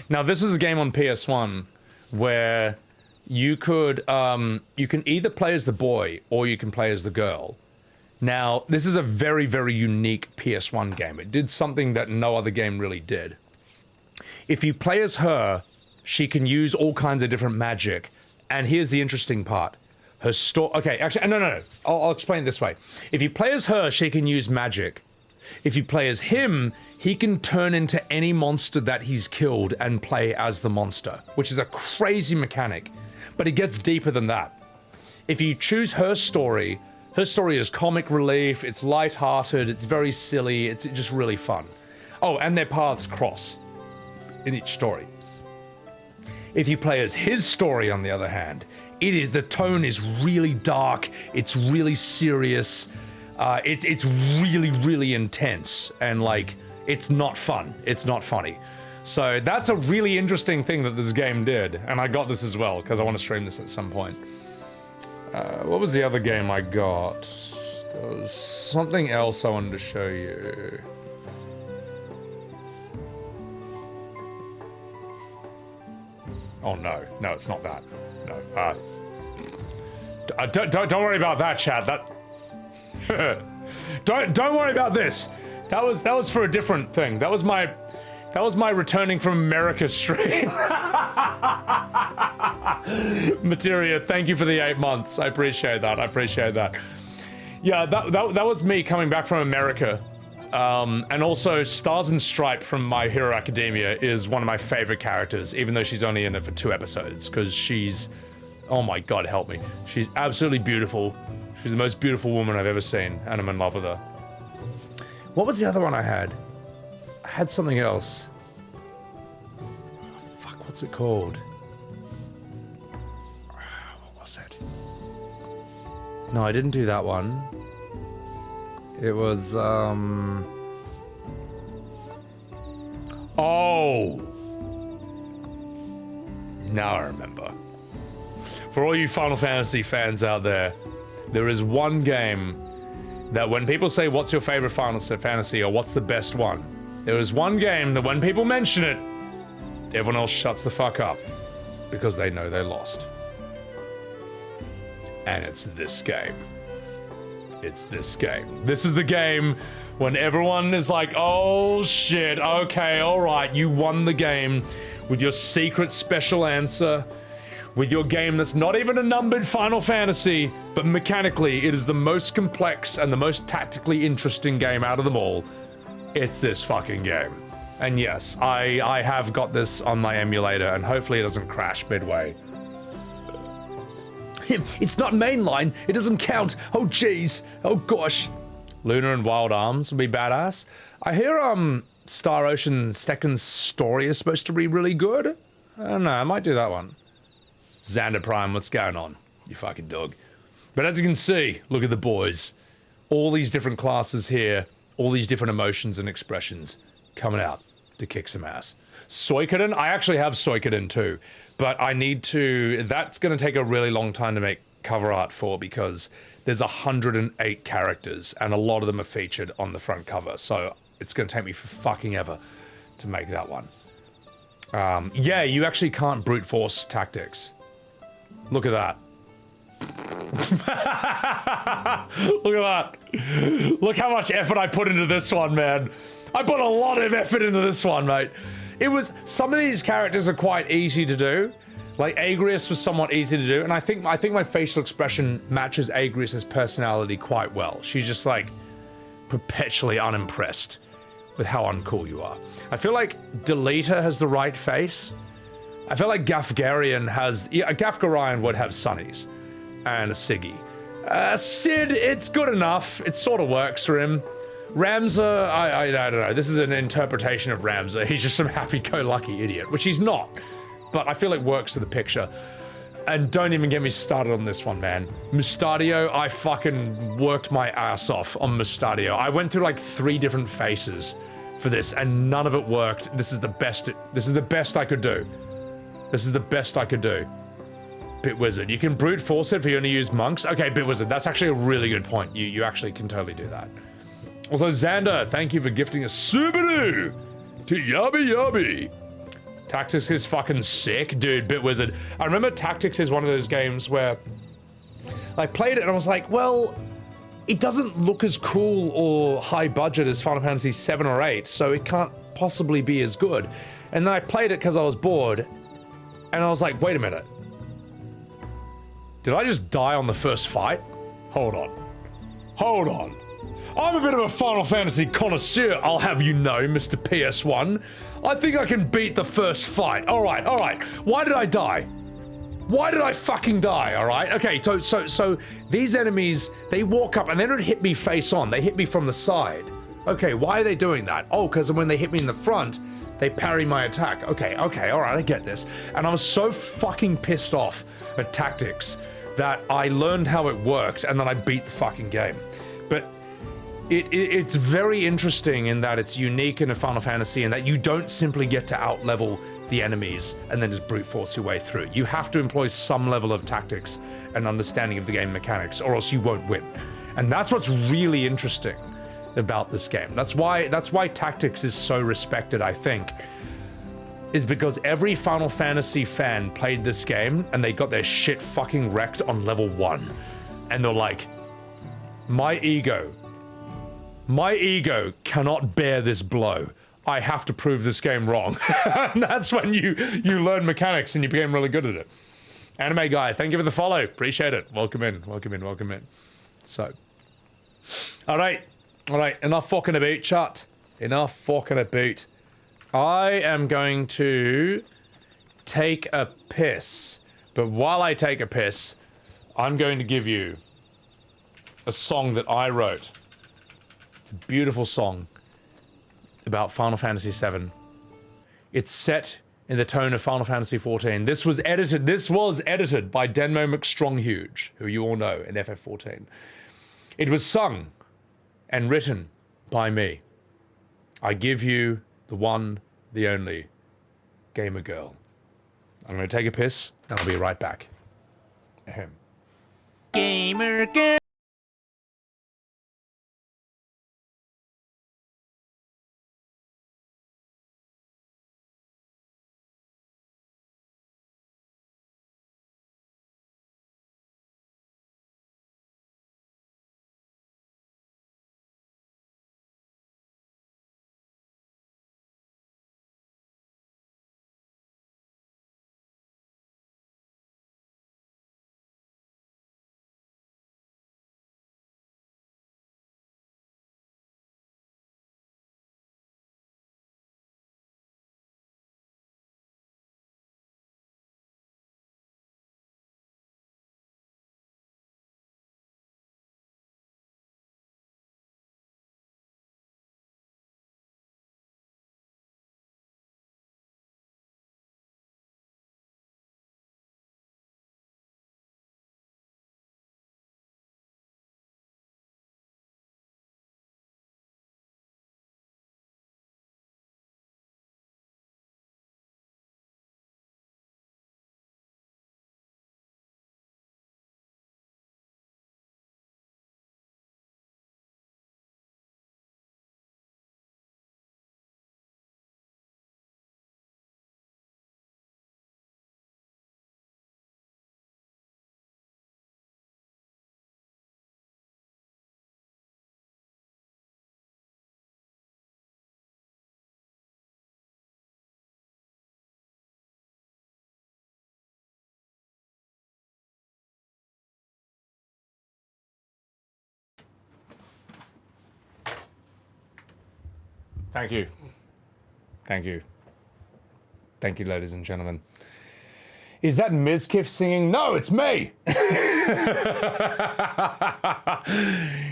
Now, this is a game on PS1 where you can either play as the boy or you can play as the girl. Now, this is a very, very unique PS1 game. It did something that no other game really did. If you play as her, she can use all kinds of different magic. And here's the interesting part. Her story... Okay, actually, no. I'll explain it this way. If you play as her, she can use magic. If you play as him, he can turn into any monster that he's killed and play as the monster, which is a crazy mechanic, but it gets deeper than that. If you choose her story is comic relief, it's light-hearted, it's very silly, it's just really fun. Oh, and their paths cross in each story. If you play as his story, on the other hand, the tone is really dark, it's really serious, it's really, really intense, and like, it's not fun, it's not funny. So that's a really interesting thing that this game did, and I got this as well, because I want to stream this at some point. What was the other game I got? There was something else I wanted to show you. Oh no, it's not that. No, don't worry about that, chat. That don't worry about this. That was for a different thing. That was my returning from America stream. Materia, thank you for the 8 months. I appreciate that. Yeah, that was me coming back from America. And also, Stars and Stripe from My Hero Academia is one of my favorite characters, even though she's only in it for 2 episodes, because she's... Oh my god, help me. She's absolutely beautiful. She's the most beautiful woman I've ever seen, and I'm in love with her. What was the other one I had? I had something else. Fuck, what's it called? What was it? No, I didn't do that one. It was, Oh! Now I remember. For all you Final Fantasy fans out there, there is one game that when people say, what's your favorite Final Fantasy, or what's the best one? There is one game that when people mention it, everyone else shuts the fuck up. Because they know they lost. And it's this game. It's this game. This is the game when everyone is like, oh shit, okay, alright, you won the game with your secret special answer, with your game that's not even a numbered Final Fantasy, but mechanically it is the most complex and the most tactically interesting game out of them all. It's this fucking game. And yes, I have got this on my emulator, and hopefully it doesn't crash midway. It's not mainline. It doesn't count. Oh, jeez. Oh, gosh. Luna and Wild Arms would be badass. I hear, Star Ocean Second Story is supposed to be really good. I don't know. I might do that one. Xander Prime, what's going on? You fucking dog. But as you can see, look at the boys. All these different classes here. All these different emotions and expressions coming out to kick some ass. Suikoden? I actually have Suikoden too. But I need to... That's going to take a really long time to make cover art for, because there's 108 characters, and a lot of them are featured on the front cover. So it's going to take me for fucking ever to make that one. Yeah, you actually can't brute force tactics. Look at that. Look at that. Look how much effort I put into this one, man. I put a lot of effort into this one, mate. It was, some of these characters are quite easy to do. Like Agrias was somewhat easy to do, and I think my facial expression matches Agrias's personality quite well. She's just like perpetually unimpressed with how uncool you are. I feel like Delita has the right face. I feel like Gafgarian has, yeah, Gafgarian would have Sunnies and a Siggy. Sid, it's good enough. It sort of works for him. Ramza, I don't know. This is an interpretation of Ramza. He's just some happy-go-lucky idiot, which he's not. But I feel it works to the picture. And don't even get me started on this one, man. Mustadio, I fucking worked my ass off on Mustadio. I went through like 3 different faces for this, and none of it worked. This is the best. This is the best I could do. This is the best I could do. Bitwizard, you can brute force it if you only use monks. Okay, Bitwizard, that's actually a really good point. You actually can totally do that. Also, Xander, thank you for gifting a Subaru to Yubby Yubby. Tactics is fucking sick, dude. Bitwizard. I remember Tactics is one of those games where I played it and I was like, well, it doesn't look as cool or high budget as Final Fantasy VII or 8, so it can't possibly be as good. And then I played it because I was bored, and I was like, wait a minute. Did I just die on the first fight? Hold on. Hold on. I'm a bit of a Final Fantasy connoisseur, I'll have you know, Mr. PS1. I think I can beat the first fight. Alright, alright. Why did I die? Why did I fucking die, alright? Okay, so these enemies, they walk up and they don't hit me face on, they hit me from the side. Okay, why are they doing that? Oh, because when they hit me in the front, they parry my attack. Okay, alright, I get this. And I was so fucking pissed off at tactics that I learned how it worked and then I beat the fucking game. But it's very interesting in that it's unique in a Final Fantasy and that you don't simply get to out-level the enemies and then just brute force your way through. You have to employ some level of tactics and understanding of the game mechanics or else you won't win. And that's what's really interesting about this game. That's why tactics is so respected, I think, is because every Final Fantasy fan played this game and they got their shit fucking wrecked on level 1. And they're like, my ego cannot bear this blow. I have to prove this game wrong. And that's when you learn mechanics and you became really good at it. Anime Guy, thank you for the follow. Appreciate it. Welcome in. So, all right, enough fucking about, chat. Enough fucking about. I am going to take a piss. But while I take a piss, I'm going to give you a song that I wrote. It's a beautiful song about Final Fantasy VII. It's set in the tone of Final Fantasy XIV. This was edited by Denmo McStronghuge, who you all know in FF14. It was sung and written by me. I give you the one, the only, Gamer Girl. I'm going to take a piss, and I'll be right back. Ahem. Gamer Girl. Thank you. Thank you. Thank you, ladies and gentlemen. Is that Mizkif singing? No, it's me!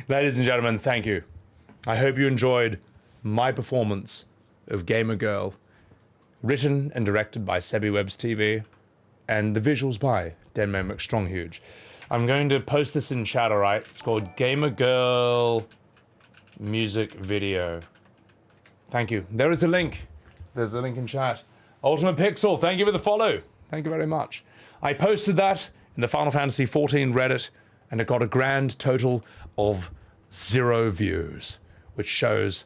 Ladies and gentlemen, thank you. I hope you enjoyed my performance of Gamer Girl, written and directed by Sebbywebz TV, and the visuals by Denmo McStronghuge. I'm going to post this in chat, alright? It's called Gamer Girl Music Video. Thank you. There is a link. There's a link in chat. Ultimate Pixel, thank you for the follow. Thank you very much. I posted that in the Final Fantasy XIV Reddit, and it got a grand total of 0 views, which shows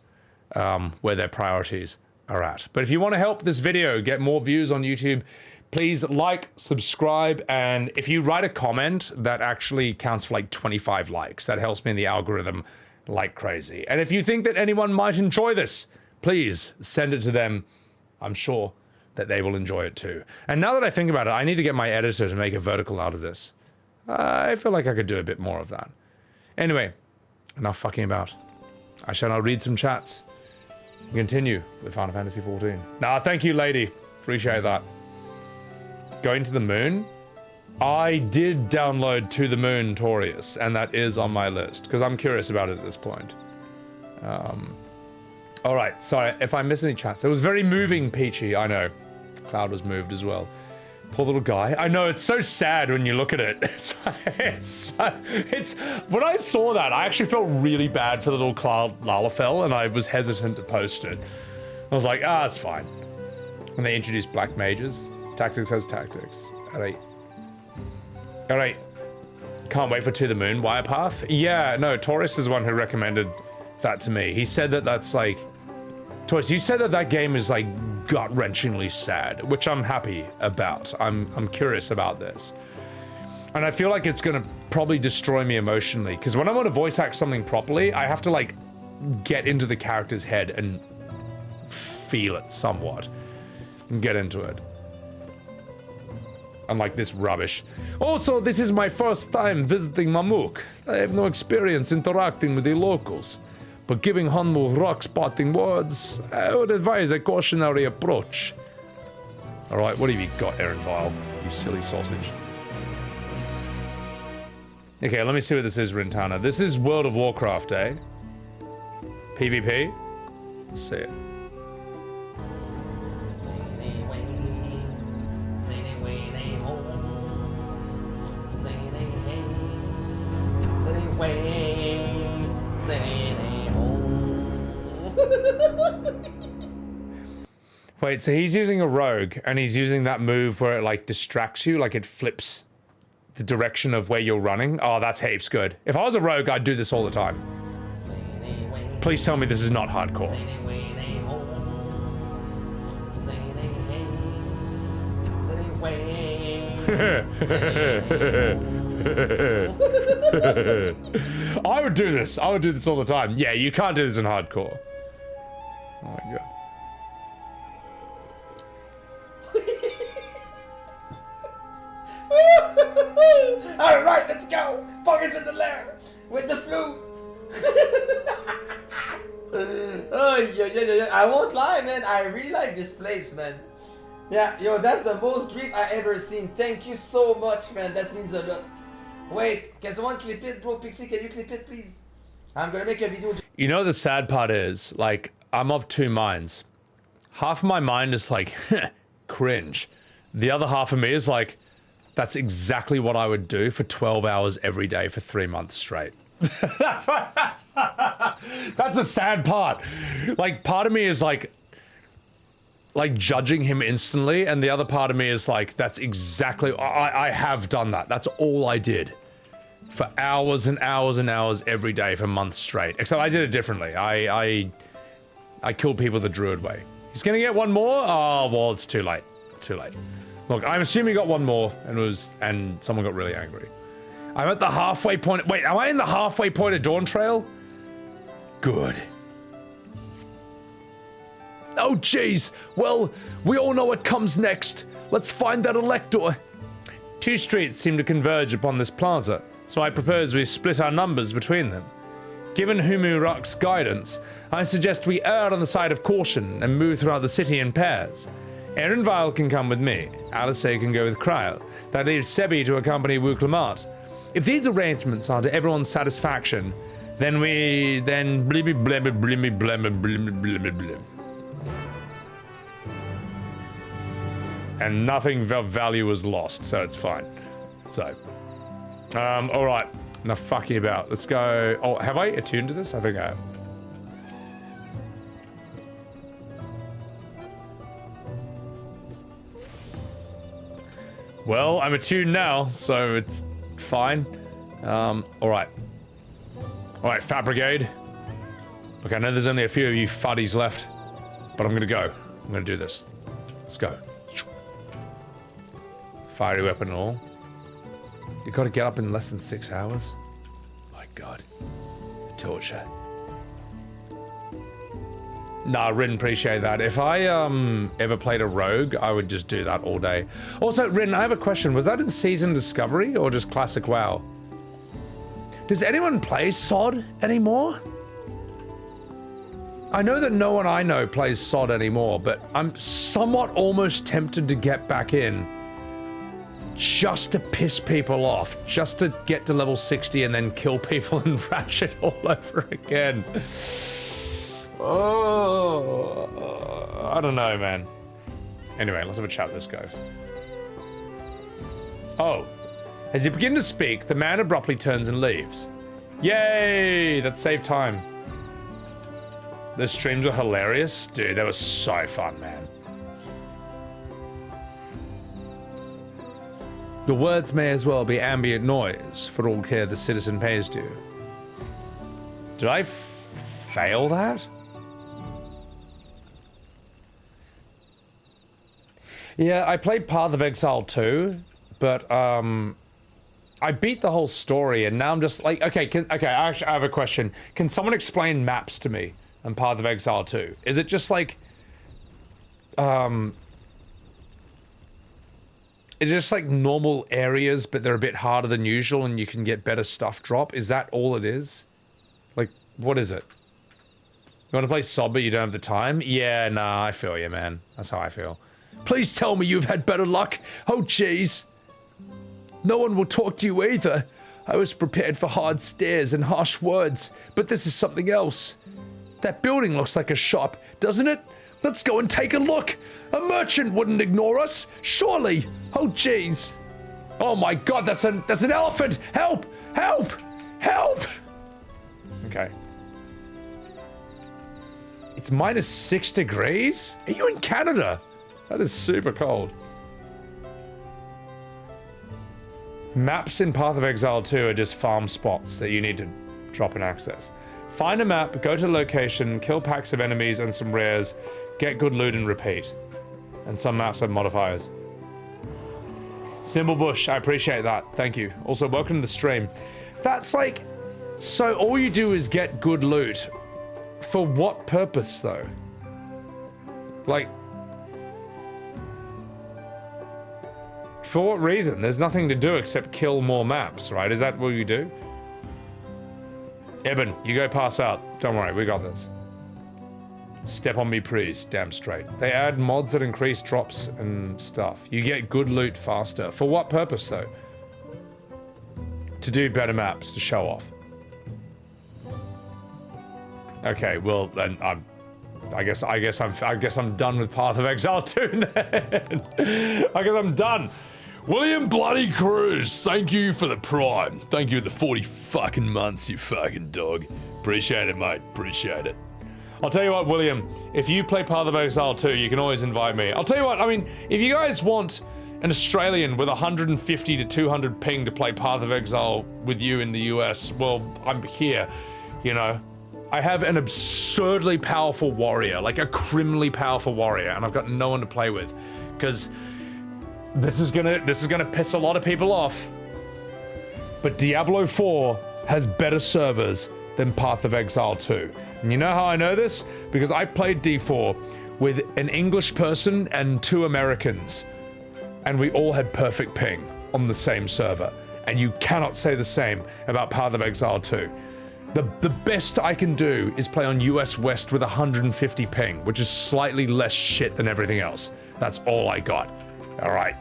where their priorities are at. But if you want to help this video get more views on YouTube, please like, subscribe, and if you write a comment, that actually counts for like 25 likes. That helps me in the algorithm like crazy. And if you think that anyone might enjoy this, please send it to them. I'm sure that they will enjoy it too. And now that I think about it, I need to get my editor to make a vertical out of this. I feel like I could do a bit more of that. Anyway, enough fucking about. I shall now read some chats. Continue with Final Fantasy XIV. Nah, thank you, lady. Appreciate that. Going to the moon? I did download To the Moon Torius, and that is on my list, because I'm curious about it at this point. Alright, sorry, if I miss any chats. It was very moving, Peachy, I know. Cloud was moved as well. Poor little guy. I know, it's so sad when you look at it. It's when I saw that, I actually felt really bad for the little Cloud Lalafell, and I was hesitant to post it. I was like, it's fine. When they introduced black mages, tactics has tactics. Alright. Can't wait for To the Moon Wirepath. Yeah, no, Taurus is the one who recommended that to me. He said that that's like... Taurus, you said that that game is like gut-wrenchingly sad, which I'm happy about. I'm curious about this. And I feel like it's gonna probably destroy me emotionally, because when I want to voice act something properly, I have to like get into the character's head and feel it somewhat and get into it. Unlike this rubbish. Also, this is my first time visiting Mamuk. I have no experience interacting with the locals, but giving Hanmu rock-spotting words, I would advise a cautionary approach. Alright, what have you got, Aaron Vile? You silly sausage. Okay, let me see what this is, Rintana. This is World of Warcraft, eh? PvP? Let's see it. Wait, so he's using a rogue, and he's using that move where it, like, distracts you, like it flips the direction of where you're running? Oh, that's heaps good. If I was a rogue, I'd do this all the time. Please tell me this is not hardcore. I would do this. I would do this all the time. Yeah, you can't do this in hardcore. Oh my god. Alright, let's go! Focus in the lair! With the flute! Oh, yeah. I won't lie, man. I really like this place, man. Yeah, yo, that's the most grief I ever seen. Thank you so much, man. That means a lot. Wait, can someone clip it, bro? Pixie, can you clip it, please? I'm gonna make a video. You know, the sad part is, like, I'm of two minds. Half of my mind is like, cringe. The other half of me is like, that's exactly what I would do for 12 hours every day for 3 months straight. that's the sad part. Like, part of me is like judging him instantly, and the other part of me is like, that's exactly, I have done that. That's all I did. For hours and hours and hours every day for months straight. Except I did it differently. I killed people the druid way. He's gonna get one more? Oh, well, it's too late. Too late. Look, I'm assuming he got one more, and someone got really angry. I'm at the halfway point. Wait, am I in the halfway point of Dawntrail? Good. Oh, jeez. Well, we all know what comes next. Let's find that elector. 2 streets seem to converge upon this plaza, so I propose we split our numbers between them. Given Humu Rock's guidance, I suggest we err on the side of caution and move throughout the city in pairs. Aaron Vile can come with me. Alisaie can go with Krile. That leaves Sebby to accompany Wuk Lamat. If these arrangements are to everyone's satisfaction, then blimmy blimmy blimmy blimmy blimmy blimmy blim. And nothing of value was lost, so it's fine. So, alright. Enough fucking about. Let's go. Oh, have I attuned to this? I think I have. Well, I'm attuned now, so it's fine. Alright. Alright, Fat Brigade. Look, I know there's only a few of you fuddies left, but I'm gonna go. I'm gonna do this. Let's go. Fiery weapon and all. You gotta get up in less than 6 hours? My god. Torture. Nah, Rin, appreciate that. If I ever played a rogue, I would just do that all day. Also, Rin, I have a question. Was that in Season Discovery or just Classic WoW? Does anyone play SOD anymore? I know that no one I know plays SOD anymore, but I'm somewhat almost tempted to get back in just to piss people off, just to get to level 60 and then kill people and ratchet all over again. Oh, I don't know, man. Anyway, let's have a chat with this guy. Oh. As you begin to speak, the man abruptly turns and leaves. Yay! That saved time. The streams were hilarious. Dude, that was so fun, man. Your words may as well be ambient noise, for all care the citizen pays to. Did I fail that? Yeah, I played Path of Exile 2, but I beat the whole story, and now I'm just like, okay, I have a question. Can someone explain maps to me in Path of Exile 2? Is it just like, it's just like normal areas, but they're a bit harder than usual, and you can get better stuff drop? Is that all it is? Like, what is it? You want to play SOD, but you don't have the time? Yeah, nah, I feel you, man. That's how I feel. Please tell me you've had better luck. Oh, jeez. No one will talk to you either. I was prepared for hard stares and harsh words, but this is something else. That building looks like a shop, doesn't it? Let's go and take a look. A merchant wouldn't ignore us, surely. Oh, jeez. Oh my God, that's an elephant. Help! Help! Help! Okay. It's minus 6 degrees? Are you in Canada? That is super cold. Maps in Path of Exile 2 are just farm spots that you need to drop and access. Find a map, go to the location, kill packs of enemies and some rares, get good loot and repeat. And some maps have modifiers. Symbol Bush, I appreciate that. Thank you. Also, welcome to the stream. That's like... So all you do is get good loot. For what purpose, though? Like... For what reason? There's nothing to do except kill more maps, right? Is that what you do? Eben, you go pass out. Don't worry, we got this. Step on me, please. Damn straight. They add mods that increase drops and stuff. You get good loot faster. For what purpose, though? To do better maps, to show off. Okay, well then I guess I'm done with Path of Exile 2 then. I guess I'm done. William Bloody Cruz, thank you for the prime. Thank you for the 40 fucking months, you fucking dog. Appreciate it, mate. Appreciate it. I'll tell you what, William, if you play Path of Exile 2, you can always invite me. I'll tell you what, I mean, if you guys want an Australian with 150 to 200 ping to play Path of Exile with you in the US, well, I'm here, you know. I have an absurdly powerful warrior, like a criminally powerful warrior, and I've got no one to play with, because this is gonna piss a lot of people off. But Diablo 4 has better servers than Path of Exile 2. And you know how I know this? Because I played D4 with an English person and 2 Americans, and we all had perfect ping on the same server. And you cannot say the same about Path of Exile 2. The best I can do is play on US West with 150 ping, which is slightly less shit than everything else. That's all I got. All right,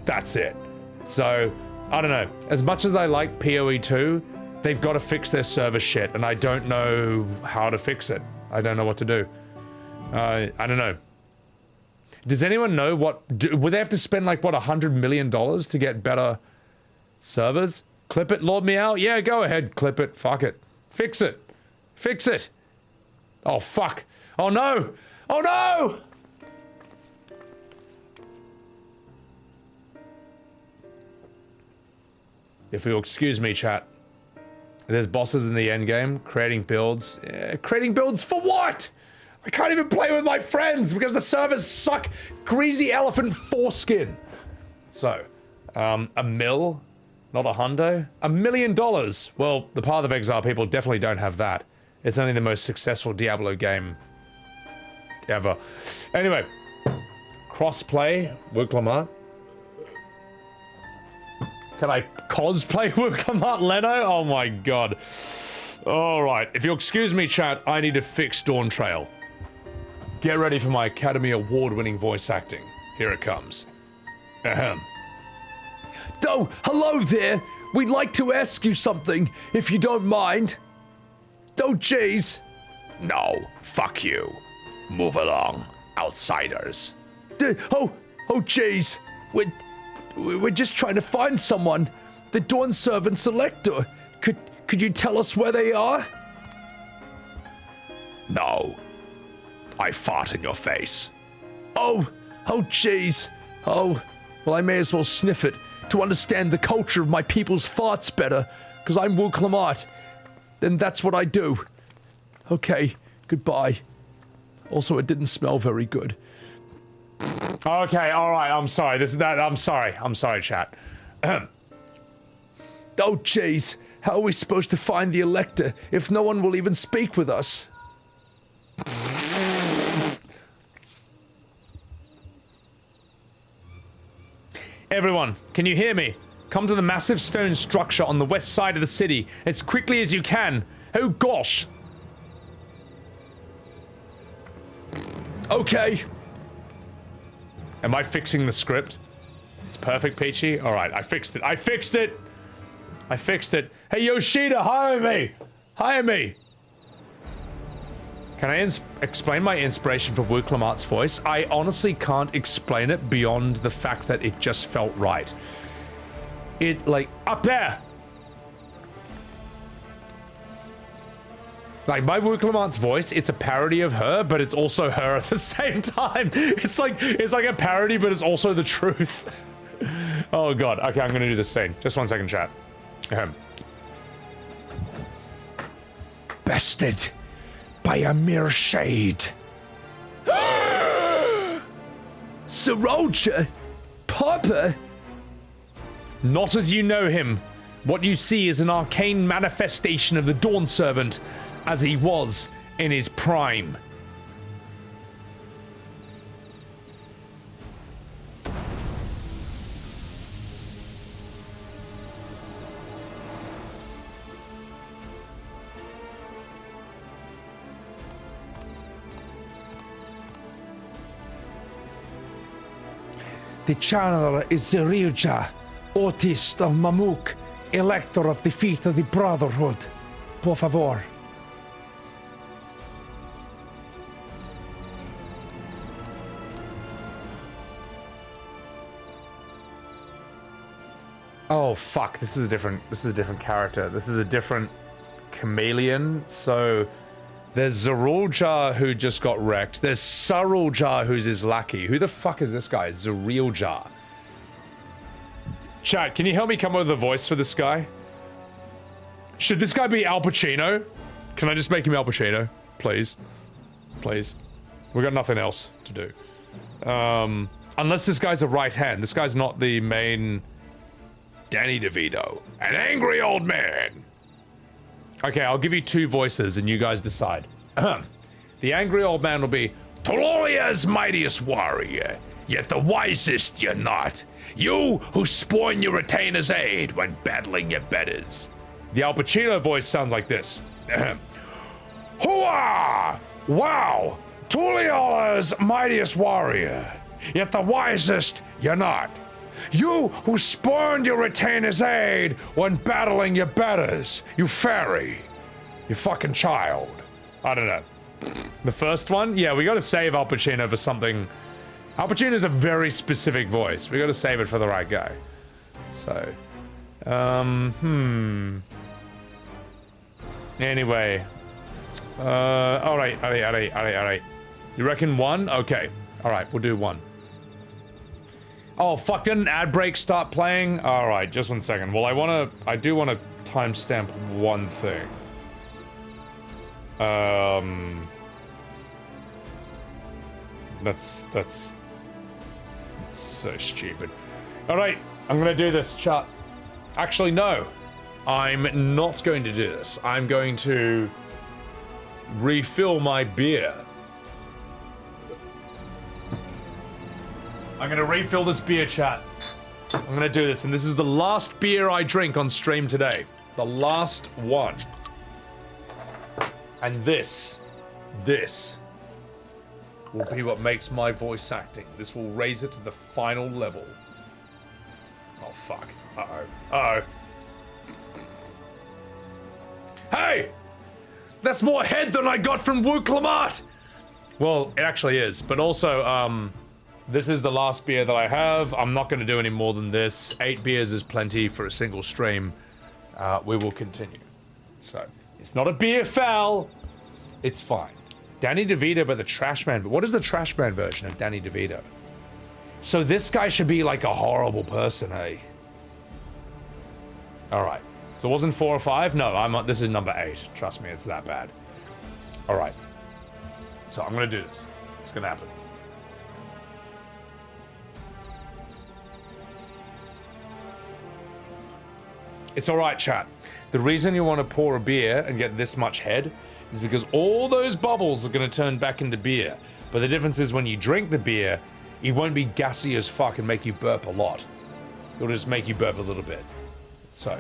that's it. So, I don't know. As much as I like PoE 2, they've got to fix their server shit, and I don't know how to fix it. I don't know what to do. I don't know. Does anyone know would they have to spend like, what, $100 million to get better servers? Clip it, Lord Meow? Yeah, go ahead, clip it, fuck it. Fix it. Fix it. Oh, fuck. Oh, no. Oh, no! If you'll excuse me, chat. There's bosses in the endgame, creating builds. Creating builds for what? I can't even play with my friends because the servers suck greasy elephant foreskin. So, a mil? Not a hundo? $1 million! Well, the Path of Exile people definitely don't have that. It's only the most successful Diablo game ever. Anyway, crossplay Wuk Lamat. Can I cosplay Wuk Lamat Leno? Oh my god. Alright, if you'll excuse me, chat, I need to fix Dawntrail. Get ready for my Academy Award-winning voice acting. Here it comes. Ahem. Oh, hello there! We'd like to ask you something, if you don't mind. Oh, jeez. No, fuck you. Move along, outsiders. Oh, jeez. We're just trying to find someone. The Dawnservant Selector. Could you tell us where they are? No. I fart in your face. Oh, jeez. Oh, well, I may as well sniff it to understand the culture of my people's farts better, because I'm Wuk Lamat, and that's what I do. Okay, goodbye. Also, it didn't smell very good. Okay, alright, I'm sorry. I'm sorry, chat. Oh, jeez. How are we supposed to find the Elector if no one will even speak with us? Everyone, can you hear me? Come to the massive stone structure on the west side of the city as quickly as you can. Oh gosh. Okay. Am I fixing the script? It's perfect, Peachy. Alright, I fixed it. I fixed it! Hey, Yoshida, hire me! Hire me! Can I explain my inspiration for Wuk Lamat's voice? I honestly can't explain it beyond the fact that it just felt right. It, like, up there! Like, my Wuk Lamat's voice, it's a parody of her, but it's also her at the same time. It's like a parody, but it's also the truth. Oh god, okay, I'm gonna do this scene. Just 1 second, chat. Bested by a mere shade. Saroja? Papa? Not as you know him. What you see is an arcane manifestation of the Dawnservant, as he was in his prime. The channeler is Urianger, Autist of Mamuk, Elector of the Feet of the Brotherhood. Por favor. Oh fuck, this is a different character. This is a different chameleon. So there's Urianger who just got wrecked. There's Urianger who's his lackey. Who the fuck is this guy? Urianger. Chat, can you help me come up with a voice for this guy? Should this guy be Al Pacino? Can I just make him Al Pacino? Please. Please. We got nothing else to do. Unless this guy's a right hand. This guy's not the main... Danny DeVito, an angry old man. Okay, I'll give you 2 voices and you guys decide. The angry old man will be Tololia's mightiest warrior, yet the wisest you're not. You who scorn your retainer's aid when battling your betters. The Al Pacino voice sounds like this. Hooah! Wow! Tololia's mightiest warrior, yet the wisest you're not. You who spurned your retainer's aid when battling your betters, you fairy. You fucking child. I don't know. The first one? Yeah, we gotta save Al Pacino for something. Al Pacino's a very specific voice. We gotta save it for the right guy. So, Anyway. Alright. You reckon 1? Okay. Alright, we'll do 1. Oh, fuck, didn't an ad break start playing? Alright, just 1 second. Well, I do wanna timestamp 1 thing. That's so stupid. Alright, I'm gonna do this, chat. Actually, no. I'm not going to do this. I'm going to refill my beer. I'm gonna refill this beer, chat. I'm gonna do this, and this is the last beer I drink on stream today. The last one. And this will be what makes my voice acting. This will raise it to the final level. Oh, fuck. Uh-oh. Uh-oh. Hey! That's more head than I got from Wuk Lamat! Well, it actually is, but also, this is the last beer that I have. I'm not going to do any more than this. 8 beers is plenty for a single stream. We will continue. So, it's not a beer foul. It's fine. Danny DeVito by the Trash Man. But what is the Trash Man version of Danny DeVito? So this guy should be like a horrible person, hey? Alright. So it wasn't 4 or 5? No, this is number 8. Trust me, it's that bad. Alright. So I'm gonna do this. It's gonna happen. It's alright, chat. The reason you want to pour a beer and get this much head is because all those bubbles are going to turn back into beer. But the difference is when you drink the beer, it won't be gassy as fuck and make you burp a lot. It'll just make you burp a little bit. So.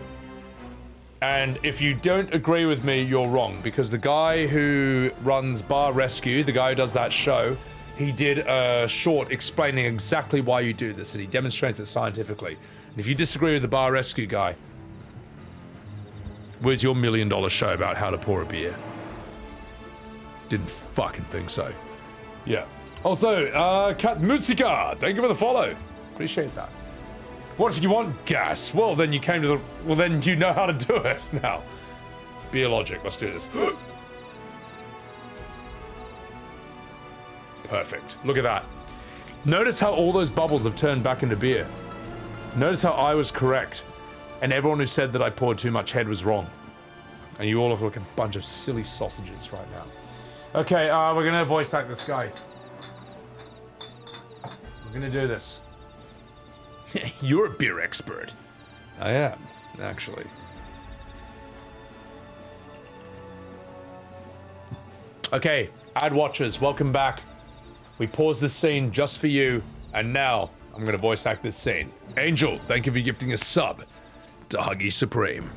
And if you don't agree with me, you're wrong. Because the guy who runs Bar Rescue, the guy who does that show, he did a short explaining exactly why you do this. And he demonstrates it scientifically. And if you disagree with the Bar Rescue guy, where's your $1 million show about how to pour a beer? Didn't fucking think so. Yeah. Also, Cat Musica, thank you for the follow. Appreciate that. What if you want gas? Well, then you came to the... Well, then you know how to do it now. Beer logic, let's do this. Perfect. Look at that. Notice how all those bubbles have turned back into beer. Notice how I was correct. And everyone who said that I poured too much head was wrong. And you all look like a bunch of silly sausages right now. Okay, we're gonna voice act this guy. We're gonna do this. You're a beer expert. I am, actually. Okay, ad watchers, welcome back. We paused this scene just for you, and now I'm gonna voice act this scene. Angel, thank you for gifting a sub to Huggy Supreme.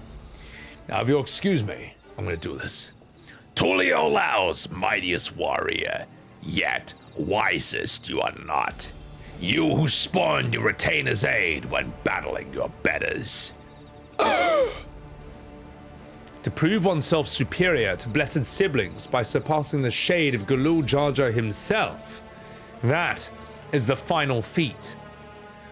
Now, if you'll excuse me, I'm gonna do this. Tulio Lao's mightiest warrior, yet wisest you are not. You who spawned your retainer's aid when battling your betters. To prove oneself superior to blessed siblings by surpassing the shade of Bakool Jaja himself. That is the final feat.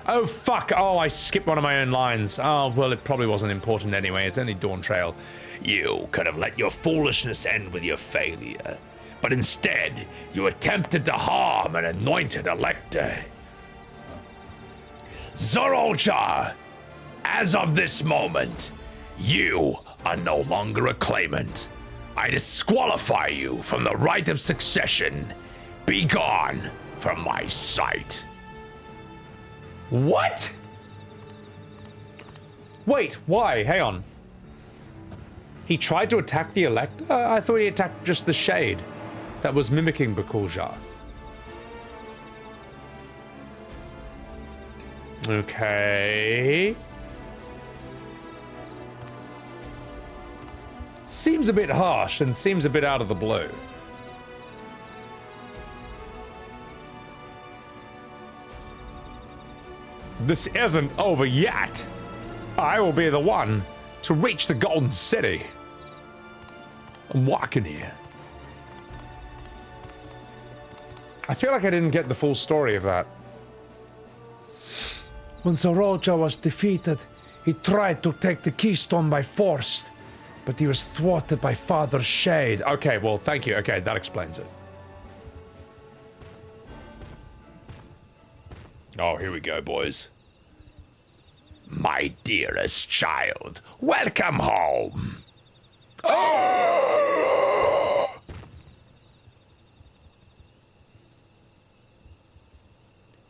Oh, fuck. Oh, I skipped one of my own lines. Oh, well, it probably wasn't important anyway. It's only Dawntrail. You could have let your foolishness end with your failure, but instead, you attempted to harm an anointed elector. Zoroja, as of this moment, you are no longer a claimant. I disqualify you from the right of succession. Be gone from my sight. What? Wait, why? Hang on. He tried to attack the Elector? I thought he attacked just the Shade that was mimicking Bakool Jaja. Okay. Seems a bit harsh and seems a bit out of the blue. This isn't over yet. I will be the one to reach the Golden City. I'm walking here. I feel like I didn't get the full story of that. When Zoroja was defeated, he tried to take the keystone by force, but he was thwarted by Father Shade. Okay, well, thank you. Okay, that explains it. Oh, here we go, boys. My dearest child, welcome home. Oh!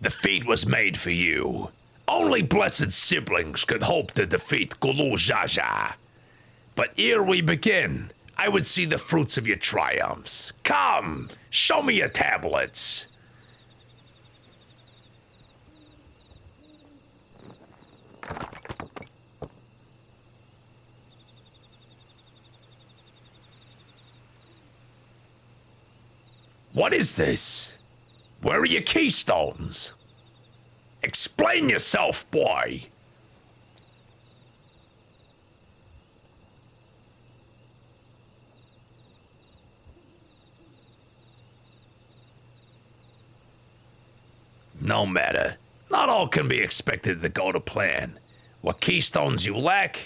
The feat was made for you. Only blessed siblings could hope to defeat Bakool Jaja. But ere we begin, I would see the fruits of your triumphs. Come, show me your tablets. What is this? Where are your keystones? Explain yourself, boy! No matter. Not all can be expected to go to plan. What keystones you lack,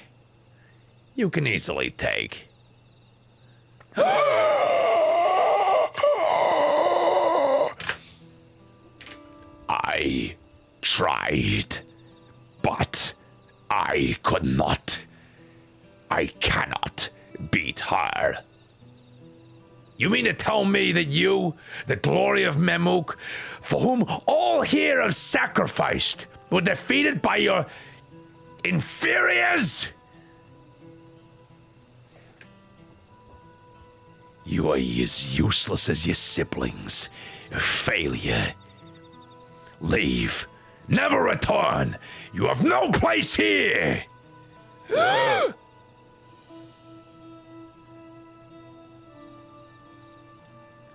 you can easily take. I tried, but I could not. I cannot beat her. You mean to tell me that you, the glory of Memuk, for whom all here have sacrificed, were defeated by your inferiors? You are as useless as your siblings. A failure. Leave. Never return. You have no place here.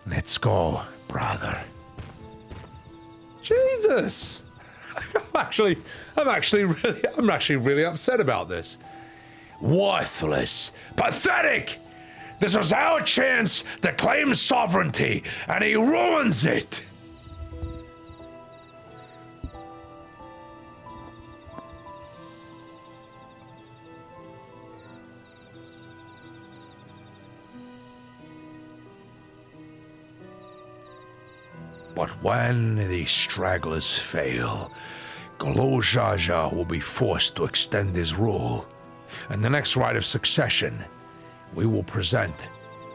Let's go, brother. Jesus. I'm actually really upset about this. Worthless. Pathetic. This was our chance to claim sovereignty, and he ruins it. But when these stragglers fail, Bakool Jaja will be forced to extend his rule. And the next right of succession, we will present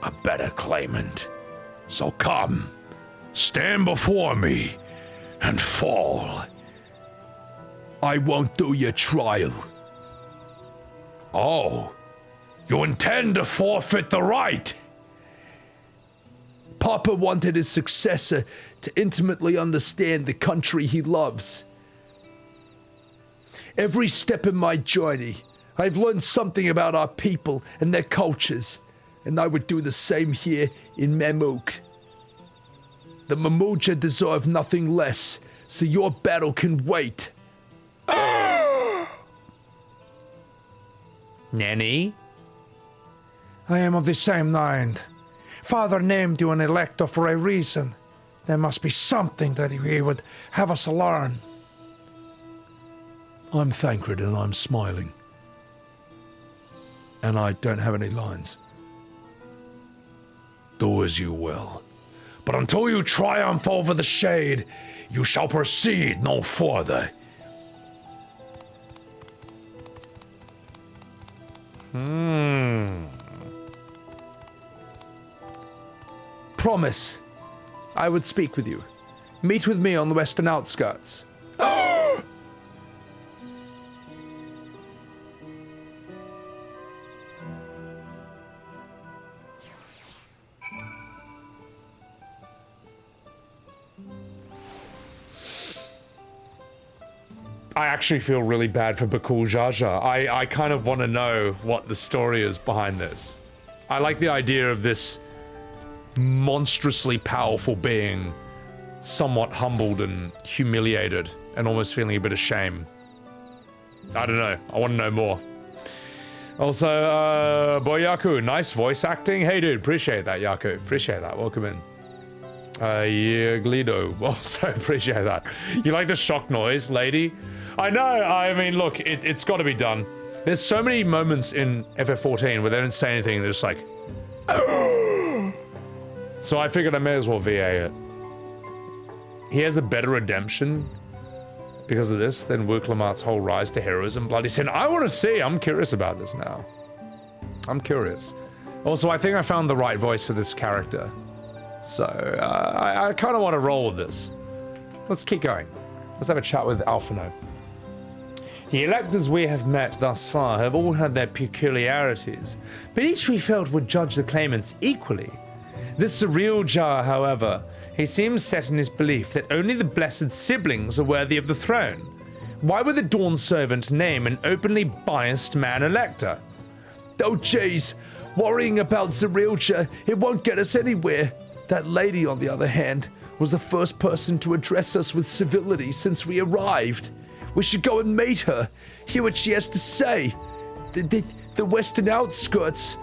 a better claimant. So come, stand before me, and fall. I won't do your trial. Oh, you intend to forfeit the right? Papa wanted his successor to intimately understand the country he loves. Every step in my journey, I've learned something about our people and their cultures, and I would do the same here in Memuk. The Mamuja deserve nothing less, so your battle can wait. Nanny? I am of the same mind. Father named you an elector for a reason. There must be something that he would have us learn. I'm Thancred and I'm smiling. And I don't have any lines. Do as you will. But until you triumph over the shade, you shall proceed no further. Promise. I would speak with you. Meet with me on the western outskirts. I actually feel really bad for Bakool Jaja. I kind of want to know what the story is behind this. I like the idea of this monstrously powerful being somewhat humbled and humiliated and almost feeling a bit of shame. I don't know. I want to know more. Also, boy Yaku, nice voice acting. Hey dude, appreciate that, Yaku. Appreciate that. Welcome in. Yeah, Glido, also appreciate that. You like the shock noise, lady? I know, I mean, look, it's got to be done. There's so many moments in FF14 where they don't say anything, they're just like... So I figured I may as well VA it. He has a better redemption because of this than Wuk Lamat's whole rise to heroism, bloody sin. I want to see, I'm curious about this now. I'm curious. Also, I think I found the right voice for this character. So, I kind of want to roll with this. Let's keep going. Let's have a chat with Alphinaud. The electors we have met thus far have all had their peculiarities, but each we felt would judge the claimants equally. This surreal jar, however, he seems set in his belief that only the blessed siblings are worthy of the throne, Why would the Dawnservant name an openly biased man-elector? Oh jeez, worrying about Urianger, it won't get us anywhere. That lady, on the other hand, was the first person to address us with civility since we arrived. We should go and meet her, hear what she has to say. The western outskirts.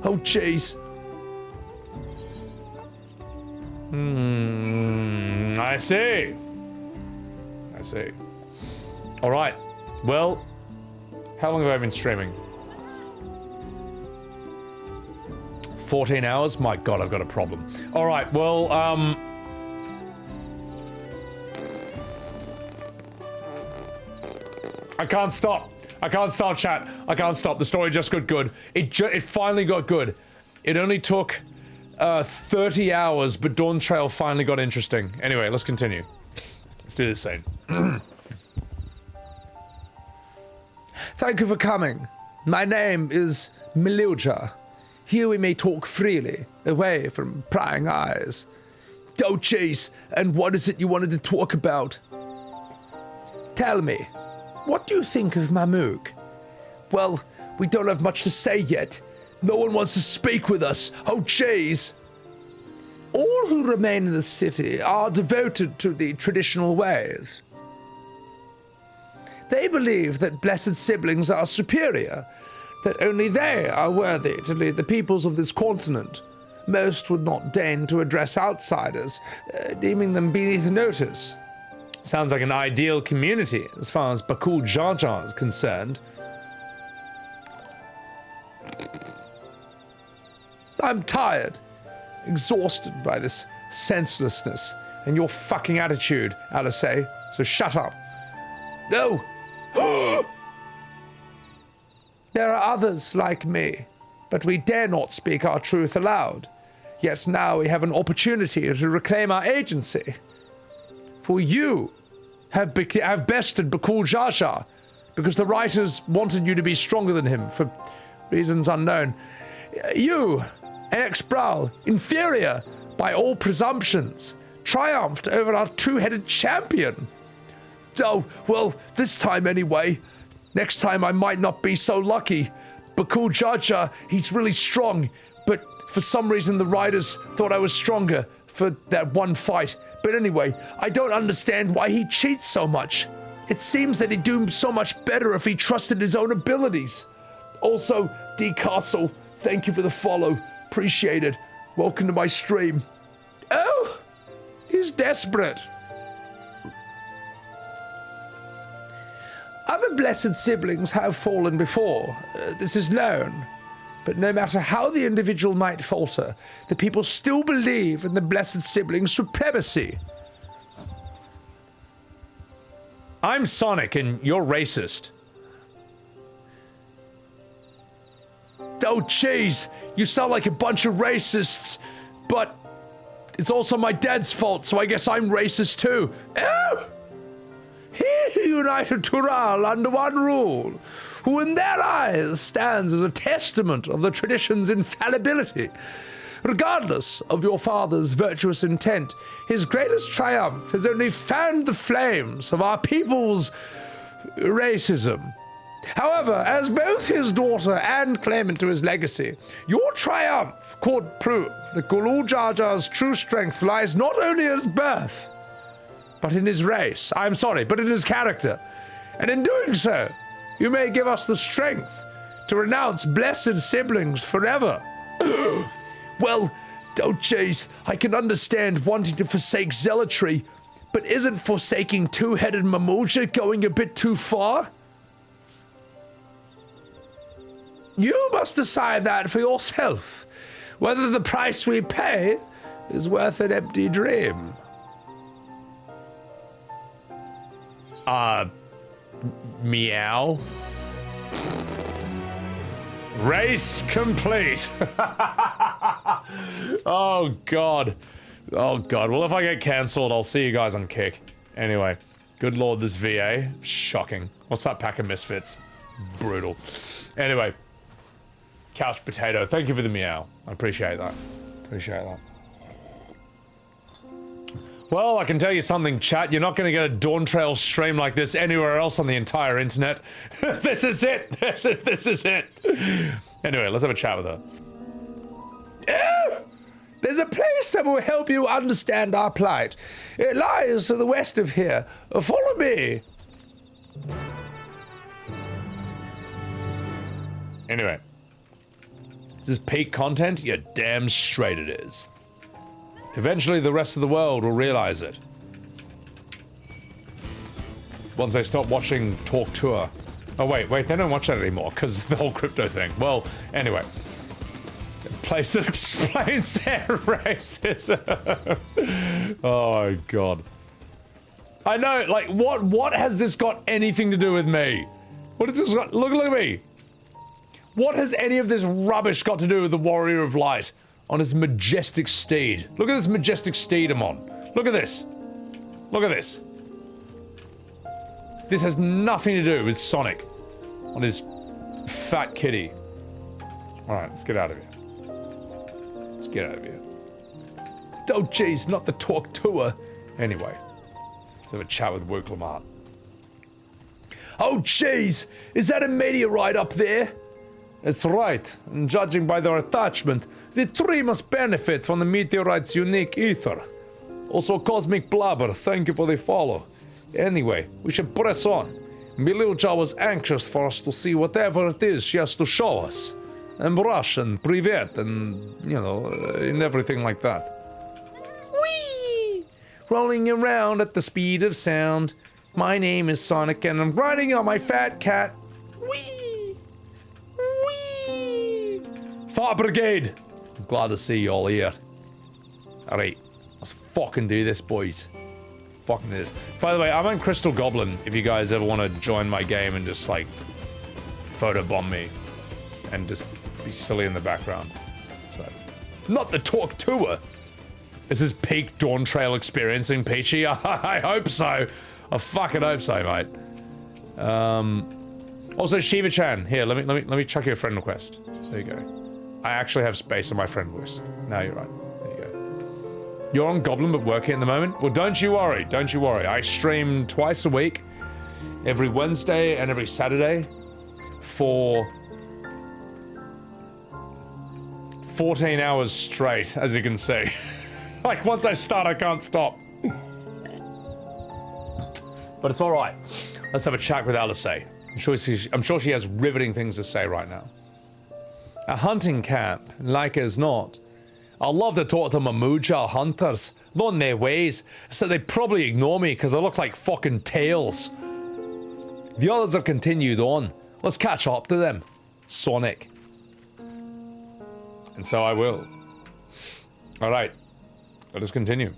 Oh jeez. I see. I see. All right. Well, how long have I been streaming? 14 hours? My God, I've got a problem. All right. Well, I can't stop. I can't stop, chat. I can't stop. The story just got good. It finally got good. It only took 30 hours, but Dawntrail finally got interesting. Anyway, let's continue. Let's do this scene. Thank you for coming. My name is Mililja. Here we may talk freely, away from prying eyes. Oh jeez, and what is it you wanted to talk about? Tell me, what do you think of Mamouk? Well, we don't have much to say yet. No one wants to speak with us. Oh jeez. All who remain in the city are devoted to the traditional ways. They believe that blessed siblings are superior, that only they are worthy to lead the peoples of this continent. Most would not deign to address outsiders, deeming them beneath notice. Sounds like an ideal community as far as Bakool Jaja is concerned. I'm tired, exhausted by this senselessness and your fucking attitude, Alisaie, so shut up. No! There are others like me, but we dare not speak our truth aloud. Yet now we have an opportunity to reclaim our agency. For you have bested Bakool Jaja because the writers wanted you to be stronger than him for reasons unknown. You, an ex-Brawl, inferior by all presumptions, triumphed over our two-headed champion. Oh, well, this time anyway. Next time I might not be so lucky. Bakool Jaja, he's really strong, but for some reason the writers thought I was stronger for that one fight. But anyway, I don't understand why he cheats so much. It seems that he'd do so much better if he trusted his own abilities. Also, D Castle, thank you for the follow. Appreciate it. Welcome to my stream. Oh, he's desperate. Other blessed siblings have fallen before. This is known. But no matter how the individual might falter, the people still believe in the blessed siblings' supremacy. I'm Sonic and you're racist. Oh jeez, you sound like a bunch of racists, but it's also my dad's fault, so I guess I'm racist too. Oh! He united Tural under one rule, who in their eyes stands as a testament of the tradition's infallibility. Regardless of your father's virtuous intent, his greatest triumph has only fanned the flames of our people's racism. However, as both his daughter and claimant to his legacy, your triumph could prove that Bakool Jaja's true strength lies not only in his birth, but in his race. I'm sorry, but in his character. And in doing so, you may give us the strength to renounce blessed siblings forever. Well, don't chase. I can understand wanting to forsake zealotry, but isn't forsaking two-headed Mamulja going a bit too far? You must decide that for yourself, whether the price we pay is worth an empty dream. Meow. Race complete. Oh, God. Oh, God. Well, if I get cancelled, I'll see you guys on Kick. Anyway, good lord, this VA. Shocking. What's that pack of misfits? Brutal. Anyway. Couch Potato, thank you for the meow. I appreciate that. Appreciate that. Well, I can tell you something, chat. You're not going to get a Dawntrail stream like this anywhere else on the entire internet. This is it. This is it. Anyway, let's have a chat with her. Oh, there's a place that will help you understand our plight. It lies to the west of here. Follow me. Anyway. This is peak content? You're damn straight it is. Eventually the rest of the world will realize it. Once they stop watching Talk Tour. Oh wait, they don't watch that anymore because the whole crypto thing. Well, anyway. A place that explains their racism. Oh my god. I know, like, what has this got anything to do with me? What has this got? Look at me. What has any of this rubbish got to do with the Warrior of Light on his majestic steed? Look at this majestic steed I'm on. Look at this. Look at this. This has nothing to do with Sonic on his fat kitty. Alright, let's get out of here. Let's get out of here. Oh jeez, not the Talk Tour. Anyway, let's have a chat with Wuk Lamat. Oh jeez, is that a meteorite up there? That's right, and judging by their attachment, the tree must benefit from the meteorite's unique ether. Also, Cosmic Blubber, thank you for the follow. Anyway, we should press on. Miluja was anxious for us to see whatever it is she has to show us. And rush and prevent and, you know, and everything like that. Whee! Rolling around at the speed of sound. My name is Sonic and I'm riding on my fat cat. Whee! Fire Brigade! I'm glad to see you all here. Alright, let's fucking do this, boys. Fucking do this. By the way, I'm on Crystal Goblin if you guys ever want to join my game and just, like, photobomb me. And just be silly in the background. So, not the Talk Tour! Is this peak Dawntrail experiencing Peachy? I hope so. I fucking hope so, mate. Also, Shiva-chan, here, let me chuck you a friend request. There you go. I actually have space on my friend list. No, you're right. There you go. You're on Goblin but working at the moment? Well, don't you worry. Don't you worry. I stream twice a week. Every Wednesday and every Saturday. For 14 hours straight, as you can see. Like, once I start, I can't stop. But it's alright. Let's have a chat with Alisaie. I'm sure she has riveting things to say right now. A hunting camp, like as not. I'd love to talk to Mamuja hunters. Learn their ways, so they probably ignore me because I look like fucking tails. The others have continued on. Let's catch up to them. Sonic. And so I will. Alright. Let us continue.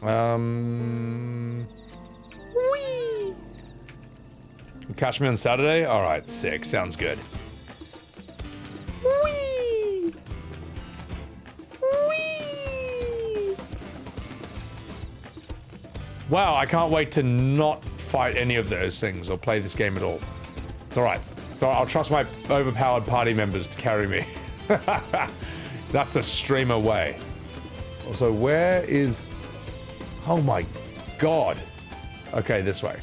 Whee! Catch me on Saturday? Alright, sick. Sounds good. Whee! Whee! Wow, I can't wait to not fight any of those things or play this game at all. It's alright. So I'll trust my overpowered party members to carry me. That's the streamer way. Also, where is... Oh my god. Okay, this way.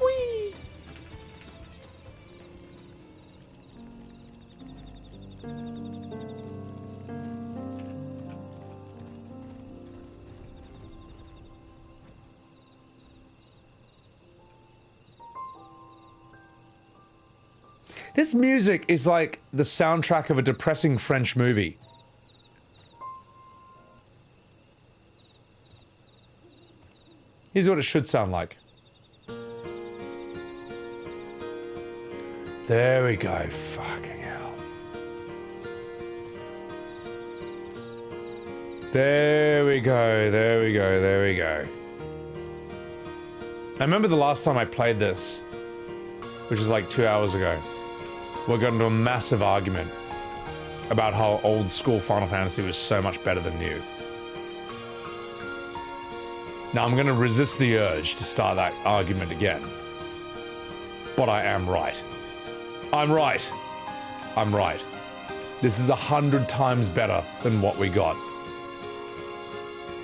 Whee! This music is like the soundtrack of a depressing French movie. Here's what it should sound like. There we go. Fucking hell. There we go. There we go. There we go. I remember the last time I played this, which is like 2 hours ago. We got into a massive argument about how old school Final Fantasy was so much better than new. Now I'm gonna resist the urge to start that argument again. But I am right. I'm right. I'm right. This is 100 times better than what we got.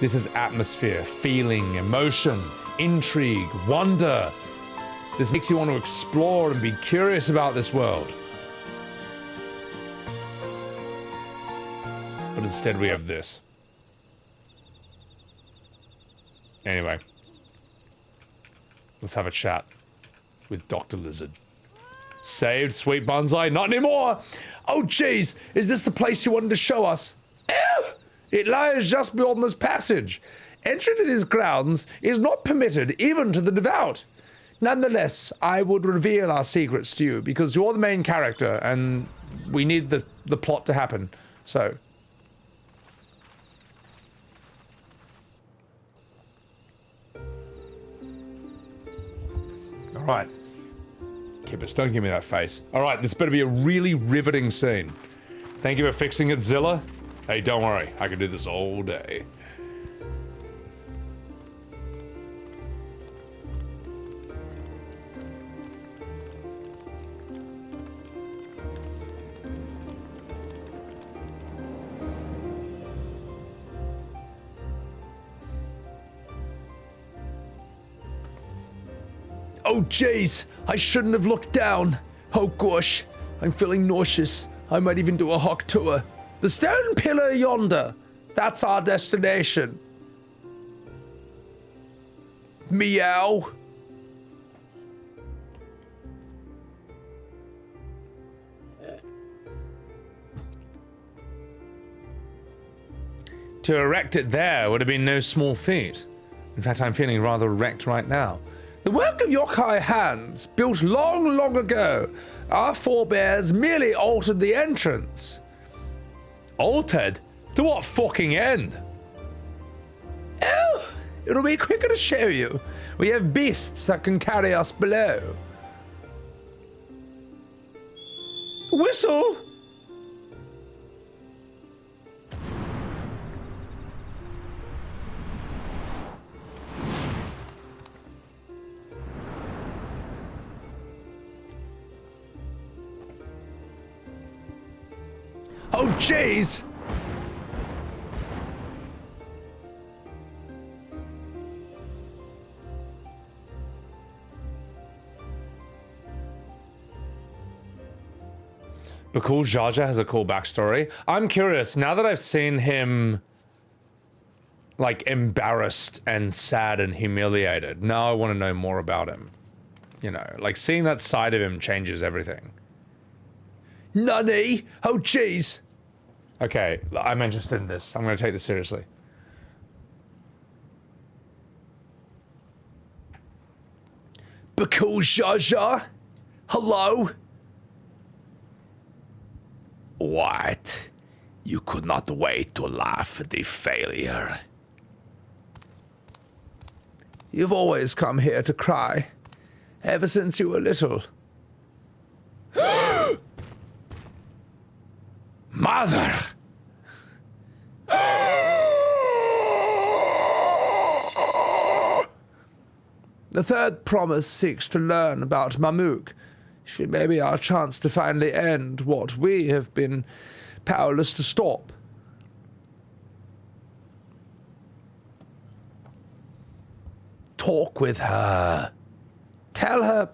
This is atmosphere, feeling, emotion, intrigue, wonder. This makes you want to explore and be curious about this world. But instead we have this. Anyway. Let's have a chat with Dr. Lizard. Saved, sweet bonsai, not anymore! Oh jeez, is this the place you wanted to show us? Ew! It lies just beyond this passage. Entry to these grounds is not permitted, even to the devout. Nonetheless, I would reveal our secrets to you, because you're the main character, and we need the plot to happen, so... Alright. Kippers, don't give me that face. Alright, this better be a really riveting scene. Thank you for fixing it, Zilla. Hey, don't worry. I can do this all day. Oh jeez, I shouldn't have looked down. Oh gosh, I'm feeling nauseous. I might even do a hawk tour. The stone pillar yonder. That's our destination. Meow. To erect it there would have been no small feat. In fact, I'm feeling rather erect right now. The work of yokai hands, built long, long ago. Our forebears merely altered the entrance. Altered? To what fucking end? Oh, it'll be quicker to show you. We have beasts that can carry us below. Whistle! Oh, jeez! Bakool Jaja has a cool backstory. I'm curious, now that I've seen him, like, embarrassed and sad and humiliated, now I want to know more about him. You know, like, seeing that side of him changes everything. Nunny! Oh, jeez! Okay, I'm interested in this. I'm going to take this seriously. Bakool Jaja? Hello? What? You could not wait to laugh at the failure. You've always come here to cry. Ever since you were little. Mother! The third promise seeks to learn about Mamook. She may be our chance to finally end what we have been powerless to stop. Talk with her. Tell her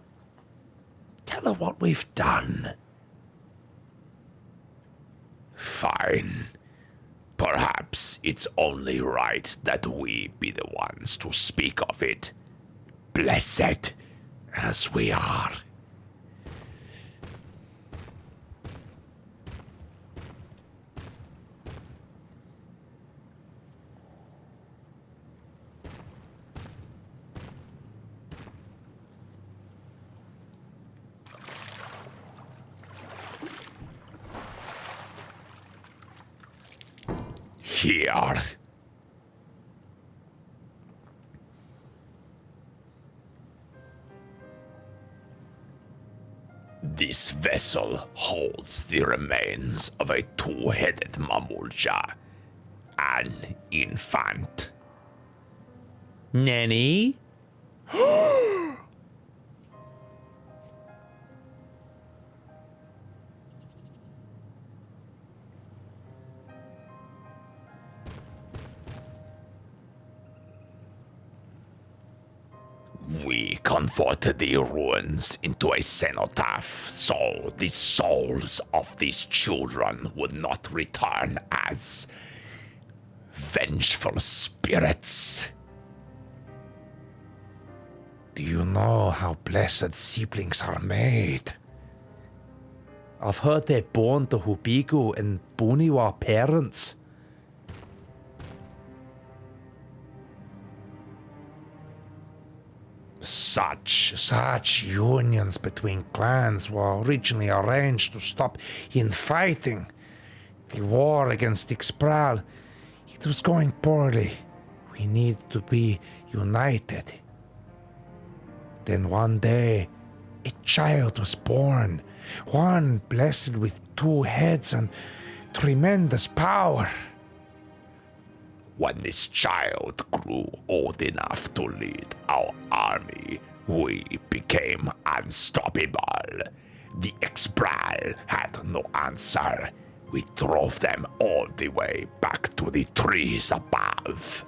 what we've done. Fine. Perhaps it's only right that we be the ones to speak of it. Blessed as we are. Here. This vessel holds the remains of a two-headed mamulja, an infant. Nanny? convert the ruins into a cenotaph so the souls of these children would not return as vengeful spirits. Do you know how blessed siblings are made? I've heard they're born to Hubigo and Boniwa parents. Such unions between clans were originally arranged to stop infighting. The war against Ixpral, it was going poorly. We needed to be united. Then one day, a child was born, one blessed with 2 heads and tremendous power. When this child grew old enough to lead our army, we became unstoppable. The Ixpral had no answer. We drove them all the way back to the trees above.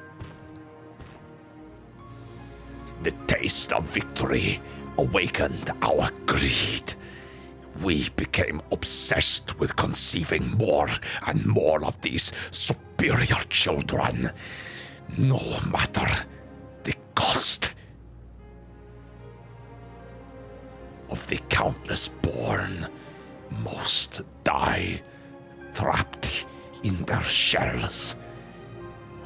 The taste of victory awakened our greed. We became obsessed with conceiving more and more of these superior children, no matter the cost. Of the countless born, most die trapped in their shells.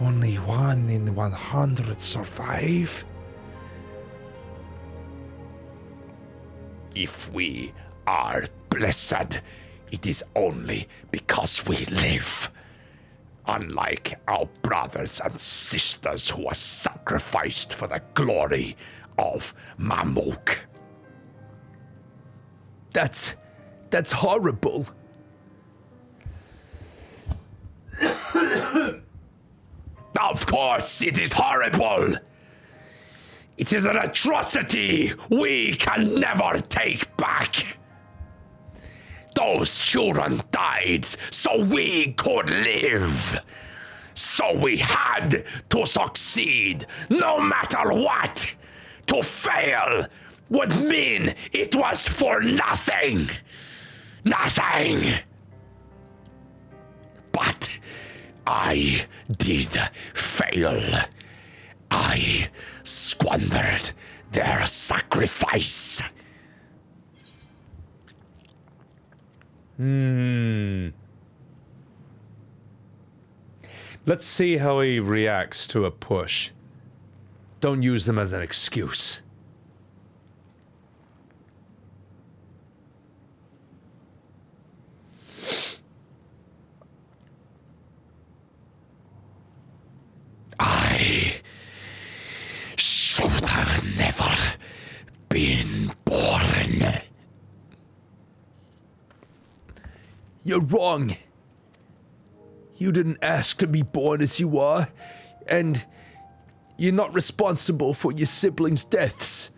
Only 1 in 100 survive. If we are blessed, it is only because we live. Unlike our brothers and sisters who are sacrificed for the glory of Mamuk. That's horrible. Of course, it is horrible. It is an atrocity we can never take back. Those children died so we could live. So we had to succeed, no matter what. To fail would mean it was for nothing. Nothing. But I did fail. I squandered their sacrifice. Let's see how he reacts to a push. Don't use them as an excuse. I should have never been born. You're wrong. You didn't ask to be born as you are, and you're not responsible for your siblings' deaths.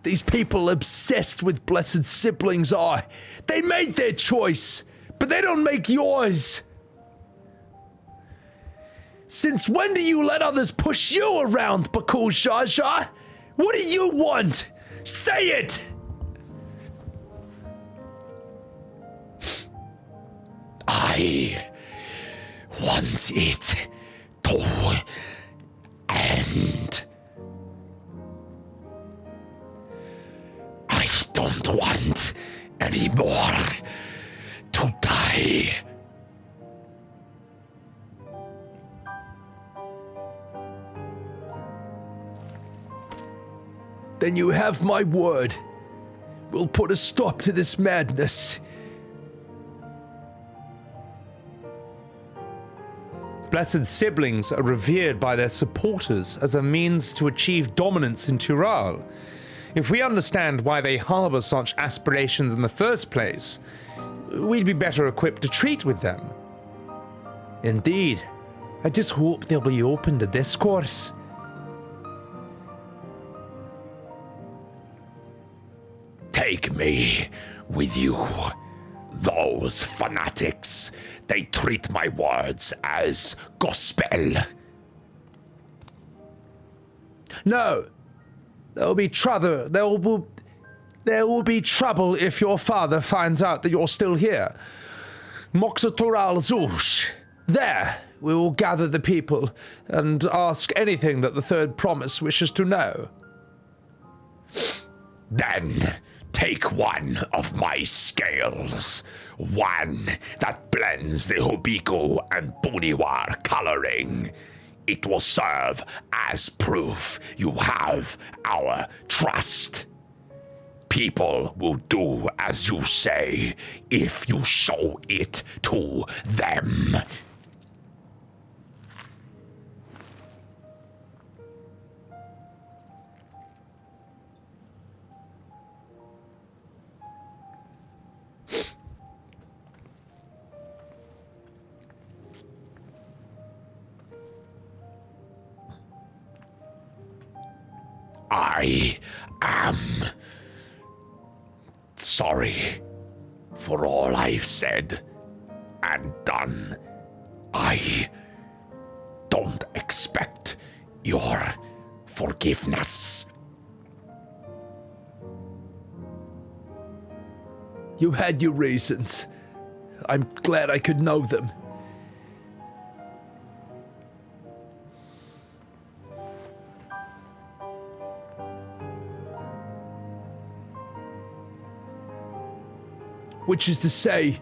These people obsessed with blessed siblings are. They made their choice, but they don't make yours. Since when do you let others push you around, Bakool Jaja? What do you want? Say it! I want it to end. I don't want any more to die. Then you have my word. We'll put a stop to this madness. Blessed siblings are revered by their supporters as a means to achieve dominance in Tural. If we understand why they harbor such aspirations in the first place, we'd be better equipped to treat with them. Indeed. I just hope they'll be open to discourse. Take me with you. Those fanatics, they treat my words as gospel. No. There will be trouble. There will be trouble if your father finds out that you're still here. Moxatoral Zush. There, we will gather the people and ask anything that the third promise wishes to know. Then take one of my scales. One that blends the Hubiku and Buniwar coloring. It will serve as proof you have our trust. People will do as you say if you show it to them. I am sorry for all I've said and done. I don't expect your forgiveness. You had your reasons. I'm glad I could know them. Which is to say,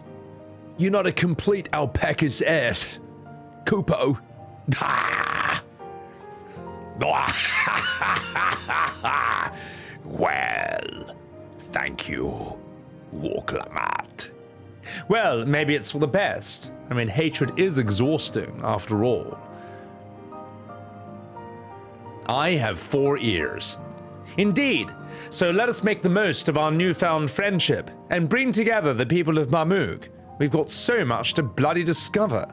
you're not a complete alpaca's ass, Kupo. Well, thank you, Wuk Lamat. Well, maybe it's for the best. I mean, hatred is exhausting, after all. I have 4 ears. Indeed. So let us make the most of our newfound friendship and bring together the people of Marmook. We've got so much to bloody discover.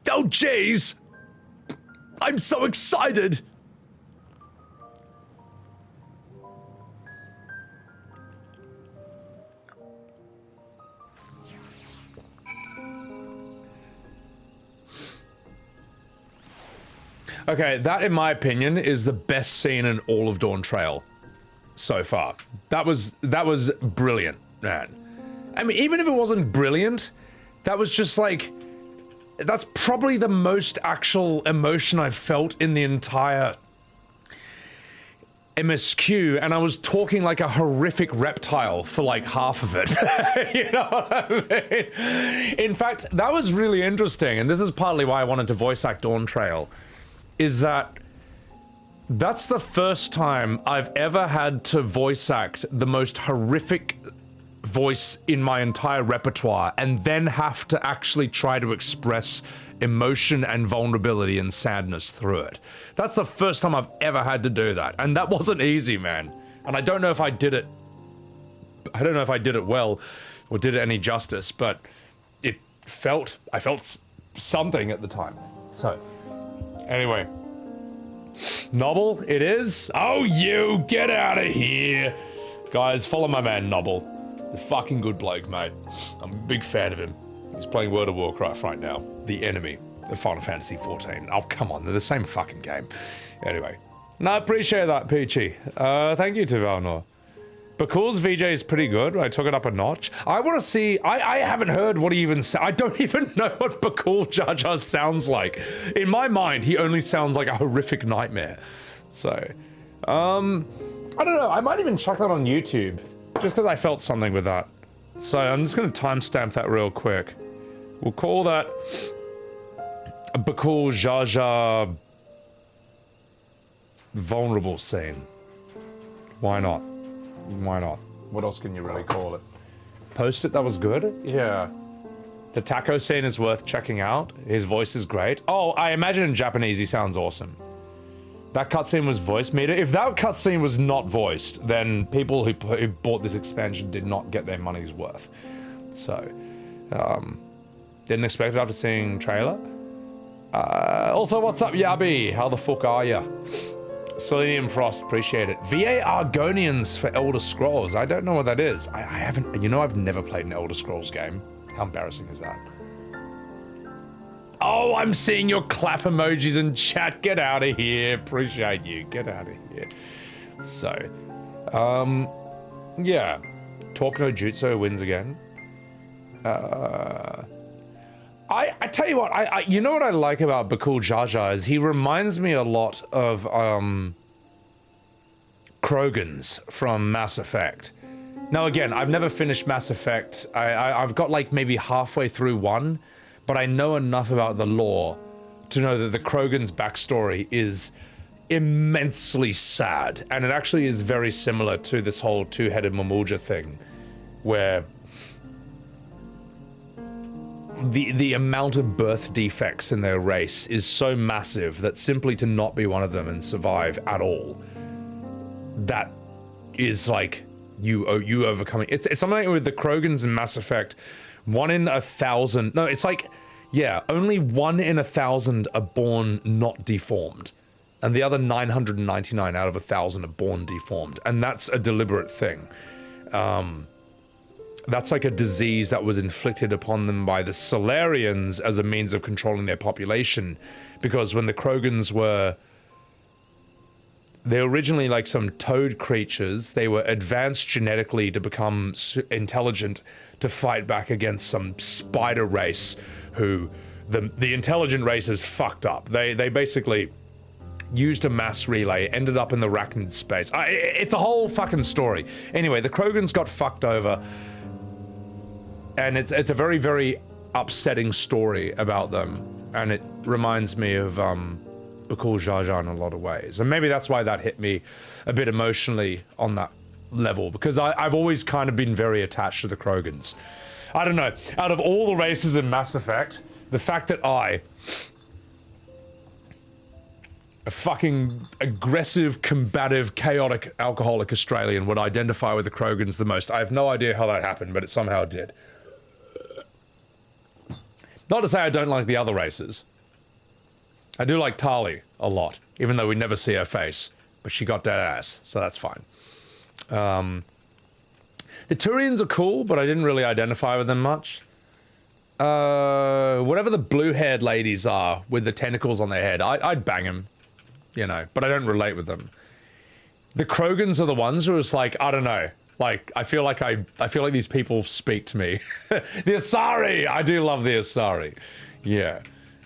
Oh, jeez! I'm so excited! Okay, that, in my opinion, is the best scene in all of Dawntrail so far. That was brilliant, man. I mean, even if it wasn't brilliant, that was just like... That's probably the most actual emotion I've felt in the entire MSQ, and I was talking like a horrific reptile for like half of it. You know what I mean? In fact, that was really interesting, and this is partly why I wanted to voice act Dawntrail, is that that's the first time I've ever had to voice act the most horrific voice in my entire repertoire and then have to actually try to express emotion and vulnerability and sadness through it. That's the first time I've ever had to do that, and that wasn't easy, man. And I don't know if I did it well or did it any justice, but I felt something at the time. So anyway, Nobble, it is. Oh, you get out of here, guys. Follow my man Nobble. The fucking good bloke, mate. I'm a big fan of him. He's playing World of Warcraft right now. The enemy of Final Fantasy XIV. Oh, come on, they're the same fucking game. Anyway. No, I appreciate that, Peachy. Thank you to Valnor. Bakool's VJ is pretty good. I took it up a notch. I want to see... I haven't heard what he even said. I don't even know what Bakool Jaja sounds like. In my mind, he only sounds like a horrific nightmare. So, I don't know. I might even check that on YouTube. Just because I felt something with that. So I'm just going to timestamp that real quick. We'll call that a Bakool Jaja vulnerable scene. Why not? Why not? What else can you really call it? Post it, that was good? Yeah. The taco scene is worth checking out. His voice is great. Oh, I imagine in Japanese he sounds awesome. That cutscene was voice meter. If that cutscene was not voiced, then people who bought this expansion did not get their money's worth. So, didn't expect it after seeing trailer. Also, what's up, Yabi? How the fuck are ya? Selenium Frost, appreciate it. VA Argonians for Elder Scrolls. I don't know what that is. I haven't, you know, I've never played an Elder Scrolls game. How embarrassing is that? Oh, I'm seeing your clap emojis in chat. Get out of here. Appreciate you. Get out of here. So, yeah. Talk no Jutsu wins again. I tell you what, I you know what I like about Bakool Jaja is he reminds me a lot of Krogans from Mass Effect. Now again, I've never finished Mass Effect. I've got like maybe halfway through 1, but I know enough about the lore to know that the Krogan's backstory is immensely sad, and it actually is very similar to this whole two-headed Mamulja thing, where the amount of birth defects in their race is so massive that simply to not be one of them and survive at all, that is like you overcoming. It's something like with the Krogans in Mass Effect, 1 in 1,000. No, it's like, yeah, only 1 in 1,000 are born not deformed, and the other 999 out of 1,000 are born deformed, and that's a deliberate thing. That's like a disease that was inflicted upon them by the Solarians as a means of controlling their population, because when the Krogans were... They're originally like some toad creatures. They were advanced genetically to become intelligent to fight back against some spider race who... The intelligent race is fucked up. They basically used a mass relay, ended up in the Arachnid space. It's a whole fucking story. Anyway, the Krogans got fucked over. And it's a very, very upsetting story about them, and it reminds me of Bakool Jaja in a lot of ways. And maybe that's why that hit me a bit emotionally on that level, because I've always kind of been very attached to the Krogans. I don't know, out of all the races in Mass Effect, the fact that a fucking aggressive, combative, chaotic, alcoholic Australian would identify with the Krogans the most. I have no idea how that happened, but it somehow did. Not to say I don't like the other races. I do like Tali a lot, even though we never see her face, but she got that ass, so that's fine. The Turians are cool, but I didn't really identify with them much. Whatever the blue-haired ladies are with the tentacles on their head, I'd bang them, you know, but I don't relate with them. The Krogans are the ones who it's like, I don't know. Like, I feel like these people speak to me. The Asari! I do love the Asari. Yeah.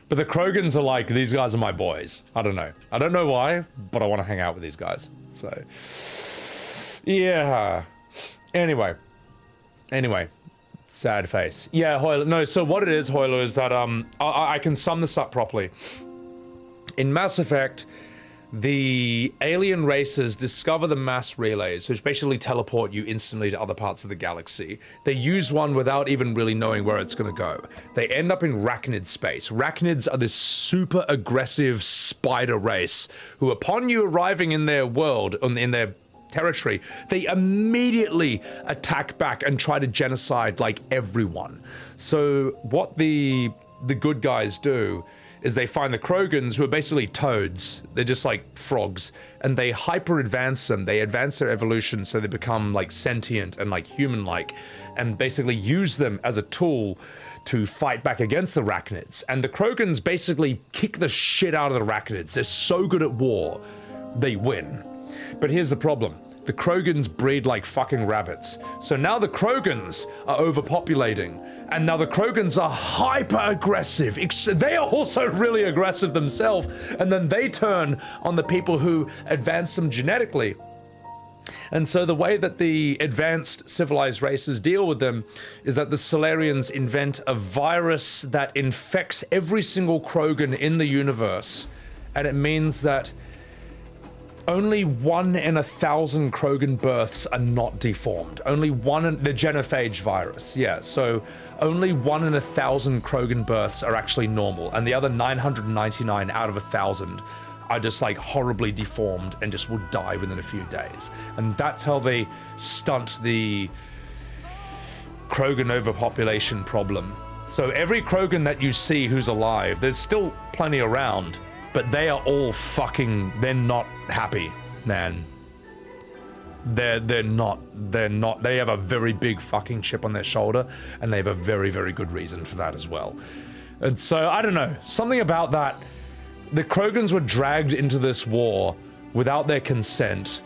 But the Krogans are like, these guys are my boys. I don't know. I don't know why, but I want to hang out with these guys. So, yeah. Anyway. Sad face. Yeah, Hoyle. No, so what it is, Hoyle, is that, I can sum this up properly. In Mass Effect, the alien races discover the mass relays, which basically teleport you instantly to other parts of the galaxy. They use one without even really knowing where it's going to go. They end up in Arachnid space. Arachnids are this super aggressive spider race who, upon you arriving in their world, in their territory, they immediately attack back and try to genocide like everyone. So what the good guys do is they find the Krogans, who are basically toads. They're just like frogs, and they hyper-advance them. They advance their evolution so they become like sentient and like human-like, and basically use them as a tool to fight back against the Arachnids. And the Krogans basically kick the shit out of the Arachnids. They're so good at war, they win. But here's the problem. The Krogans breed like fucking rabbits. So now the Krogans are overpopulating, and now the Krogans are hyper-aggressive. They are also really aggressive themselves, and then they turn on the people who advance them genetically. And so the way that the advanced civilized races deal with them is that the Solarians invent a virus that infects every single Krogan in the universe, and it means that only 1 in 1,000 Krogan births are not deformed. Only one in the genophage virus, yeah. So only 1 in 1,000 Krogan births are actually normal, and the other 999 out of 1,000 are just like horribly deformed and just will die within a few days. And that's how they stunt the Krogan overpopulation problem. So every Krogan that you see who's alive, there's still plenty around, but they are all fucking, they're not happy, man. They're not, they have a very big fucking chip on their shoulder, and they have a very, very good reason for that as well. And so, I don't know, something about that, the Krogans were dragged into this war without their consent,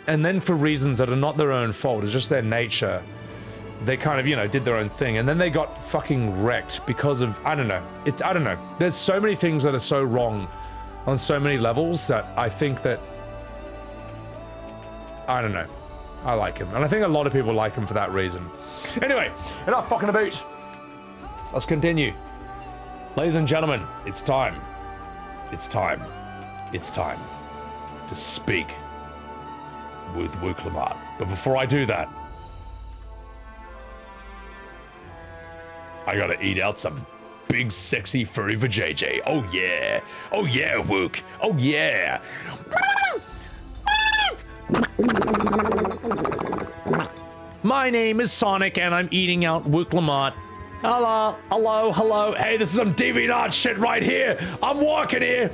and then for reasons that are not their own fault, it's just their nature, they kind of, you know, did their own thing, and then they got fucking wrecked because of, I don't know, I don't know. There's so many things that are so wrong on so many levels that I think that, I don't know, I like him, and I think a lot of people like him for that reason. Anyway, enough fucking about. Let's continue. Ladies and gentlemen, it's time. It's time. It's time to speak with Wuk Lamat. But before I do that, I gotta eat out some big, sexy, furry vajayjay. Oh yeah. Oh yeah, Wuk. Oh yeah. My name is Sonic, and I'm eating out Wuk Lamat. Hello, hello, hello. Hey, this is some DeviantArt shit right here. I'm walking here.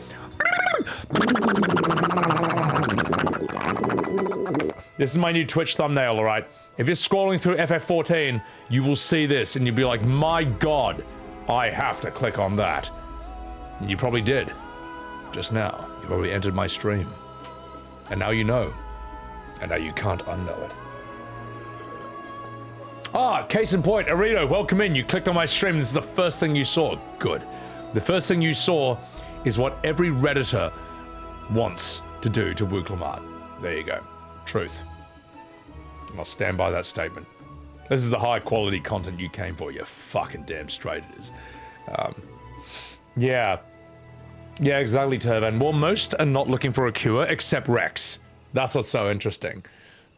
This is my new Twitch thumbnail, all right? If you're scrolling through FF14, you will see this, and you'll be like, my God, I have to click on that. And you probably did. Just now. You probably entered my stream. And now you know. And now you can't unknow it. Ah, case in point, Arito, welcome in. You clicked on my stream. This is the first thing you saw. Good. The first thing you saw is what every Redditor wants to do to Wuk Lamat. There you go. Truth. I'll stand by that statement. This is the high quality content you came for. You're fucking damn straight it is. Yeah. Yeah, exactly, Turban. Well, most are not looking for a cure except Rex. That's what's so interesting.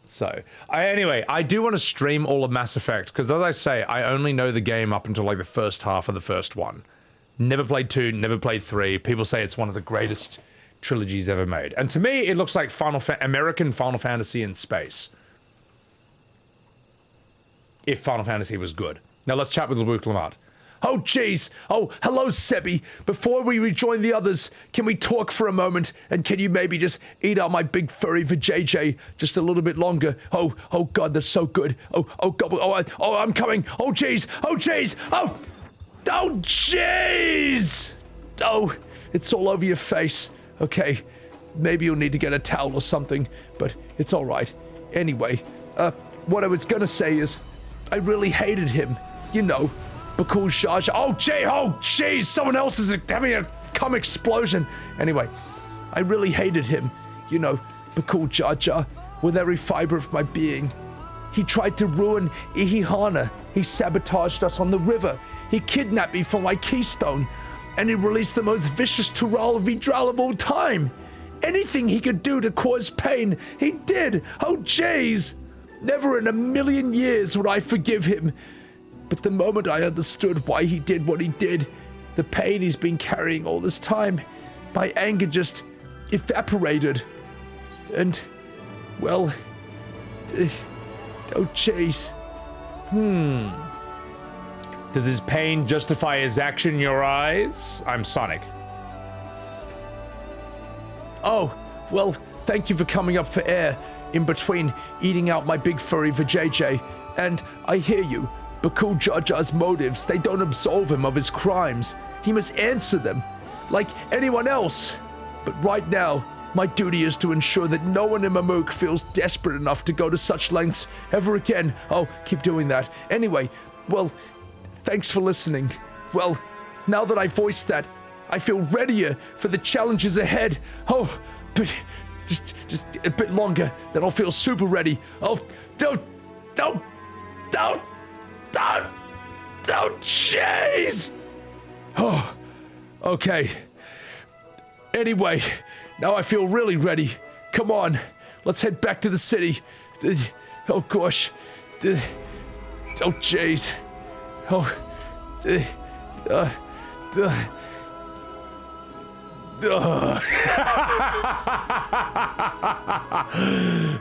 So, anyway, I do want to stream all of Mass Effect, because as I say, I only know the game up until like the first half of the first one. Never played 2, never played 3. People say it's one of the greatest trilogies ever made. And to me, it looks like American Final Fantasy in space. If Final Fantasy was good. Now let's chat with Wuk Lamat. Oh, jeez. Oh, hello, Sebby. Before we rejoin the others, can we talk for a moment? And can you maybe just eat out my big furry vajayjay just a little bit longer? Oh, God, they're so good. Oh, God. Oh, I'm coming. Oh, jeez. Oh, jeez. Oh, jeez. Oh, it's all over your face. Okay, maybe you'll need to get a towel or something, but it's all right. Anyway, what I was gonna say is, I really hated him. You know, Bakool Jaja. Oh, jeez, someone else is having a cum explosion. Anyway, I really hated him. You know, Bakool Jaja, with every fiber of my being. He tried to ruin Ihihana. He sabotaged us on the river. He kidnapped me for my keystone. And he released the most vicious Tural Vidral of all time. Anything he could do to cause pain, he did. Oh, jeez. Never in a million years would I forgive him. But the moment I understood why he did what he did, the pain he's been carrying all this time, my anger just evaporated. And, well, oh, jeez. Does his pain justify his action in your eyes? I'm Sonic. Oh, well, thank you for coming up for air in between eating out my big furry vajayjay. And I hear you. Bakool Jaja's motives, they don't absolve him of his crimes. He must answer them, like anyone else. But right now, my duty is to ensure that no one in Mamook feels desperate enough to go to such lengths ever again. Oh, keep doing that. Anyway, well, thanks for listening. Well, now that I voiced that, I feel readier for the challenges ahead. Oh, but just a bit longer, then I'll feel super ready. Oh, don't, jeez. Oh, okay. Anyway, now I feel really ready. Come on, let's head back to the city. Oh gosh. Oh jeez. Oh.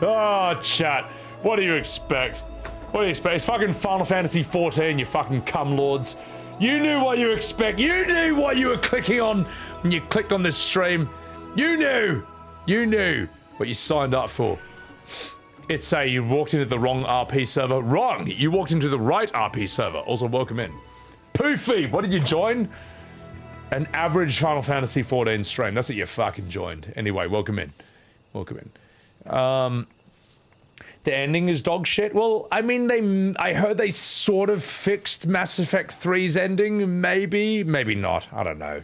Oh, chat. What do you expect? What do you expect? It's fucking Final Fantasy XIV, you fucking cum lords. You knew what you expect. You knew what you were clicking on when you clicked on this stream. You knew. You knew what you signed up for. It's a you walked into the wrong RP server. Wrong. You walked into the right RP server. Also, welcome in. Poofy, what did you join? An average Final Fantasy XIV stream. That's what you fucking joined. Anyway, welcome in. Welcome in. The ending is dog shit. Well, I mean, I heard they sort of fixed Mass Effect 3's ending. Maybe, maybe not. I don't know.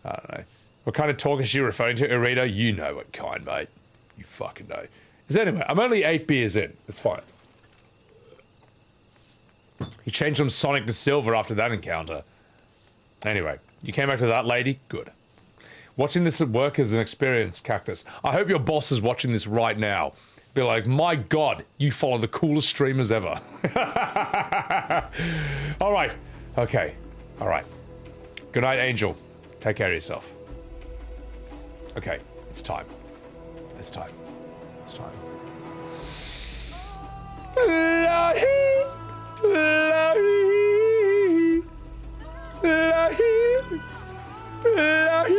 I don't know. What kind of talk is she referring to, Irita? You know what kind, mate. You fucking know. So anyway, I'm only 8 beers in. It's fine. He changed from Sonic to Silver after that encounter. Anyway, you came back to that lady? Good. Watching this at work is an experience, Cactus. I hope your boss is watching this right now. Be like, my god, you follow the coolest streamers ever. Alright. Okay. Alright. Good night, Angel. Take care of yourself. Okay. It's time. It's time. It's time. La-hee. La-hee. La-hee. La-hee.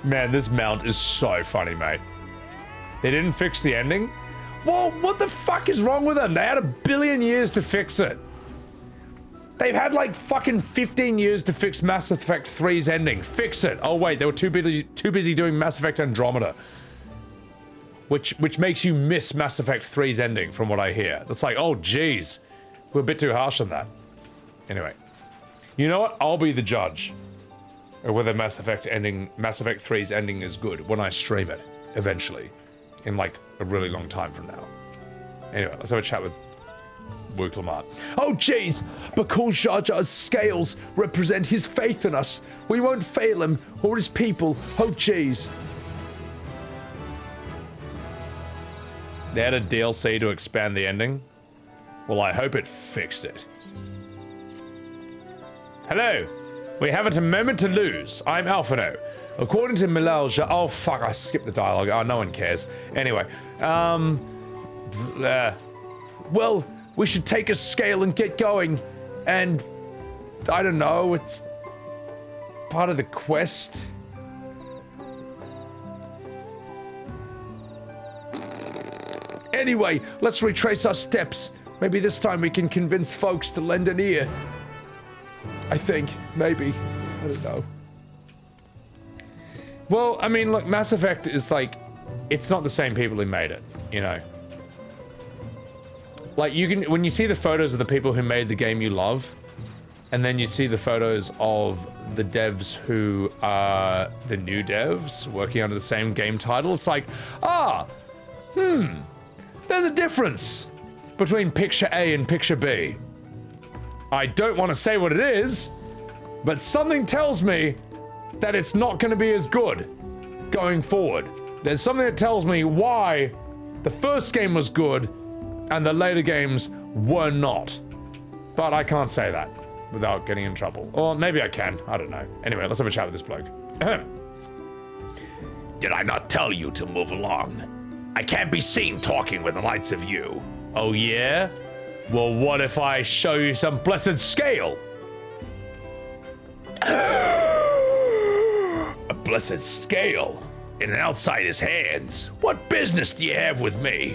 Man, this mount is so funny, mate. They didn't fix the ending? Well, what the fuck is wrong with them? They had 1 billion years to fix it. They've had like fucking 15 years to fix Mass Effect 3's ending. Fix it. Oh wait, they were too busy doing Mass Effect Andromeda. Which makes you miss Mass Effect 3's ending, from what I hear. It's like, oh geez, we're a bit too harsh on that. Anyway, you know what? I'll be the judge of whether Mass Effect 3's ending is good when I stream it, eventually, in like a really long time from now. Anyway, let's have a chat with Wuk Lamat. Oh jeez, Bakool Jaja's scales represent his faith in us. We won't fail him or his people. Oh jeez. They had a DLC to expand the ending. Well, I hope it fixed it. Hello. We haven't a moment to lose. I'm Alphinaud. According to Milalja... Oh, fuck, I skipped the dialogue. Oh, no one cares. Anyway, well, we should take a scale and get going. And... I don't know, it's... part of the quest. Anyway, let's retrace our steps. Maybe this time we can convince folks to lend an ear. I think. Maybe. I don't know. Well, I mean, look, Mass Effect is like... It's not the same people who made it, you know? Like, you can... When you see the photos of the people who made the game you love, and then you see the photos of the devs who are the new devs working under the same game title, it's like, there's a difference between picture A and picture B. I don't want to say what it is, but something tells me that it's not going to be as good going forward. There's something that tells me why the first game was good and the later games were not. But I can't say that without getting in trouble. Or maybe I can, I don't know. Anyway, let's have a chat with this bloke. Did I not tell you to move along? I can't be seen talking with the likes of you. Oh yeah? Well, what if I show you some blessed scale? A blessed scale? In an outsider's hands? What business do you have with me?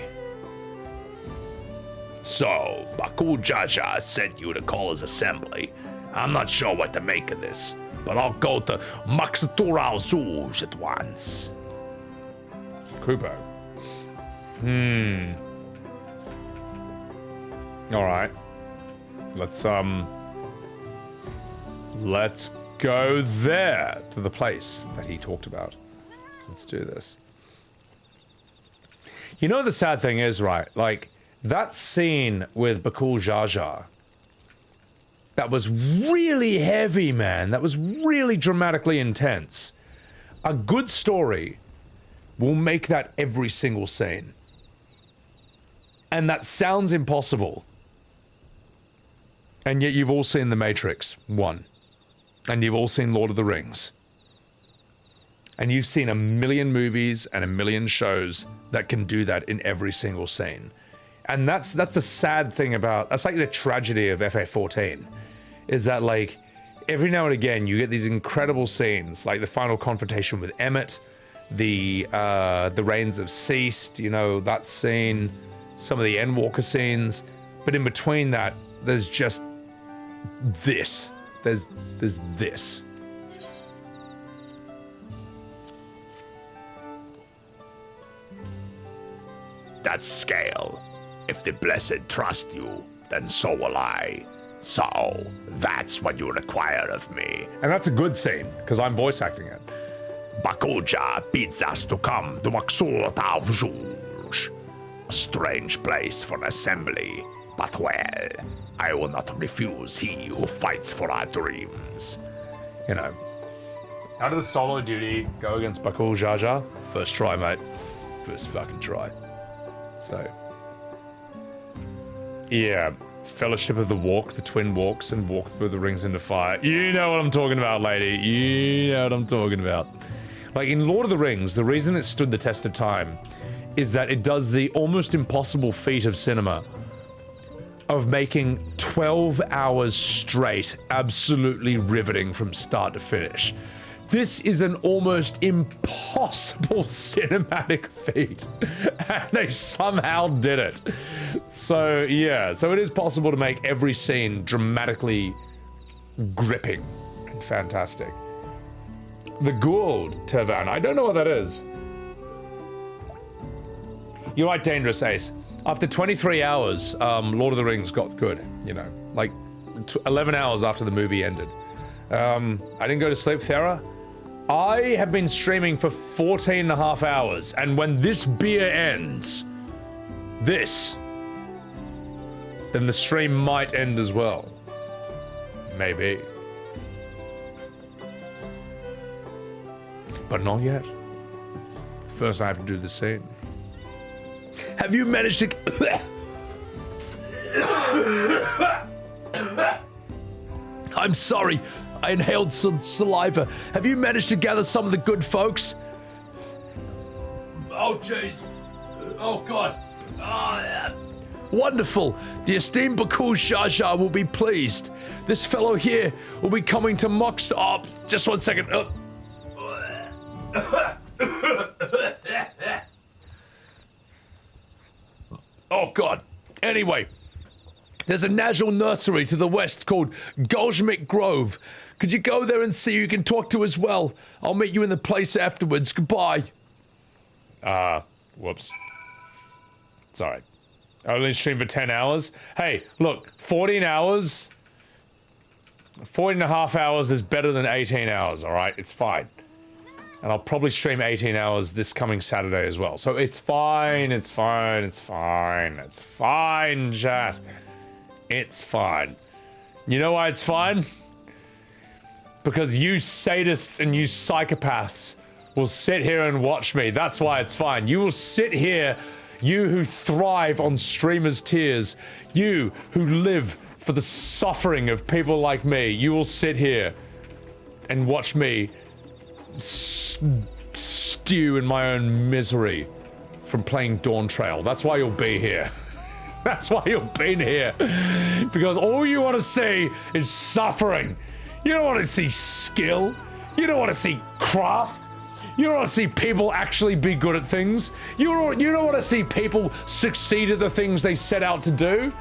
So, Bakool Jaja sent you to call his assembly. I'm not sure what to make of this, but I'll go to Maxatural Zouj at once. Kubo. Alright. Let's go there, to the place that he talked about. Let's do this. You know the sad thing is, right? Like, that scene with Bakool Jaja, that was really heavy, man. That was really dramatically intense. A good story will make that every single scene. And that sounds impossible. And yet you've all seen The Matrix 1. And you've all seen Lord of the Rings. And you've seen a million movies and a million shows that can do that in every single scene. And that's the sad thing about, that's like the tragedy of FF14, is that like every now and again you get these incredible scenes, like the final confrontation with Emmett, the Rains have Ceased, you know, that scene, some of the Endwalker scenes, but in between that, there's just this. There's this. That's Scale. If the Blessed trust you, then so will I. So, that's what you require of me. And that's a good scene, because I'm voice acting it. Bakool Jaja bids us to come to Maxur Tavjuj. A strange place for an assembly, but well, I will not refuse he who fights for our dreams. You know, how did the solo duty go against Bakool Jaja? First try, mate. First fucking try. So, yeah, Fellowship of the Walk, the Twin Walks, and Walk Through the Rings into Fire. You know what I'm talking about, lady. You know what I'm talking about. Like, in Lord of the Rings, the reason it stood the test of time is that it does the almost impossible feat of cinema of making 12 hours straight absolutely riveting from start to finish. This is an almost impossible cinematic feat, and they somehow did it. So, yeah, so it is possible to make every scene dramatically gripping and fantastic. The Gould Tavan, I don't know what that is. You're right, Dangerous Ace. After 23 hours, Lord of the Rings got good, you know, like 11 hours after the movie ended. I didn't go to sleep, Thera. I have been streaming for 14 and a half hours, and when this beer ends, then the stream might end as well. Maybe. But not yet. First I have to do the scene. Have you managed to... I'm sorry. I inhaled some saliva. Have you managed to gather some of the good folks? Oh, jeez. Oh, God. Oh, yeah. Wonderful. The esteemed Bakool Jaja will be pleased. This fellow here will be coming to Mox... Oh, just 1 second. Oh, God. Anyway, there's a national nursery to the west called Goljmik Grove. Could you go there and see who you can talk to as well? I'll meet you in the place afterwards. Goodbye. Whoops. It's alright. I only streamed for 10 hours. Hey, look, 14 hours... 14 and a half hours is better than 18 hours, alright? It's fine. And I'll probably stream 18 hours this coming Saturday as well. So it's fine, it's fine, it's fine. It's fine, chat. It's fine. You know why it's fine? Because you sadists and you psychopaths will sit here and watch me. That's why it's fine. You will sit here, you who thrive on streamers' tears, you who live for the suffering of people like me, you will sit here and watch me stew in my own misery from playing Dawntrail. That's why you'll be here. That's why you've been here. Because all you want to see is suffering. You don't want to see skill. You don't want to see craft. You don't want to see people actually be good at things. You don't want to see people succeed at the things they set out to do.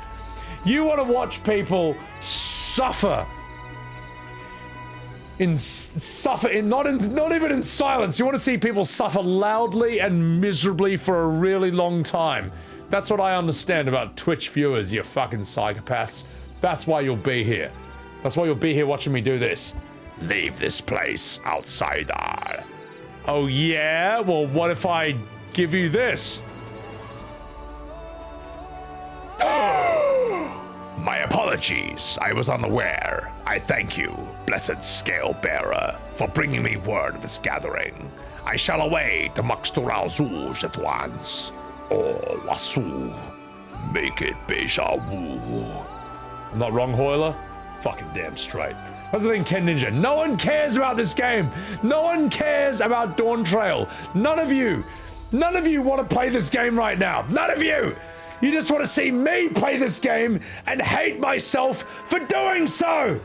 You want to watch people suffer. Not even in silence. You want to see people suffer loudly and miserably for a really long time. That's what I understand about Twitch viewers, you fucking psychopaths. That's why you'll be here. That's why you'll be here watching me do this. Leave this place, outsider. Oh yeah? Well, what if I give you this? My apologies. I was unaware. I thank you, blessed Scale Bearer, for bringing me word of this gathering. I shall away to Maxtural at once. Oh, Wasu. Make it Beja Wu. I'm not wrong, Hoyler? Fucking damn straight. That's the thing, Ken Ninja. No one cares about this game. No one cares about Dawntrail. None of you want to play this game right now. None of you. You just want to see me play this game and hate myself for doing so.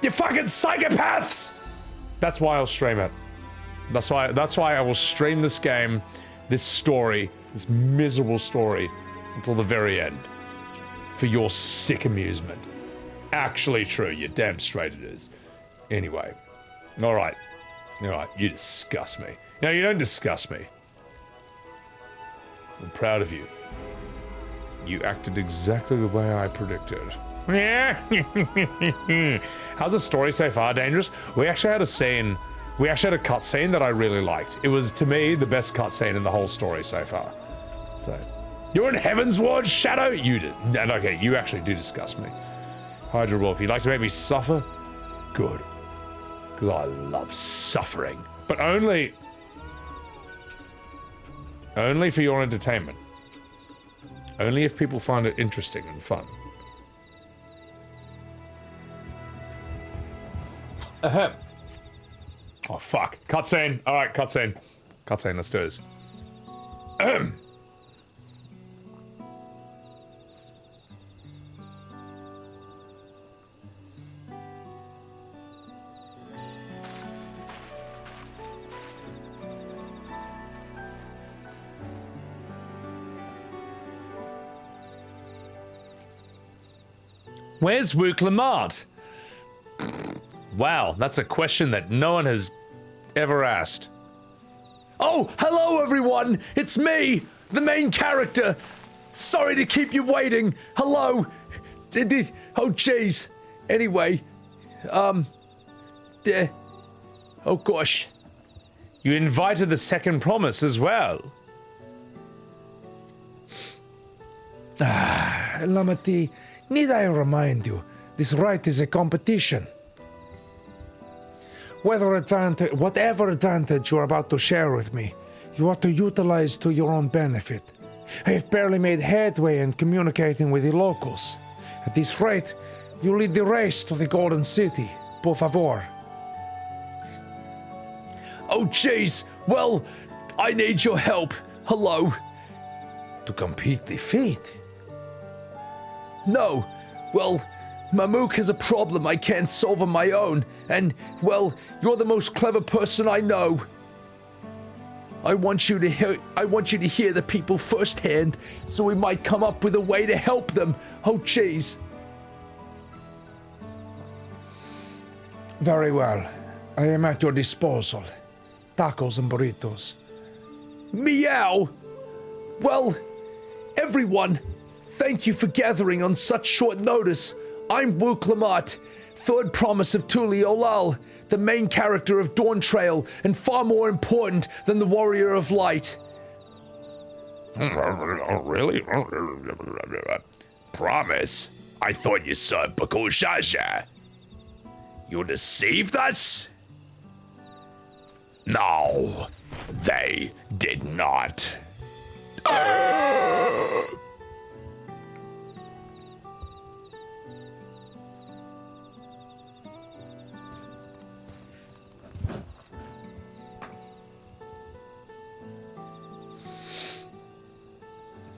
You fucking psychopaths. That's why I'll stream it. That's why I will stream this game, this story, this miserable story, until the very end. For your sick amusement. Actually true, you're damn straight it is. Anyway. Alright. Alright, you disgust me. No, you don't disgust me. I'm proud of you. You acted exactly the way I predicted. Yeah. How's the story so far, Dangerous? We actually had a cutscene that I really liked. It was, to me, the best cutscene in the whole story so far. So, you're in Heaven's Ward, Shadow? You did. And okay, you actually do disgust me. Hydra Wolf, you'd like to make me suffer? Good. Because I love suffering. But only for your entertainment. Only if people find it interesting and fun. Ahem. Oh, fuck. Cutscene. Alright, cutscene. Cutscene, let's do this. Ahem. Where's Wuk Lamat? Wow, that's a question that no one has ever asked. Oh, hello everyone! It's me, the main character. Sorry to keep you waiting. Hello. Oh jeez. Anyway, oh gosh. You invited the second promise as well. Lamati, need I remind you, this right is a competition. Whatever advantage you're about to share with me, you ought to utilize to your own benefit. I have barely made headway in communicating with the locals. At this rate, you lead the race to the Golden City. Por favor. Oh jeez. Well, I need your help. Hello. To complete the feat? No. Well, Mamook has a problem I can't solve on my own, and, well, you're the most clever person I know. I want you to hear the people firsthand, so we might come up with a way to help them. Oh, jeez. Very well. I am at your disposal. Tacos and burritos. Meow! Well, everyone, thank you for gathering on such short notice. I'm Wuk Lamat, third promise of Tuli Olal, the main character of Dawntrail, and far more important than the Warrior of Light. Really? Promise? I thought you saw Bakool Jaja. You deceived us? No, they did not.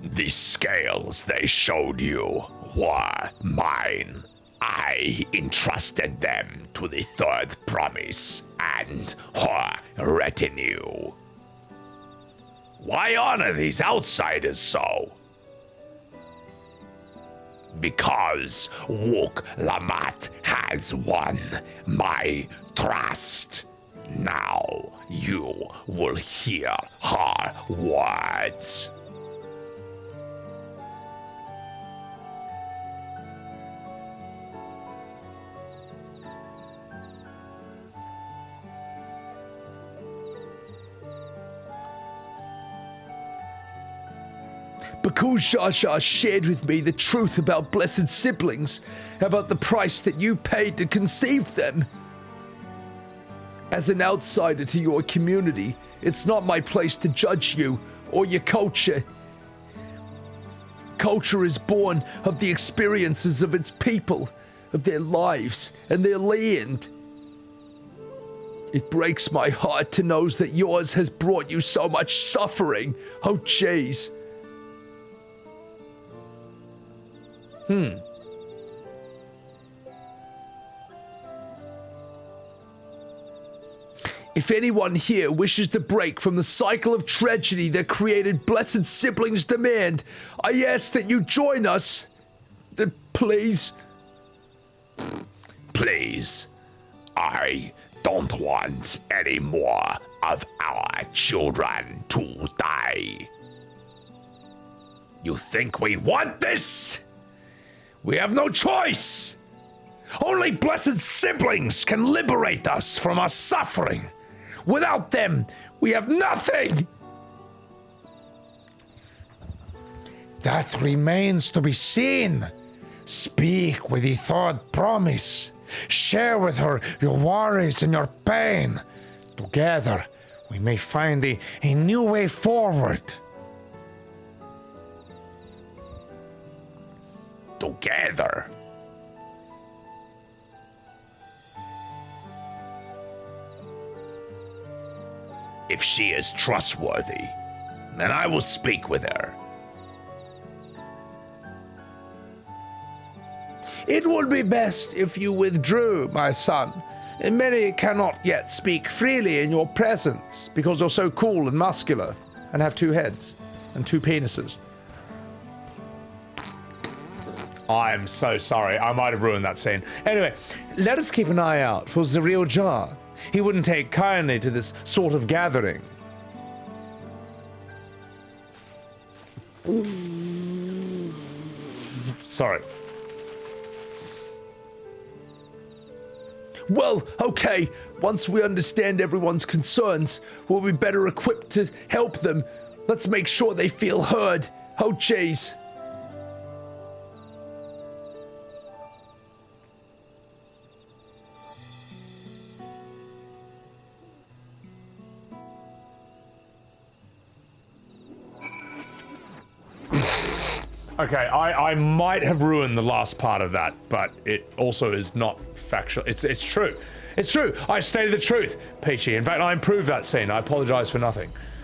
The scales they showed you were mine. I entrusted them to the third promise and her retinue. Why honor these outsiders so? Because Wuk Lamat has won my trust. Now you will hear her words. Bakool Jaja shared with me the truth about blessed siblings, about the price that you paid to conceive them. As an outsider to your community, it's not my place to judge you or your culture. Culture is born of the experiences of its people. of their lives and their land. It breaks my heart to know that yours has brought you so much suffering. Oh, jeez. If anyone here wishes to break from the cycle of tragedy that created blessed siblings demand, I ask that you join us. Please. Please. I don't want any more of our children to die. You think we want this? We have no choice. Only blessed siblings can liberate us from our suffering. Without them, we have nothing. That remains to be seen. Speak with the third promise. Share with her your worries and your pain. Together, we may find a new way forward. Together. If she is trustworthy, then I will speak with her. It would be best if you withdrew, my son. And many cannot yet speak freely in your presence because you're so cool and muscular and have 2 heads and 2 penises. I'm so sorry. I might have ruined that scene. Anyway, let us keep an eye out for Urianger. He wouldn't take kindly to this sort of gathering. Sorry. Well, okay, once we understand everyone's concerns, we'll be better equipped to help them. Let's make sure they feel heard. Oh, jeez. Okay, I might have ruined the last part of that, but it also is not factual. It's true. It's true. I stated the truth, Peachy. In fact, I improved that scene. I apologize for nothing.